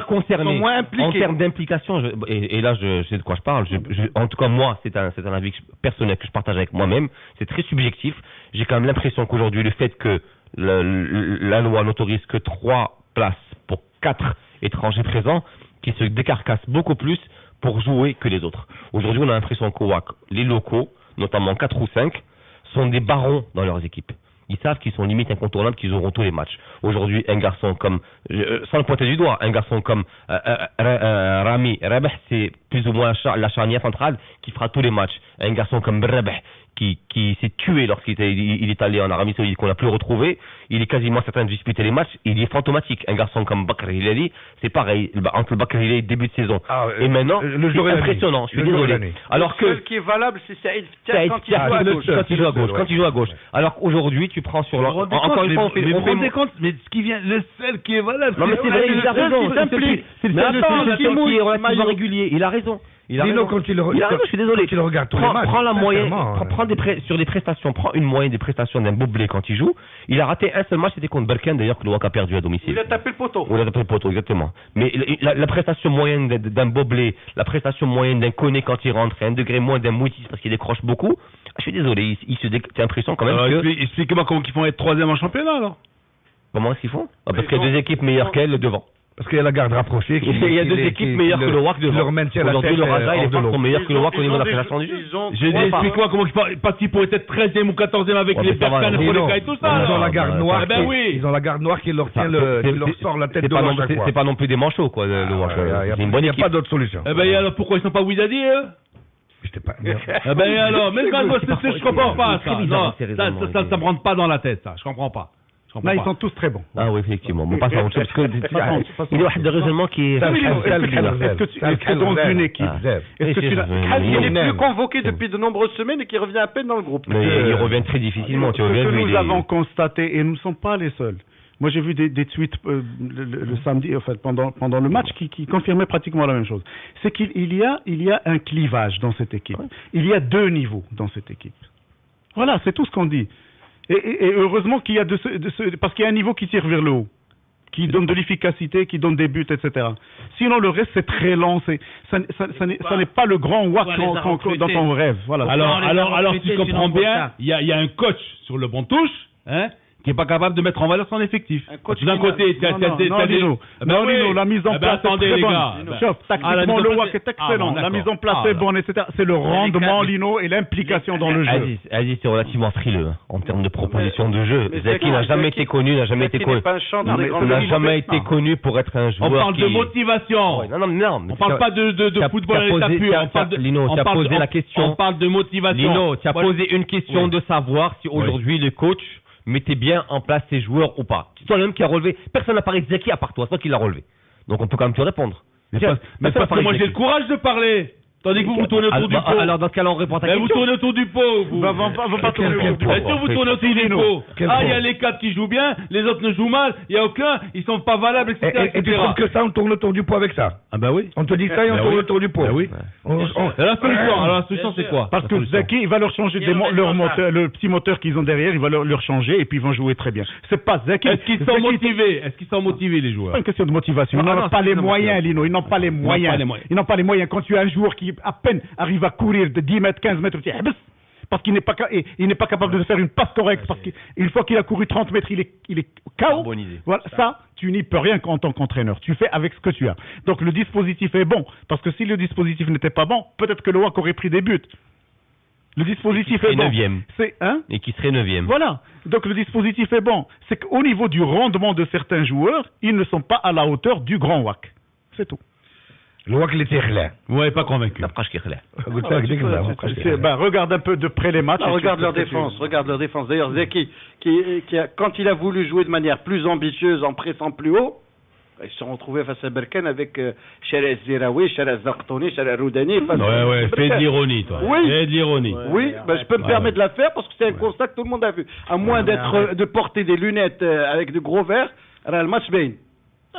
concernés. En termes d'implication, et là, je sais de quoi je parle. En tout cas, moi, c'est un avis personnel que je partage avec moi-même. C'est très subjectif. J'ai quand même l'impression qu'aujourd'hui, le fait que la loi n'autorise que 3 places pour 4 étrangers présents, qui se décarcassent beaucoup plus pour jouer que les autres. Aujourd'hui, on a l'impression qu'au WAC, les locaux, notamment 4 ou 5, sont des barons dans leurs équipes. Ils savent qu'ils sont limite incontournables, qu'ils auront tous les matchs. Aujourd'hui, un garçon comme, sans le pointer du doigt, un garçon comme Rami Rabah, c'est plus ou moins la charnière centrale qui fera tous les matchs. Un garçon comme Rabah, qui s'est tué lorsqu'il est allé en Arabie Saoudite, qu'on n'a plus retrouvé, il est quasiment certain de disputer les matchs, il est fantomatique. Un garçon comme Bakr Hilali, c'est pareil, entre Bakr Hilali début de saison et maintenant, c'est impressionnant, je suis désolé. Alors que seul qui est valable, c'est Saïd Fiat quand il joue à gauche. Alors qu'aujourd'hui, tu prends sur encore une fois, vous vous rendez compte, mais ce qui vient, le seul qui est valable, non mais c'est vrai, il a raison, c'est le seul qui est relativement régulier, il a raison. Je suis désolé. Quand il regarde tous les matchs, prends la moyenne, sur des prestations, prends une moyenne des prestations d'un Boblé quand il joue. Il a raté un seul match, c'était contre Berkane d'ailleurs, que le WAC a perdu à domicile. Il a tapé le poteau. Il a tapé le poteau, exactement. Mais la prestation moyenne d'un Boblé, la prestation moyenne d'un Koné quand il rentre, et un degré moins d'un Moutis parce qu'il décroche beaucoup. Je suis désolé, t'as l'impression quand même que... Expliquez-moi comment ils font être 3e en championnat alors. Comment est-ce qu'ils font? Parce qu'il y a 2 équipes meilleures qu'elles devant. Parce qu'il y a la garde rapprochée. Il y a 2 équipes meilleures que le WAC devant. Aujourd'hui, le Raja et les Forces sont meilleurs que le WAC au niveau de la prestation du jeu. Explique-moi comment ils pourraient être 13e ou 14e avec les Berkane, et tout ça. Ils ont la garde noire. Ils ont la garde noire qui leur tient qui leur sort la tête de l'eau. C'est pas non plus des manchots, quoi, le WAC. Il n'y a pas d'autre solution. Eh ben alors pourquoi ils sont pas Widadi, Eh ben alors, mais je comprends pas ça. Non, ça me rentre pas dans la tête, ça. Je comprends pas. Là, ils sont tous très bons. Ah oui, effectivement. On passe à autre chose. Il y a un raisonnement qui est... Est-ce que tu es dans une équipe? Est-ce que tu il n'est plus convoqué depuis de nombreuses semaines et qui revient à peine dans le groupe? Mais il revient très difficilement. Ce que nous avons constaté, et nous ne sommes pas les seuls. Moi, j'ai vu des tweets le samedi, en fait, pendant le match qui confirmaient pratiquement la même chose. C'est qu'il y a un clivage dans cette équipe. Il y a 2 niveaux dans cette équipe. Voilà, c'est tout ce qu'on dit. Et heureusement qu'il y a parce qu'il y a un niveau qui tire vers le haut, qui donne de l'efficacité, qui donne des buts, etc. Sinon, le reste, c'est très lent. Ça n'est pas le grand WAC dans ton rêve. Voilà. Alors, si tu comprends bien, il y a un coach sur le banc de touche, hein, qui n'est pas capable de mettre en valeur son effectif. D'un côté, Lino, la mise en place est très bonne. Tactiquement, le WAC est excellent. La mise en place est bonne, etc. C'est le rendement, Lino, et l'implication dans le jeu. Aziz, c'est relativement frileux en termes de proposition de jeu. Zaki n'a jamais été connu, n'a jamais été connu pour être un joueur. On parle de motivation. Non. On parle pas de football à l'état pur. Lino, tu as posé la question. On parle de motivation. Lino, tu as posé une question de savoir si aujourd'hui le coach mettait bien en place ses joueurs ou pas. C'est toi-même qui a relevé. Personne n'a parlé de Zaki à part toi. C'est toi qui l'as relevé. Donc on peut quand même te répondre. Mais parce que moi j'ai le courage de parler. Tandis que vous tournez autour du pot. Alors dans ce cas-là, on répond à ta question. Vous tournez autour du pot, vous. Va pas tourner autour du pot. Est-ce que vous tournez autour du pot? Ah, il y a les 4 qui jouent bien, les autres ne jouent mal, il n'y a aucun, ils sont pas valables, etc. Et tu trouves que ça, on tourne autour du pot avec ça? Ah bah oui. On te dit ça et on tourne autour du pot. Bah oui. La solution, c'est quoi? Parce que Zaki, il va leur changer leur moteur, le petit moteur qu'ils ont derrière, il va leur changer et puis ils vont jouer très bien. C'est pas Zaki. Est-ce qu'ils sont motivés? Est-ce qu'ils sont motivés, les joueurs? C'est pas une question de motivation. Ils n'ont pas les moyens, Lino. Ils n'ont pas les moyens. Ils n'ont pas les moyens. Quand tu as un joueur qui à peine arrive à courir de 10 mètres, 15 mètres, tu dis, parce qu'il n'est pas capable de faire une passe correcte, parce qu'une fois qu'il a couru 30 mètres, il est KO. Voilà, ça, tu n'y peux rien en tant qu'entraîneur. Tu fais avec ce que tu as. Donc le dispositif est bon, parce que si le dispositif n'était pas bon, peut-être que le WAC aurait pris des buts. Le dispositif est bon. Et qui serait 9e. Voilà. Donc le dispositif est bon. C'est qu'au niveau du rendement de certains joueurs, ils ne sont pas à la hauteur du grand WAC. C'est tout. Le WAC l'était clair. Vous m'avez pas convaincu. Regarde un peu de près les matchs. Regarde leur défense. D'ailleurs, Zeki, quand il a voulu jouer de manière plus ambitieuse en pressant plus haut, ils se sont retrouvés face à Berkane avec Sherez Ziraoui, Sherez Zarqtouni, Sherez Roudani. Fais de l'ironie, toi. Oui. Fais de l'ironie. Oui, je peux me permettre de la faire parce que c'est un constat que tout le monde a vu. À moins de porter des lunettes avec de gros verres, le match bien.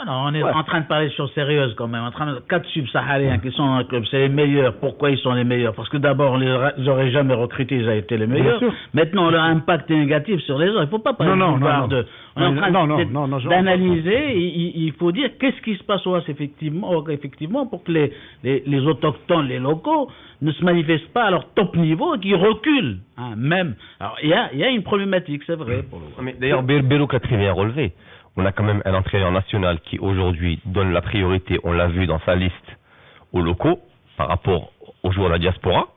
Non, on est en train de parler de choses sérieuses quand même. 4 subsahariens qui sont dans le club, c'est les meilleurs. Pourquoi ils sont les meilleurs? Parce que d'abord, on les aurait jamais recrutés, ils ont été les meilleurs. Maintenant, leur impact est négatif sur les autres. Il ne faut pas parler de... On est en train d'analyser. Il faut dire qu'est-ce qui se passe au HAS effectivement pour que les autochtones, les locaux, ne se manifestent pas à leur top niveau et qu'ils reculent. Même. Alors, il y a une problématique, c'est vrai. D'ailleurs, Belouk a très bien relevé. On a quand même un entraîneur national qui aujourd'hui donne la priorité, on l'a vu dans sa liste, aux locaux par rapport aux joueurs de la diaspora.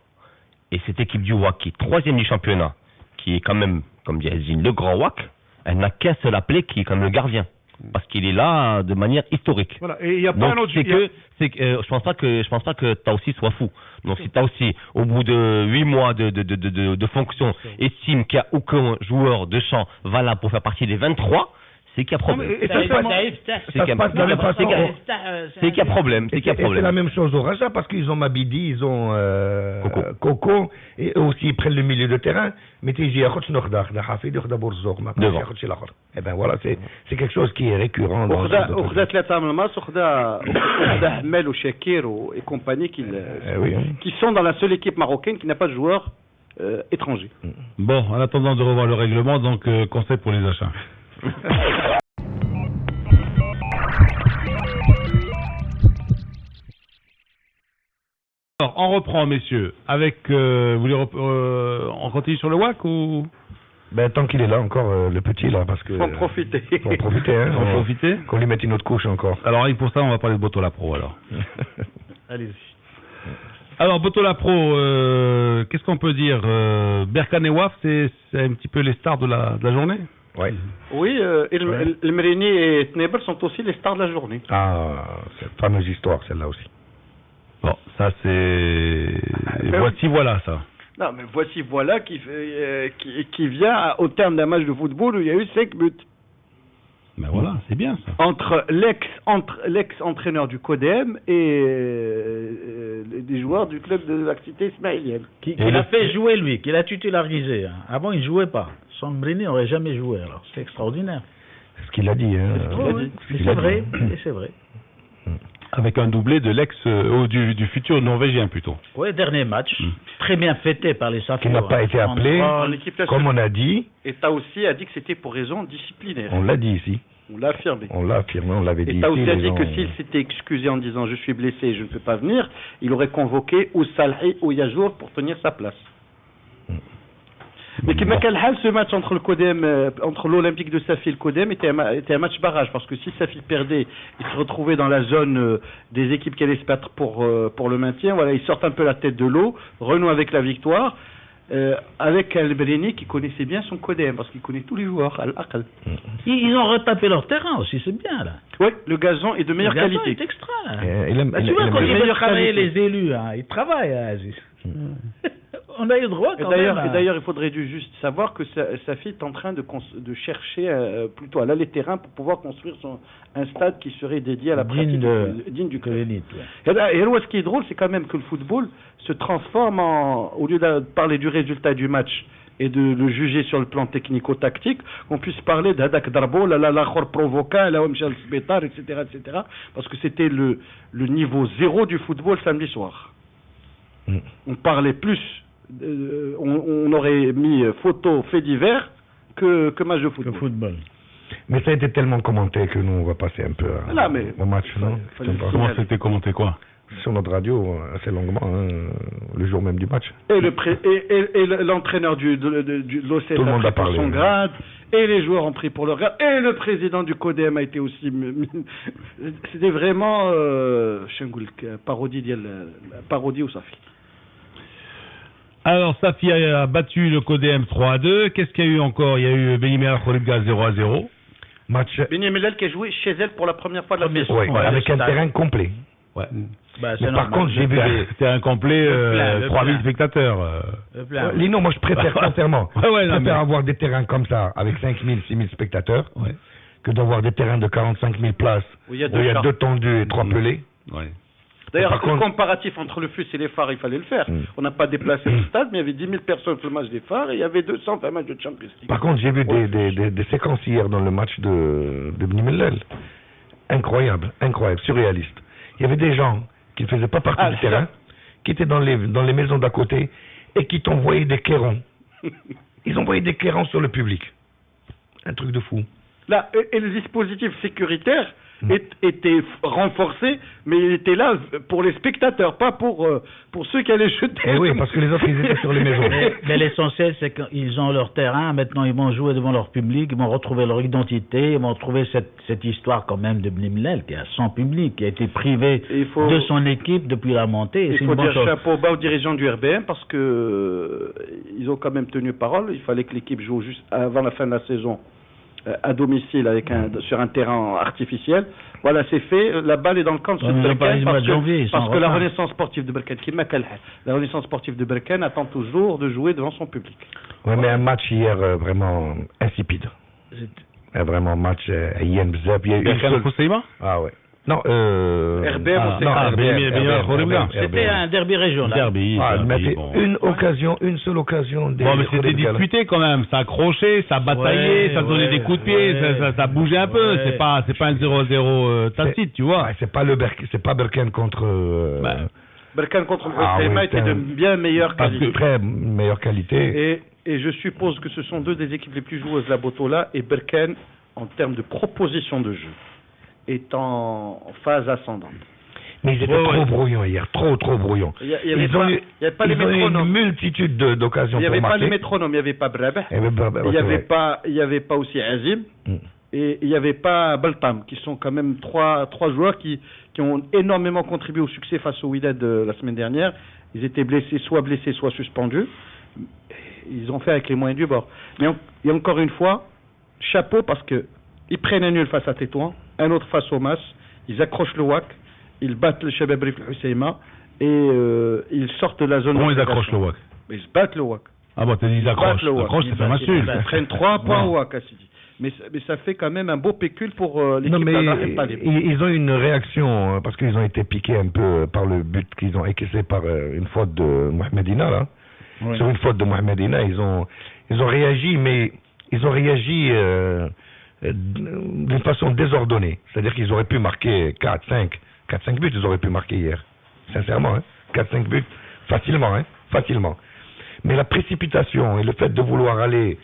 Et cette équipe du WAC qui est 3e du championnat, qui est quand même, comme dit Azine, le grand WAC, elle n'a qu'un seul appelé qui est comme le gardien. Parce qu'il est là de manière historique. Voilà. Et il y a pas un autre. Je pense pas que Taoussi soit fou. Donc si Taoussi, au bout de 8 mois de fonction, estime qu'il n'y a aucun joueur de champ valable pour faire partie des 23, c'est qu'il y a problème. C'est qu'il y a problème. C'est la même chose au Raja parce qu'ils ont Mabidi, ils ont Coco, et eux aussi ils prennent le milieu de terrain. Mais tu dis, et ben voilà, c'est quelque chose qui est récurrent. Ahmed ou Shakir et compagnie qui sont dans la seule équipe marocaine qui n'a pas de joueurs étrangers. Bon, en attendant de revoir le règlement, donc conseil pour les achats. Alors, on reprend, messieurs, avec... on continue sur le WAC ou... Tant qu'il est là encore, le petit là, parce que... Faut en profiter. Faut en profiter, hein. Faut en profiter. Qu'on lui mette une autre couche encore. Alors, pour ça, on va parler de Botola Pro, alors. Allez-y. Alors, Botola Pro, qu'est-ce qu'on peut dire? Berkane et Waf, c'est un petit peu les stars de la journée? Ouais. Oui, El Mrini et Tnebel sont aussi les stars de la journée. Ah, cette fameuse histoire, celle-là aussi. Bon, ça c'est... Voilà ça. Non, mais voilà qui vient au terme d'un match de football où il y a eu 5 buts. Ben voilà, c'est bien ça. Entre l'ex-entraîneur du CODEM et des joueurs du club de la cité ismaélienne. Qui l'a fait jouer lui, qui l'a titularisé. Avant il ne jouait pas. Son Brini n'aurait jamais joué, alors c'est extraordinaire. C'est ce qu'il a dit. C'est vrai, c'est vrai. Avec un doublé de du futur norvégien plutôt. Oui, dernier match. Très bien fêté par les Safios. Qui n'a pas été appelé, comme on a dit. Et Taoussi a dit que c'était pour raison disciplinaire. On l'a dit ici. On l'a affirmé. On l'avait dit. Et Taoussi a dit que s'il s'était excusé en disant je suis blessé et je ne peux pas venir, il aurait convoqué ou Salhi ou Yajour pour tenir sa place. Mais ce match entre le CODEM, entre l'Olympique de Safi et le CODEM était un match barrage parce que si Safi perdait, il se retrouvait dans la zone des équipes qui allaient se battre pour le maintien. Voilà, ils sortent un peu la tête de l'eau, renouent avec la victoire, avec Al-Brini qui connaissait bien son CODEM parce qu'il connaît tous les joueurs. Al-Aql. Ils ont retapé leur terrain aussi, c'est bien là. Oui, le gazon est de meilleure qualité. Le gazon est extra là. Tu vois quand ils veulent travailler les élus, ils travaillent, Aziz. On a eu le droit quand même. Et d'ailleurs, il faudrait juste savoir que sa fille est en train de chercher plutôt à l'aller terrain pour pouvoir construire un stade qui serait dédié à la pratique digne du club. Et là, ce qui est drôle, c'est quand même que le football se transforme au lieu de parler du résultat du match et de le juger sur le plan technico-tactique, on puisse parler d'Hadak Darbo, la Khor Provoca, la Omchal Sbetar, etc., parce que c'était le niveau zéro du football samedi soir. On parlait plus, on aurait mis photos, faits divers que match de football. Mais ça a été tellement commenté que nous, on va passer un peu au match, non? Comment c'était commenté quoi? Sur notre radio, assez longuement, le jour même du match. Et l'entraîneur de l'OCS a pris pour son grade, et les joueurs ont pris pour leur grade, et le président du CODEM a été aussi... C'était vraiment parodie au Safi. Alors, Safi a battu le CODEM 3-2. Qu'est-ce qu'il y a eu encore? Il y a eu Benimel Khoribga 0-0. Match... Benimel qui a joué chez elle pour la première fois de la saison. Ouais, avec un terrain complet. Ouais. Mais par contre, j'ai vu c'était un complet 3000 spectateurs. Lino, moi je préfère sincèrement avoir des terrains comme ça avec 5000, 6000 spectateurs que d'avoir des terrains de 45 000 places où il y a 2 tendus et 3 pelés. D'ailleurs, le comparatif entre le FUS et les phares, il fallait le faire. On n'a pas déplacé le stade, mais il y avait 10 000 personnes sur le match des phares et il y avait 200 sur le match de Champions League. Par contre, j'ai vu des séquences hier dans le match de Bni Mellal. Incroyable, surréaliste. Il y avait des gens qui ne faisaient pas partie du terrain, qui étaient dans les maisons d'à côté et qui t'envoyaient des clairons. Ils envoyaient des clairons sur le public. Un truc de fou. Là, et le dispositif sécuritaire était renforcé, mais il était là pour les spectateurs, pas pour ceux qui allaient jeter. Et oui, parce que les autres, ils étaient sur les maisons. Mais l'essentiel, c'est qu'ils ont leur terrain, maintenant ils vont jouer devant leur public, ils vont retrouver leur identité, ils vont retrouver cette histoire quand même de Bni Mellal, qui a son public, qui a été privé de son équipe depuis la montée. Il faut dire chapeau bas aux dirigeants du RBM, parce que ils ont quand même tenu parole, il fallait que l'équipe joue juste avant la fin de la saison. À domicile sur un terrain artificiel. Voilà, c'est fait. La balle est dans le camp de Berkane parce que la Renaissance sportive de Berkane, la Renaissance sportive de Berkane attend toujours de jouer devant son public. Oui, mais un match hier vraiment insipide. Vraiment un match Yen Bzab. Berkane Kousseima? Ah ouais. Non, RBM, c'était un derby régional. Une seule occasion. Bon, mais c'était disputé quand même. Ça accrochait, ça bataillait, ça donnait des coups de pied, ça bougeait un peu. C'est pas un 0-0 tacite, tu vois. C'est pas Berkane contre. Berkane contre Kousseima était de bien meilleure qualité. Très meilleure qualité. Et je suppose que ce sont deux des équipes les plus joueuses, la Botola et Berkane, en termes de proposition de jeu, est en phase ascendante. Mais ils étaient trop brouillons hier, trop brouillons. Ils ont eu une multitude d'occasions pour marquer. Il n'y avait pas le métronome, il n'y avait pas Brabah, il n'y avait pas aussi Azim, et il n'y avait pas Baltam, qui sont quand même trois joueurs qui ont énormément contribué au succès face au Wydad la semaine dernière. Ils étaient soit suspendus. Ils ont fait avec les moyens du bord. Mais et encore une fois, chapeau, parce que ils prennent un nul face à Tétouan, un autre face au Mas, ils accrochent le WAC, ils battent le Shabab Rif Husseima et ils sortent de la zone. Comment ils accrochent le WAC? Ils se battent le WAC. Ah bon, t'as dit ils accrochent. Accroche, c'est un insulte. Ils prennent 3 points au WAC, Assidi. Mais ça fait quand même un beau pécule pour l'équipe. Non, mais ils ont une réaction, parce qu'ils ont été piqués un peu par le but qu'ils ont encaissé par une faute de Mohamedina, là. Oui. Sur une faute de Mohamedina, ils ont réagi, mais ils ont réagi d'une façon désordonnée. C'est-à-dire qu'ils auraient pu marquer 4-5 buts, ils auraient pu marquer hier. Sincèrement, 4-5 buts, facilement. Mais la précipitation et le fait de vouloir aller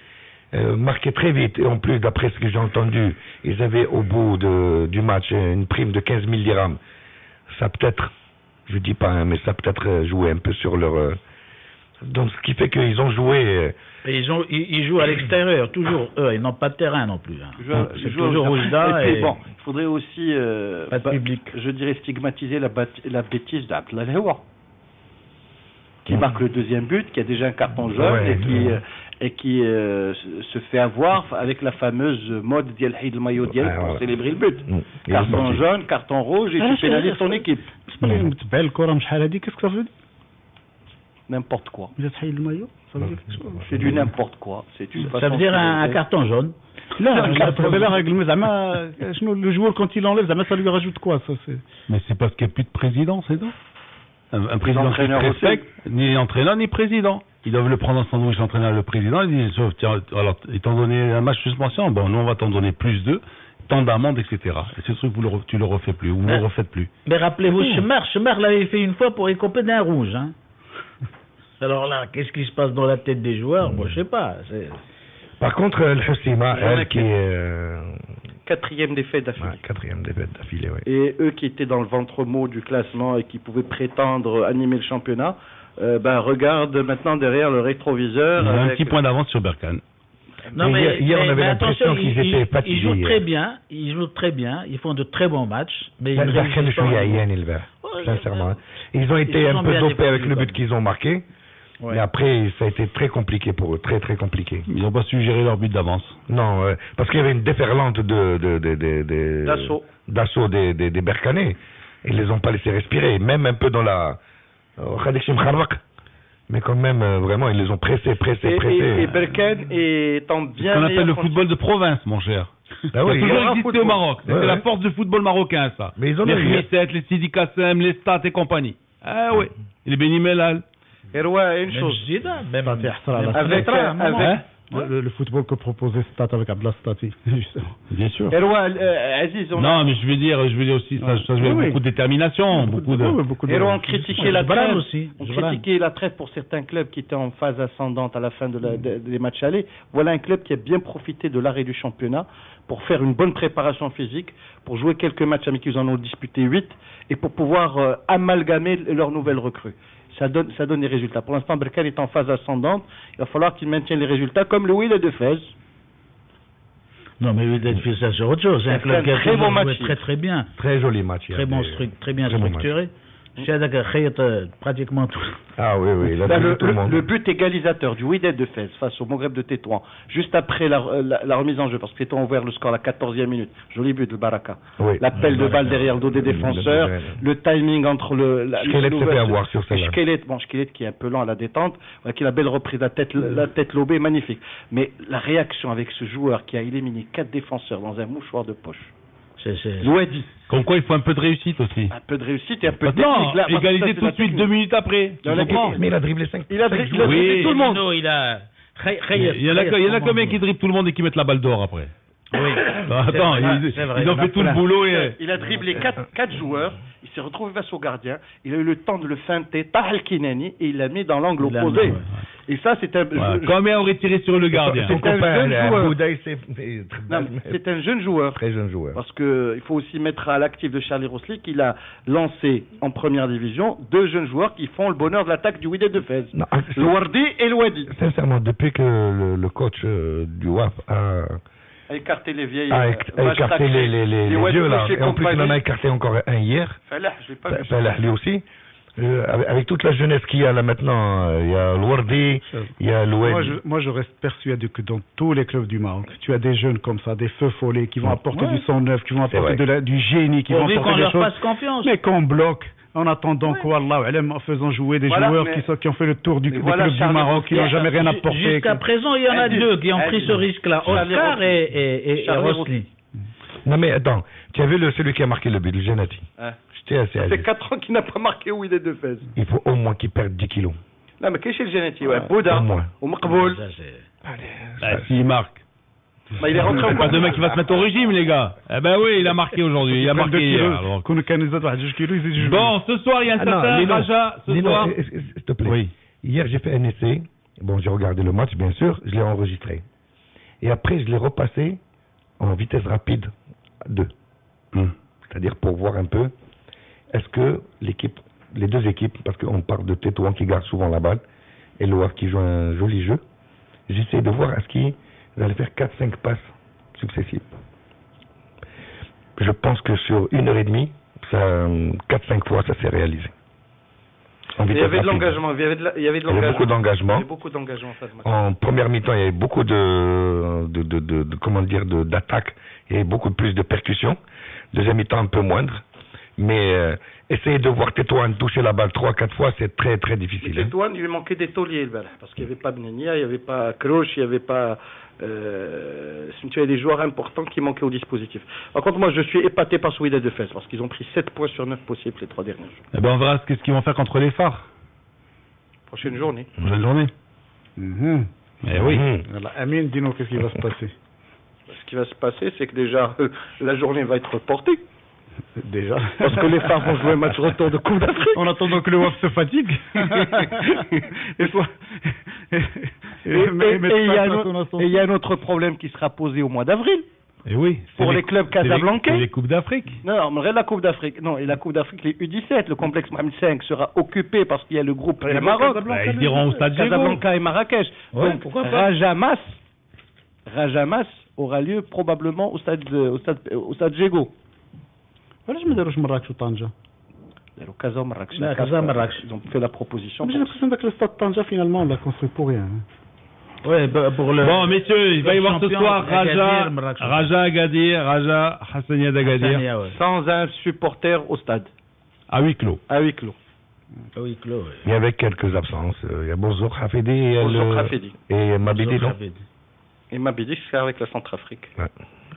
marquer très vite, et en plus, d'après ce que j'ai entendu, ils avaient au bout du match une prime de 15 000 dirhams. Ça peut-être, je dis pas, mais ça peut-être joué un peu sur leur... Donc, ce qui fait qu'ils ont joué... Et ils jouent à l'extérieur, toujours eux, ils n'ont pas de terrain non plus. C'est toujours Oujda. Et bon, il faudrait aussi, pas de public. Je dirais, stigmatiser la bêtise d'Abdallah Lewa, qui marque le deuxième but, qui a déjà un carton jaune et qui se fait avoir avec la fameuse mode d'El Haïd le maillot d'El pour célébrer le but. Carton jaune, carton rouge, et tu pénalises ton équipe. Qu'est-ce que ça veut dire? n'importe quoi. Vous êtes haï le maillot? Ça veut dire quelque chose? C'est du n'importe quoi. Ça veut dire un carton jaune. Là, le joueur quand il enlève, ça lui rajoute quoi ça? Mais c'est parce qu'il n'y a plus de président, c'est tout. Un président qui respecte, ni entraîneur ni président. Ils doivent le prendre en sandwich, l'entraîneur, le président. Ils disent, tiens, alors, étant donné un match suspension, bon, nous on va t'en donner plus d'eux, tant d'amendes, etc. Et c'est sûr que tu le refais plus, ou vous ne le refaites plus. Mais rappelez-vous, Chemar l'avait fait une fois pour écoper d'un rouge. Hein. Alors là, qu'est-ce qui se passe dans la tête des joueurs? Moi, je sais pas. Par contre, le Hussima, elle qui est... Quatrième défaite d'affilée. Ouais, quatrième défaite d'affilée, oui. Et eux qui étaient dans le ventre mou du classement et qui pouvaient prétendre animer le championnat, regardent maintenant derrière le rétroviseur. Il y a un petit point d'avance sur Berkane. Non, mais hier, on avait l'impression qu'ils étaient fatigués. Ils jouent très bien, ils font de très bons matchs. Mais Berkane, sincèrement. Ils ont été un peu dopés avec le but qu'ils ont marqué. Ouais. Mais après, ça a été très compliqué pour eux, très très compliqué. Ils n'ont pas su gérer leur but d'avance. Non, parce qu'il y avait une déferlante d'assaut des Berkanais. Ils les ont pas laissés respirer, même un peu dans la... Mais quand même, vraiment, ils les ont pressés. Et Berkane étant bien... Ce qu'on appelle le football de province, mon cher. Ah oui, ça a toujours existé au Maroc. C'est la force du football marocain, ça. Mais ils ont les Khmisset, les Sidi Kassem, les Stat et compagnie. Ah oui, et les Beni Mellal. Et ouais, une chose. Même avec le football que proposait Stat avec Abdallah Stati. Bien sûr. Et ouais, Aziz, non, mais je veux dire aussi, ça se joue avec beaucoup de détermination, beaucoup de. Et on critiquait la trêve aussi. On critiquait la trêve pour certains clubs qui étaient en phase ascendante à la fin des matchs allés. Voilà un club qui a bien profité de l'arrêt du championnat pour faire une bonne préparation physique, pour jouer quelques matchs amicaux, ils en ont disputé 8, et pour pouvoir amalgamer leurs nouvelles recrues. Ça donne des résultats. Pour l'instant, Berkane est en phase ascendante. Il va falloir qu'il maintienne les résultats, comme le Wydad de Fès. Non, mais Wydad de Fès, c'est autre chose. C'est un club qui a très bon match. Très bien. Très joli match. Très bien structuré. Pratiquement tout. Ah oui, tout le monde. Le but égalisateur du Wydad de Fès face au Maghreb de Tétouan, juste après la remise en jeu, parce que Tétouan a ouvert le score à la 14e minute. Joli but de Baraka. Oui. L'appel de balle derrière le dos des défenseurs, le timing entre Shkelet s'est fait avoir sur celle-là. Shkelet qui est un peu lent à la détente, qui a la belle reprise, la tête lobée, magnifique. Mais la réaction avec ce joueur qui a éliminé 4 défenseurs dans un mouchoir de poche. Louedi. Comme quoi, il faut un peu de réussite aussi. Un peu de réussite et un peu de technique. Là, égaliser tout de suite 2 minutes après. Mais il a dribblé 5. Il a dribblé tout le monde. Il y en a combien qui dribblent tout le monde et qui mettent la balle d'or après? Oui. Attends, ils ont fait tout le boulot. Il a dribblé 4 joueurs. Il s'est retrouvé face au gardien. Il a eu le temps de le feinter, Tahal Kinani, et il l'a mis dans l'angle opposé. Et ça, c'est un. Combien aurait tiré sur le gardien? C'est un jeune joueur. Très jeune joueur. Parce qu'il faut aussi mettre à l'actif de Charlie Rosli qu'il a lancé en première division 2 jeunes joueurs qui font le bonheur de l'attaque du Wydad de Fès. Le Wardi et le Wadi. Sincèrement, depuis que le coach du WAF a écarté les vieilles. Écarté les vieux là. Et en plus, il en a écarté encore un hier. Falah, je l'ai pas vu. Falah, lui aussi. Avec toute la jeunesse qu'il y a là maintenant, il y a le Wardi, il y a le Wadi. Moi, je reste persuadé que dans tous les clubs du Maroc, tu as des jeunes comme ça, des feux follets qui vont apporter du sang neuf, qui vont apporter du génie, qui vont apporter des choses. Fasse confiance. Mais qu'on bloque. En attendant en faisant jouer des joueurs qui ont fait le tour du club du Maroc, qui n'ont jamais rien apporté. Jusqu'à présent, il y en a 2 qui ont pris ce risque-là, Oscar et Rosli. Non mais attends, tu as vu celui qui a marqué le but, le Genati. Ça fait 4 ans qu'il n'a pas marqué où il est de Fès. Il faut au moins qu'il perde 10 kilos. Non mais qu'est-ce que le Genati? Bouda, au Maqboul. S'il marque. Il est rentré pas demain qu'il va se mettre au régime, les gars. Eh ben oui, il a marqué aujourd'hui. Il a marqué hier. Bon, ce soir, il y a un certain Raja. Ce soir. S'il te plaît. Oui. Hier, j'ai fait un essai. Bon, j'ai regardé le match, bien sûr. Je l'ai enregistré. Et après, je l'ai repassé en vitesse rapide 2. C'est-à-dire pour voir un peu, est-ce que les 2 équipes, parce qu'on parle de Tétouan qui garde souvent la balle, et Loire qui joue un joli jeu, j'essaie de voir est-ce qu'ils allaient faire 4-5 passes successives. Je pense que sur 1h30, 4-5 fois, ça s'est réalisé. Il y avait de l'engagement. Il y avait beaucoup d'engagement. En première mi-temps, il y avait beaucoup d'attaques. Il y avait beaucoup plus de percussions. Deuxième mi-temps, un peu moindre. Mais essayer de voir Tétouan toucher la balle 3-4 fois, c'est très très difficile. Tétouan, il lui manquait des tauliers, parce qu'il n'y avait pas Benenia, il n'y avait pas Kroos, il n'y avait pas... tu as des joueurs importants qui manquaient au dispositif. Par contre, moi, je suis épaté par Wydad de Fès, parce qu'ils ont pris 7 points sur 9 possibles les 3 derniers jours. Eh ben, on verra qu'est-ce qu'ils vont faire contre les phares. Prochaine journée. Prochaine journée. Eh oui. Alors, Amine, dis-nous qu'est-ce qui va se passer. Ce qui va se passer, c'est que déjà, la journée va être reportée. Déjà. Parce que les phares vont jouer un match retour de Coupe d'Afrique. En attendant que le WAF se fatigue. Et il y a un autre problème qui sera posé au mois d'avril. Et oui. Pour les clubs casablancais. Et les Coupes d'Afrique. Non, mais la Coupe d'Afrique. Non, et la Coupe d'Afrique, les U17, le complexe Mohamed V sera occupé parce qu'il y a le groupe du Maroc. Ils iront au stade Casablanca et Marrakech. Ouais, donc, Rajamas aura lieu probablement au stade Jego. علاش ما داروش مراكش وطنجة؟ داروا كازا ومراكش. لا كازا مراكش. Ils ont fait la proposition. J'ai l'impression que le stade Tanja finalement on l'a construit pour rien. Ouais, pour le. Bon, messieurs, il va y avoir ce soir Raja Agadir, Raja Hassania d'Agadir. Sans un supporter au stade. À huis clos. À huis clos. À huis clos, oui. Il y avait quelques absences. Il y a Bozouk Hafidi et Mabidi, non? Et Mabidi, c'est avec la Centrafrique. Ouais.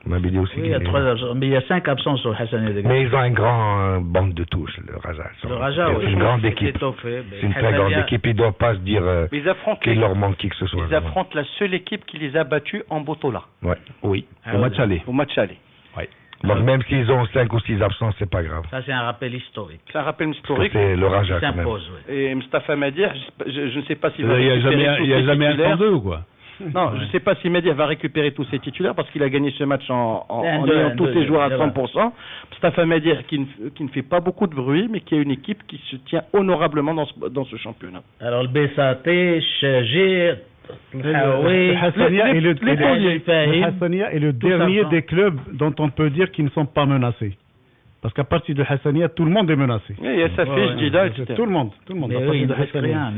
Mabidi aussi. Oui, il y a 3 absences. Mais il y a 5 absences au Hassania d'Agadir. Mais ils ont une grande bande de touches, le Raja. Le Raja, oui. C'est une grande équipe. C'est une très grande équipe. Ils ne doivent pas se dire qu'il leur manque qui que ce soit. Ils affrontent la seule équipe qui les a battus en Botola. Ouais. Oui. Au match aller. Au match aller. Ouais. Donc même s'ils ont 5 ou 6 absences, c'est pas grave. Ça, c'est un rappel historique. C'est un rappel historique. C'est le Raja qui quand même. Et Mustafa Madir, je ne sais pas s'il va récupérer tous ses titulaires. Il n'y a jamais un 102 ou quoi? Non, je ne sais pas si Madir va récupérer tous ses titulaires parce qu'il a gagné ce match en ayant tous ses joueurs à 100%. Mustafa Madir qui ne fait pas beaucoup de bruit, mais qui a une équipe qui se tient honorablement dans ce championnat. Alors le BSAT, Chagir, le Hassania est le dernier des clubs dont on peut dire qu'ils ne sont pas menacés. Parce qu'à partir de Hassania, tout le monde est menacé. Il y a sa fiche, Dida, etc. Tout le monde. Oui,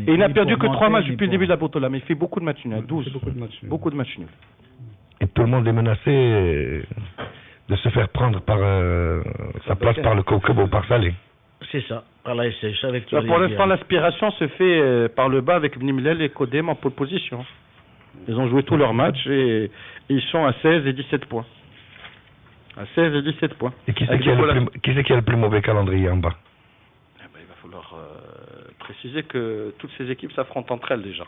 et il n'a perdu que 3 matchs depuis le début de la Botola, mais il fait beaucoup de matchs nuls, 12. Beaucoup de matchs nuls. Et tout le monde est menacé de se faire prendre par sa place par le Kokob ou par Salé. C'est ça. Voilà, avec pour l'instant, l'aspiration se fait par le bas avec Bnimlel et Kodem en pole position. Ils ont joué tous leurs matchs et ils sont à 16 et 17 points. À 16 et 17 points. Et qui c'est qui a le plus mauvais calendrier en bas? Il va falloir préciser que toutes ces équipes s'affrontent entre elles déjà.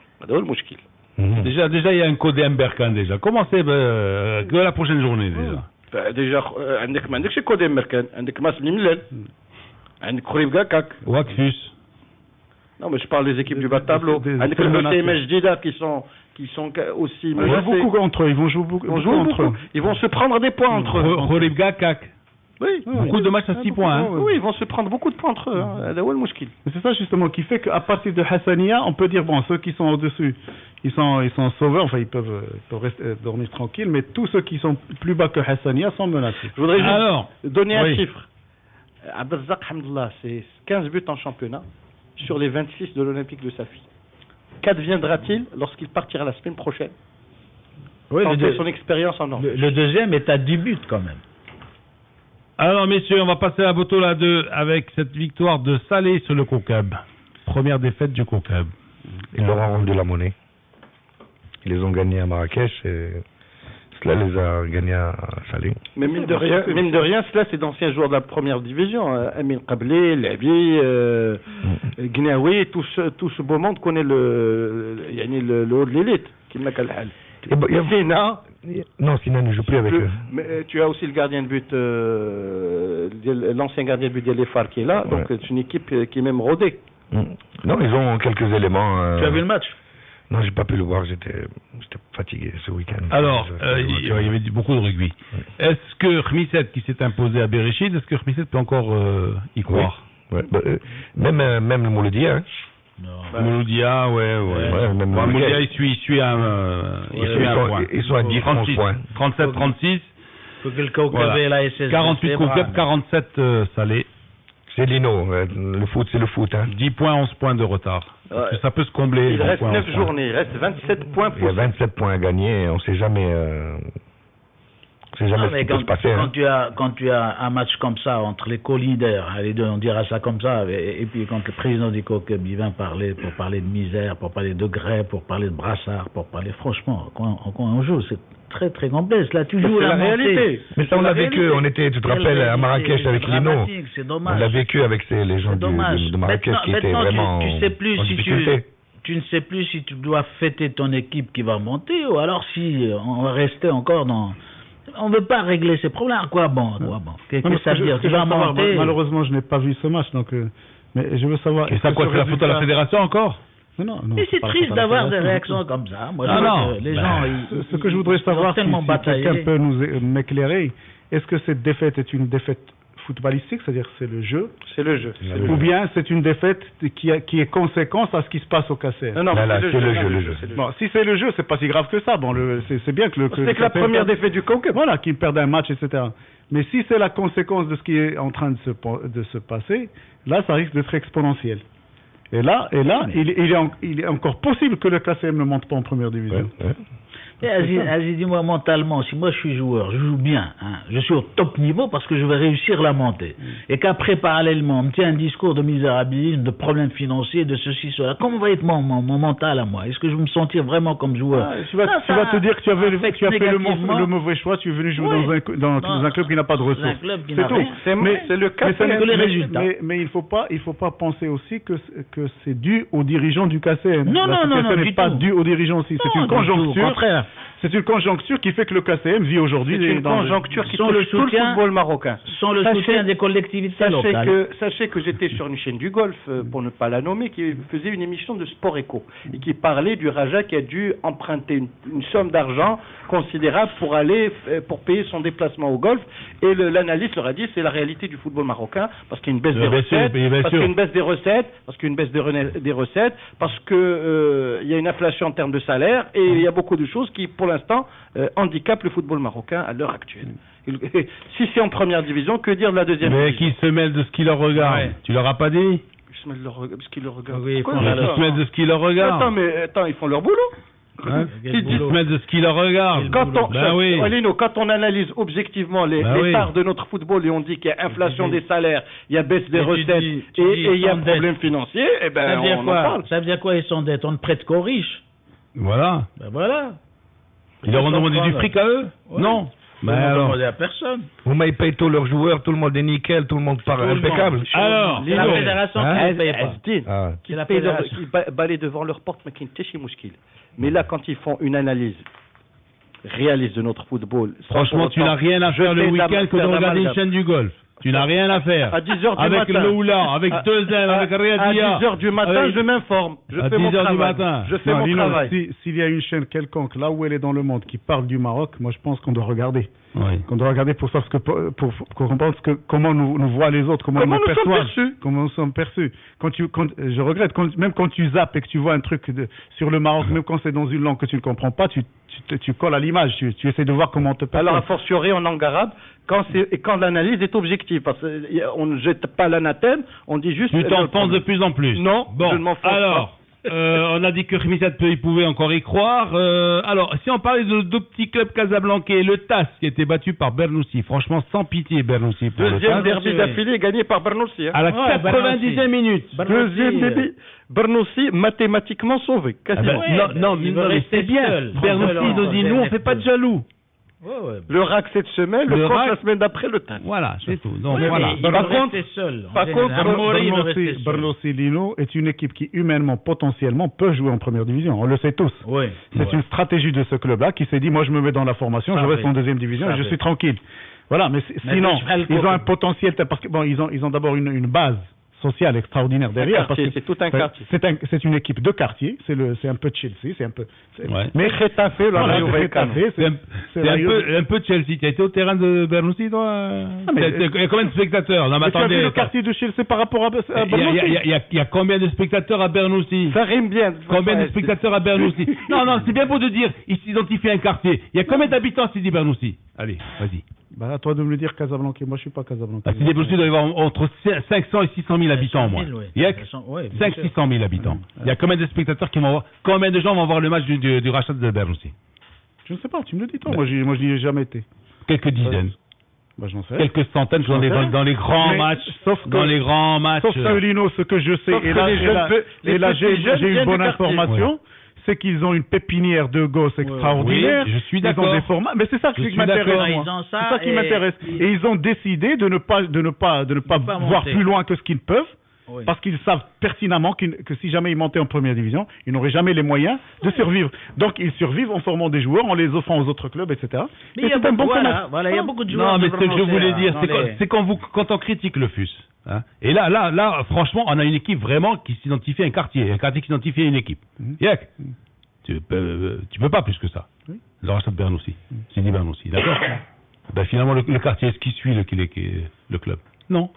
Déjà, il y a un code Berkan déjà. Comment c'est que la prochaine journée déjà? Déjà, عندك شي كود Berkan, عندك Mas Bnimlel, عندك Khourib Gakak. Wakfus. Non, mais je parle des équipes du bas de tableau. Avec le CMS Jdida qui sont aussi menacés. Ils vont beaucoup contre eux. Ils vont jouer beaucoup entre eux. Ils vont se prendre des points entre eux. Khourib Gakak. Oui. Beaucoup de matchs à 6 points. Hein. Oui, ils vont se prendre beaucoup de points entre eux. C'est ça justement qui fait qu'à partir de Hassania, on peut dire, bon, ceux qui sont au-dessus, ils sont sauveurs, enfin ils peuvent rester, dormir tranquilles, mais tous ceux qui sont plus bas que Hassania sont menacés. Je voudrais juste donner un chiffre. Abdelzak Hamdallah, c'est 15 buts en championnat sur les 26 de l'Olympique de Safi. Qu'adviendra-t-il lorsqu'il partira la semaine prochaine? Oui, son expérience en Norvège. Le deuxième est à 10 buts quand même. Alors messieurs, on va passer à Botola 2 avec cette victoire de Salé sur le Koukab. Première défaite du Koukab. Ils leur ont rendu la monnaie. Ils les ont gagnés à Marrakech et cela les a gagnés à Salé. Mais mine de rien, cela c'est d'anciens joueurs de la première division. Amin Qablé, Labi, Gnaoui, tout ce beau monde connaît le haut de l'élite. Non, Sina ne joue plus avec eux. Mais tu as aussi le gardien de but, l'ancien gardien de but d'Elefar qui est là, donc c'est une équipe qui est même rodée. Non, ils ont quelques éléments. Tu as vu le match? Non, j'ai pas pu le voir, j'étais fatigué ce week-end. Alors, il y avait beaucoup de rugby. Est-ce que Khmisset qui s'est imposé à Bereshid, est-ce que Khmisset peut encore y croire? Ouais. Même le Mouloudia, hein. Mouloudia, Mouloudia, il suit un point. Ils sont à 10, 11 points. 37-36. 48 Koukab, 47 Salé. C'est Lino, le foot c'est le foot. Hein. 10 points, 11 points de retard. Ça peut se combler. Il reste 9 journées, il reste 27 points. Il y a 27 points à gagner, on ne sait jamais C'est jamais ce qui peut se passer. Quand tu as un match comme ça entre les co-leaders, les deux, on dira ça comme ça, et puis quand le président du COCUB il vient pour parler de misère, pour parler de grève, pour parler de brassard, pour parler franchement, quand on joue, c'est très très complexe. Là, tu joues la réalité. Mais ça, on l'a vécu. On était, tu te rappelles, à Marrakech avec Lino. C'est dommage. On l'a vécu avec les gens de Marrakech qui étaient vraiment tu sais plus en si difficulté. Tu ne sais plus si tu dois fêter ton équipe qui va monter ou alors si on va rester encore dans... On ne veut pas régler ces problèmes. À quoi bon, Qu'est-ce que ça veut dire? Tu vas monter. Malheureusement, je n'ai pas vu ce match, donc... mais je veux savoir... Et ça quoi, c'est la faute à la fédération encore? Non, mais c'est triste d'avoir des réactions comme ça. Moi, les gens... Ce que je voudrais savoir, si quelqu'un peut m'éclairer, est-ce que cette défaite est une défaite footballistique, c'est-à-dire c'est le jeu, ou bien c'est une défaite qui est conséquence à ce qui se passe au KCM. Non, c'est le jeu. Bon, si c'est le jeu, c'est pas si grave que ça. Bon, c'est bien que c'est que la première défaite du COCUB. Voilà, qu'ils perdent un match, etc. Mais si c'est la conséquence de ce qui est en train de se passer, là, ça risque d'être exponentiel. Et là, il est encore possible que le KCM ne monte pas en première division. Ouais. Aziz, dis-moi mentalement, si moi je suis joueur, je joue bien, je suis au top niveau parce que je vais réussir la montée, et qu'après parallèlement on me tient un discours de misérabilisme, de problèmes financiers, de ceci, cela, comment va être mon mental à moi? Est-ce que je vais me sentir vraiment comme joueur? Tu vas te dire que tu as fait le mauvais choix, tu es venu jouer dans un club qui n'a pas de ressources. C'est tout. C'est le cas de les résultats. Mais il faut pas penser aussi que c'est dû aux dirigeants du KCM. Non, ce n'est pas dû aux dirigeants aussi, c'est une conjoncture. C'est une conjoncture qui fait que le KCM vit aujourd'hui. C'est une conjoncture qui touche tout le football marocain. Sans le soutien des collectivités locales. Sachez que j'étais sur une chaîne du Golfe, pour ne pas la nommer, qui faisait une émission de Sport Éco et qui parlait du Raja qui a dû emprunter une somme d'argent considérable pour payer son déplacement au Golfe. Et l'analyste leur a dit c'est la réalité du football marocain parce qu'il y a une baisse des recettes, parce qu'il y a une baisse des recettes, parce qu'il y a une baisse des recettes, parce que il y a une inflation en termes de salaire et il y a beaucoup de choses qui pour l'instant handicapent le football marocain à l'heure actuelle. Si c'est en première division, que dire de la deuxième division? Mais qui se mêle de ce qui leur regarde. Ouais. Tu leur as pas dit? Ils se mêlent de ce qui leur regarde. Oui, ils se mêlent de ce qui leur regarde. Attends, ils font leur boulot. Ils se mêlent de ce qui leur regarde. Quand on analyse objectivement les parts de notre football et on dit qu'il y a inflation des salaires, il y a baisse des recettes et il y a problème financier, eh ben on en parle. Ça veut dire quoi, ils sont dettes? On ne prête qu'aux riches. Voilà. Ben voilà. Ils leur ont demandé du fric à eux? Non. Ils n'ont demandé à personne. Vous m'avez payé tous leurs joueurs, tout le monde est nickel, tout le monde part impeccable. Alors, c'est la fédération qui ne paye pas. C'est la fédération qui balaye devant leur porte, mais qui ne t'échit mouchkil. Mais là, quand ils font une analyse réaliste de notre football... Franchement, tu n'as rien à faire le week-end que de regarder une chaîne du golf. Tu n'as rien à faire. À 10h du matin. Avec le Oula, avec 2M, avec Riyadiyya. À 10h du matin, je m'informe. Je fais mon travail. Je fais mon travail. S'il y a une chaîne quelconque, là où elle est dans le monde, qui parle du Maroc, moi je pense qu'on doit regarder. Oui. Qu'on doit regarder pour comprendre comment nous voient les autres, comment nous perçoivent, comment nous sommes perçus. Je regrette, même quand tu zappes et que tu vois un truc sur le Maroc, même quand c'est dans une langue que tu ne comprends pas, tu colles à l'image, tu essaies de voir comment on te perçoit. Alors, a fortiori en langue arabe, quand l'analyse est objective, parce qu'on ne jette pas l'anathème, on dit juste... Tu t'enfonces de plus en plus. Non, bon, je ne m'enfonce pas. On a dit que Khmissat il pouvait encore y croire. Alors, si on parlait de deux petits clubs casablancais, le TAS qui a été battu par Bernoussi, franchement sans pitié Bernoussi. Deuxième derby d'affilée gagné par Bernoussi. À la 90e minute. Deuxième derby. Bernoussi mathématiquement sauvé. Non, mais c'est bien. Bernoussi nous dit nous on fait pas de jaloux. Le RAC cette semaine, le COF la semaine d'après, le TAS. Voilà, c'est tout. Donc, voilà. Par contre, Bernoussi Lino est une équipe qui humainement, potentiellement, peut jouer en première division. On le sait tous. C'est une stratégie de ce club-là qui s'est dit, moi je me mets dans la formation, je reste en deuxième division et je suis tranquille. Voilà, mais sinon, ils ont un potentiel, parce que bon, ils ont d'abord une base sociale extraordinaire derrière. C'est tout un quartier. C'est une équipe de quartier. C'est un peu Chelsea. C'est un peu. Mais Retafe, c'est un peu Chelsea. Tu as été au terrain de Bernoussi, toi? Il y a combien de spectateurs? Non, mais attendez. Tu as vu le quartier de Chelsea par rapport à Bernoussi? Il y a combien de spectateurs à Bernoussi? Ça rime bien. Combien de spectateurs à Bernoussi? Non, c'est bien beau de dire, il s'identifie à un quartier. Il y a combien d'habitants, Sidi Bernoussi? Allez, vas-y. À toi de me le dire, Casablanca. Moi, je suis pas Casablanca. Sidi Bernoussi doit y avoir entre 500 et 600 000 habitants, moi. Il y a 500-600 000 habitants. Il y a combien de spectateurs qui vont voir? Combien de gens vont voir le match du rachat de Bernoussi? Je ne sais pas, tu me le dis, toi. Moi, je n'y ai jamais été. Quelques dizaines. Bah, j'en sais. Quelques centaines dans les grands matchs. Sauf que Lino, ce que je sais, et là j'ai une bonne information, c'est qu'ils ont une pépinière de gosses extraordinaire. Oui, je suis d'accord. Ils ont des formats, mais c'est ça qui m'intéresse. C'est ça qui m'intéresse. Et ils ont décidé de ne pas voir plus loin que ce qu'ils peuvent. Oui. Parce qu'ils savent pertinemment que si jamais ils montaient en première division, ils n'auraient jamais les moyens de survivre. Donc ils survivent en formant des joueurs, en les offrant aux autres clubs, etc. Mais il y a beaucoup, il y a beaucoup de joueurs. Non, mais ce que je voulais dire, c'est quand on critique le FUS. Hein, et là, franchement, on a une équipe vraiment qui s'identifie à un quartier qui s'identifie à une équipe. Yak, tu peux pas plus que ça. Le Rachat Bern aussi, Sidi Bern aussi, d'accord. Ben finalement, le quartier, est-ce qu'il suit le club? Non.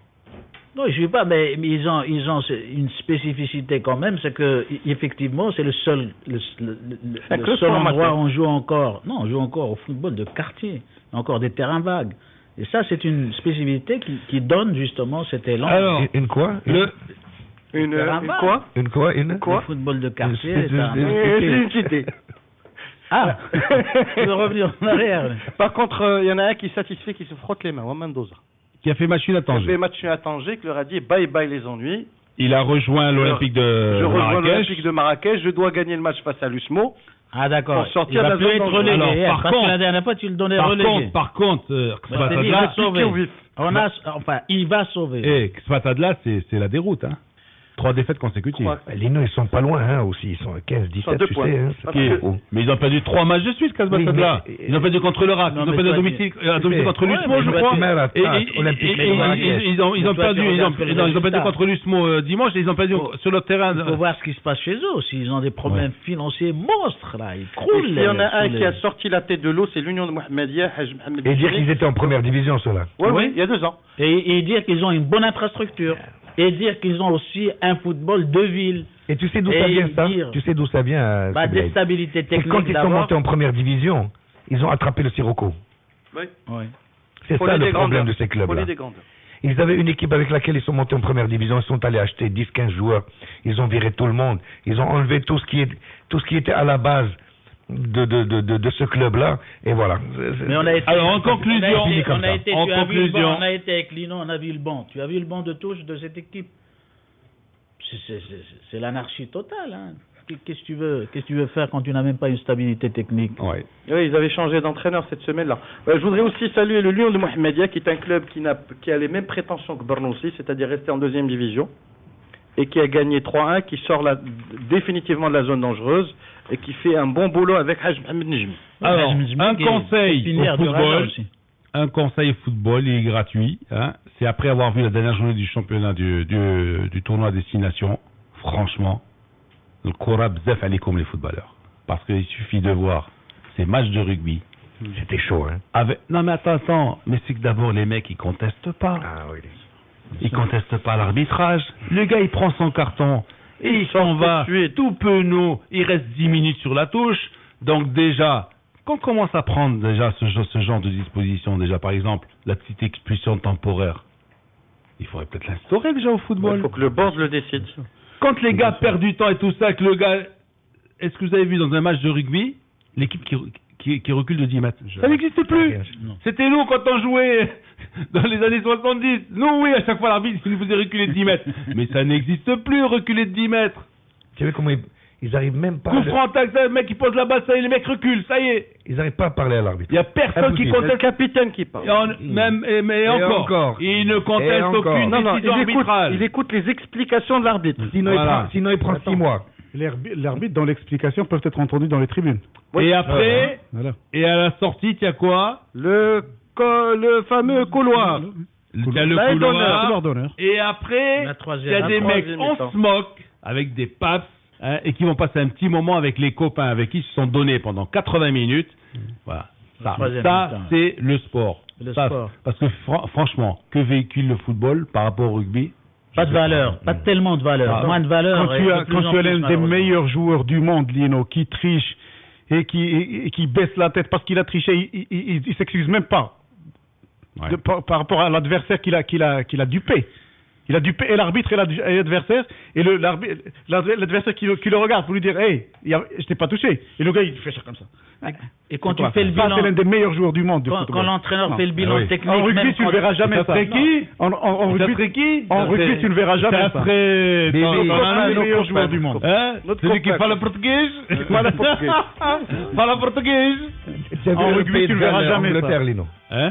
Non, je ne sais pas, mais ils ont une spécificité quand même, c'est que effectivement c'est le seul endroit où on joue encore. Non, on joue encore au football de quartier, encore des terrains vagues. Et ça, c'est une spécificité qui donne justement cet élan. Alors, une quoi? Une Le football de quartier. Une cité. Ah, tu veux revenir en arrière. Par contre, il y en a un qui est satisfait, qui se frotte les mains, Mendoza. Qui a fait match nul à Tanger. Il a fait match nul à Tanger, qui leur a dit bye bye les ennuis. Il a rejoint l'Olympique de Marrakech. Je rejoins l'Olympique de Marrakech, je dois gagner le match face à l'Usmo. Ah d'accord. Pour sortir de la zone être relégué. Alors, parce que la dernière fois tu le donnais relégué. Par contre, il va sauver. Il va sauver. Et Xpatadla, c'est la déroute, hein. 3 défaites consécutives. Lino, ils sont pas loin aussi, ils sont à 15-17, tu sais. Mais ils ont perdu 3 matchs de suite, Xpatadla. Ils ont perdu contre le RAC, ils ont perdu à domicile contre l'Usmo, je crois. Ils ont perdu contre l'Usmo dimanche, et ils ont perdu sur le terrain. Il faut voir ce qui se passe chez eux aussi. Ils ont des problèmes financiers monstres, là. Ils croulent. Il y en a un qui a sorti la tête de l'eau, c'est l'Union de Mohamedia. Et dire qu'ils étaient en première division, ceux-là. Oui, il y a 2 ans. Et dire qu'ils ont une bonne infrastructure. Et dire qu'ils ont aussi un football de ville. Et tu sais d'où ça vient, ça? Tu sais d'où ça vient? Des stabilités techniques. Quand ils sont montés en première division, ils ont attrapé le Sirocco. Oui. C'est ça le problème de ces clubs-là. Ils avaient une équipe avec laquelle ils sont montés en première division. Ils sont allés acheter 10-15 joueurs. Ils ont viré tout le monde. Ils ont enlevé tout ce qui était à la base de ce club-là, et voilà. Mais on a été, alors en conclusion, on a été avec Lino, on a vu le banc. Tu as vu le banc de touche de cette équipe? C'est l'anarchie totale. Hein. Qu'est-ce que tu veux faire quand tu n'as même pas une stabilité technique? Oui, ils avaient changé d'entraîneur cette semaine-là. Je voudrais aussi saluer le Lyon de Mohamedia, qui est un club qui a les mêmes prétentions que Bernoussi, c'est-à-dire rester en 2e division, et qui a gagné 3-1, qui sort définitivement de la zone dangereuse, et qui fait un bon boulot avec Haj Mohamed Nejmi. Alors, un conseil football, il est gratuit. Hein, c'est après avoir vu la dernière journée du championnat du tournoi Destination. Franchement, le Koura bzef alikum les footballeurs. Parce qu'il suffit de voir ces matchs de rugby. C'était chaud, hein. Non mais attends, mais c'est que d'abord les mecs ils contestent pas. Ah oui. Ils contestent pas l'arbitrage. Le gars il prend son carton. Et il s'en va, tout penaud, il reste 10 minutes sur la touche. Donc déjà, quand on commence à prendre déjà ce genre de disposition, déjà par exemple, la petite expulsion temporaire, il faudrait peut-être l'instaurer déjà au football. Il faut que le board le décide. Quand les gars perdent du temps et tout ça, que le gars... Est-ce que vous avez vu dans un match de rugby, l'équipe qui recule de 10 mètres? Ça n'existe plus. C'était nous quand on jouait dans les années 70. Nous, oui, à chaque fois l'arbitre nous faisait reculer de 10 mètres. Mais ça n'existe plus, reculer de 10 mètres. Tu sais comment ils arrivent même pas... Coup franc, le mec qui pose la balle, ça y est, les mecs reculent, ça y est. Ils n'arrivent pas à parler à l'arbitre. Il n'y a personne qui conteste. C'est le capitaine qui parle. Mais encore. Il ne conteste aucune décision arbitrale. Il écoute les explications de l'arbitre. Sinon, il prend 6 mois. L'arbitre, dans l'explication, peuvent être entendus dans les tribunes. Oui. Et après, et à la sortie, il y a quoi? Le fameux couloir. Il y a le couloir d'honneur. Et après, il y a des mecs, on se moque avec des paps, hein, et qui vont passer un petit moment avec les copains avec qui ils se sont donnés pendant 80 minutes. Voilà. Ça c'est le sport. Parce que franchement, que véhicule le football par rapport au rugby? Pas de valeur, pas tellement de valeur, moins de valeur. Quand tu as l'un des meilleurs joueurs du monde, Lino, qui triche et qui baisse la tête parce qu'il a triché, il s'excuse même pas par rapport à l'adversaire qu'il a dupé. Il a dû payer l'arbitre et l'adversaire, et l'adversaire qui le regarde pour lui dire hey, je t'ai pas touché. Et le gars, il fait ça comme ça. Et quand tu fais le bilan. C'est l'un des meilleurs joueurs du monde. Quand l'entraîneur fait le bilan technique. En rugby, tu ne verras jamais ça. En rugby, tu ne verras jamais ça. C'est l'un des meilleurs joueurs du monde. Celui qui parle portugais. Parle portugais. En rugby, tu ne verras jamais ça. Lino.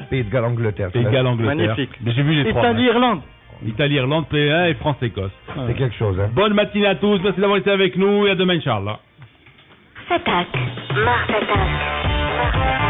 Pays de Galles, Angleterre. Pays de Galles, Angleterre. Magnifique. J'ai vu les trois. Italie-Irlande. Italie-Irlande, P1 et France-Écosse. C'est quelque chose. Hein. Bonne matinée à tous. Merci d'avoir été avec nous et à demain, Inch'Allah. Attaque. Mars attaque.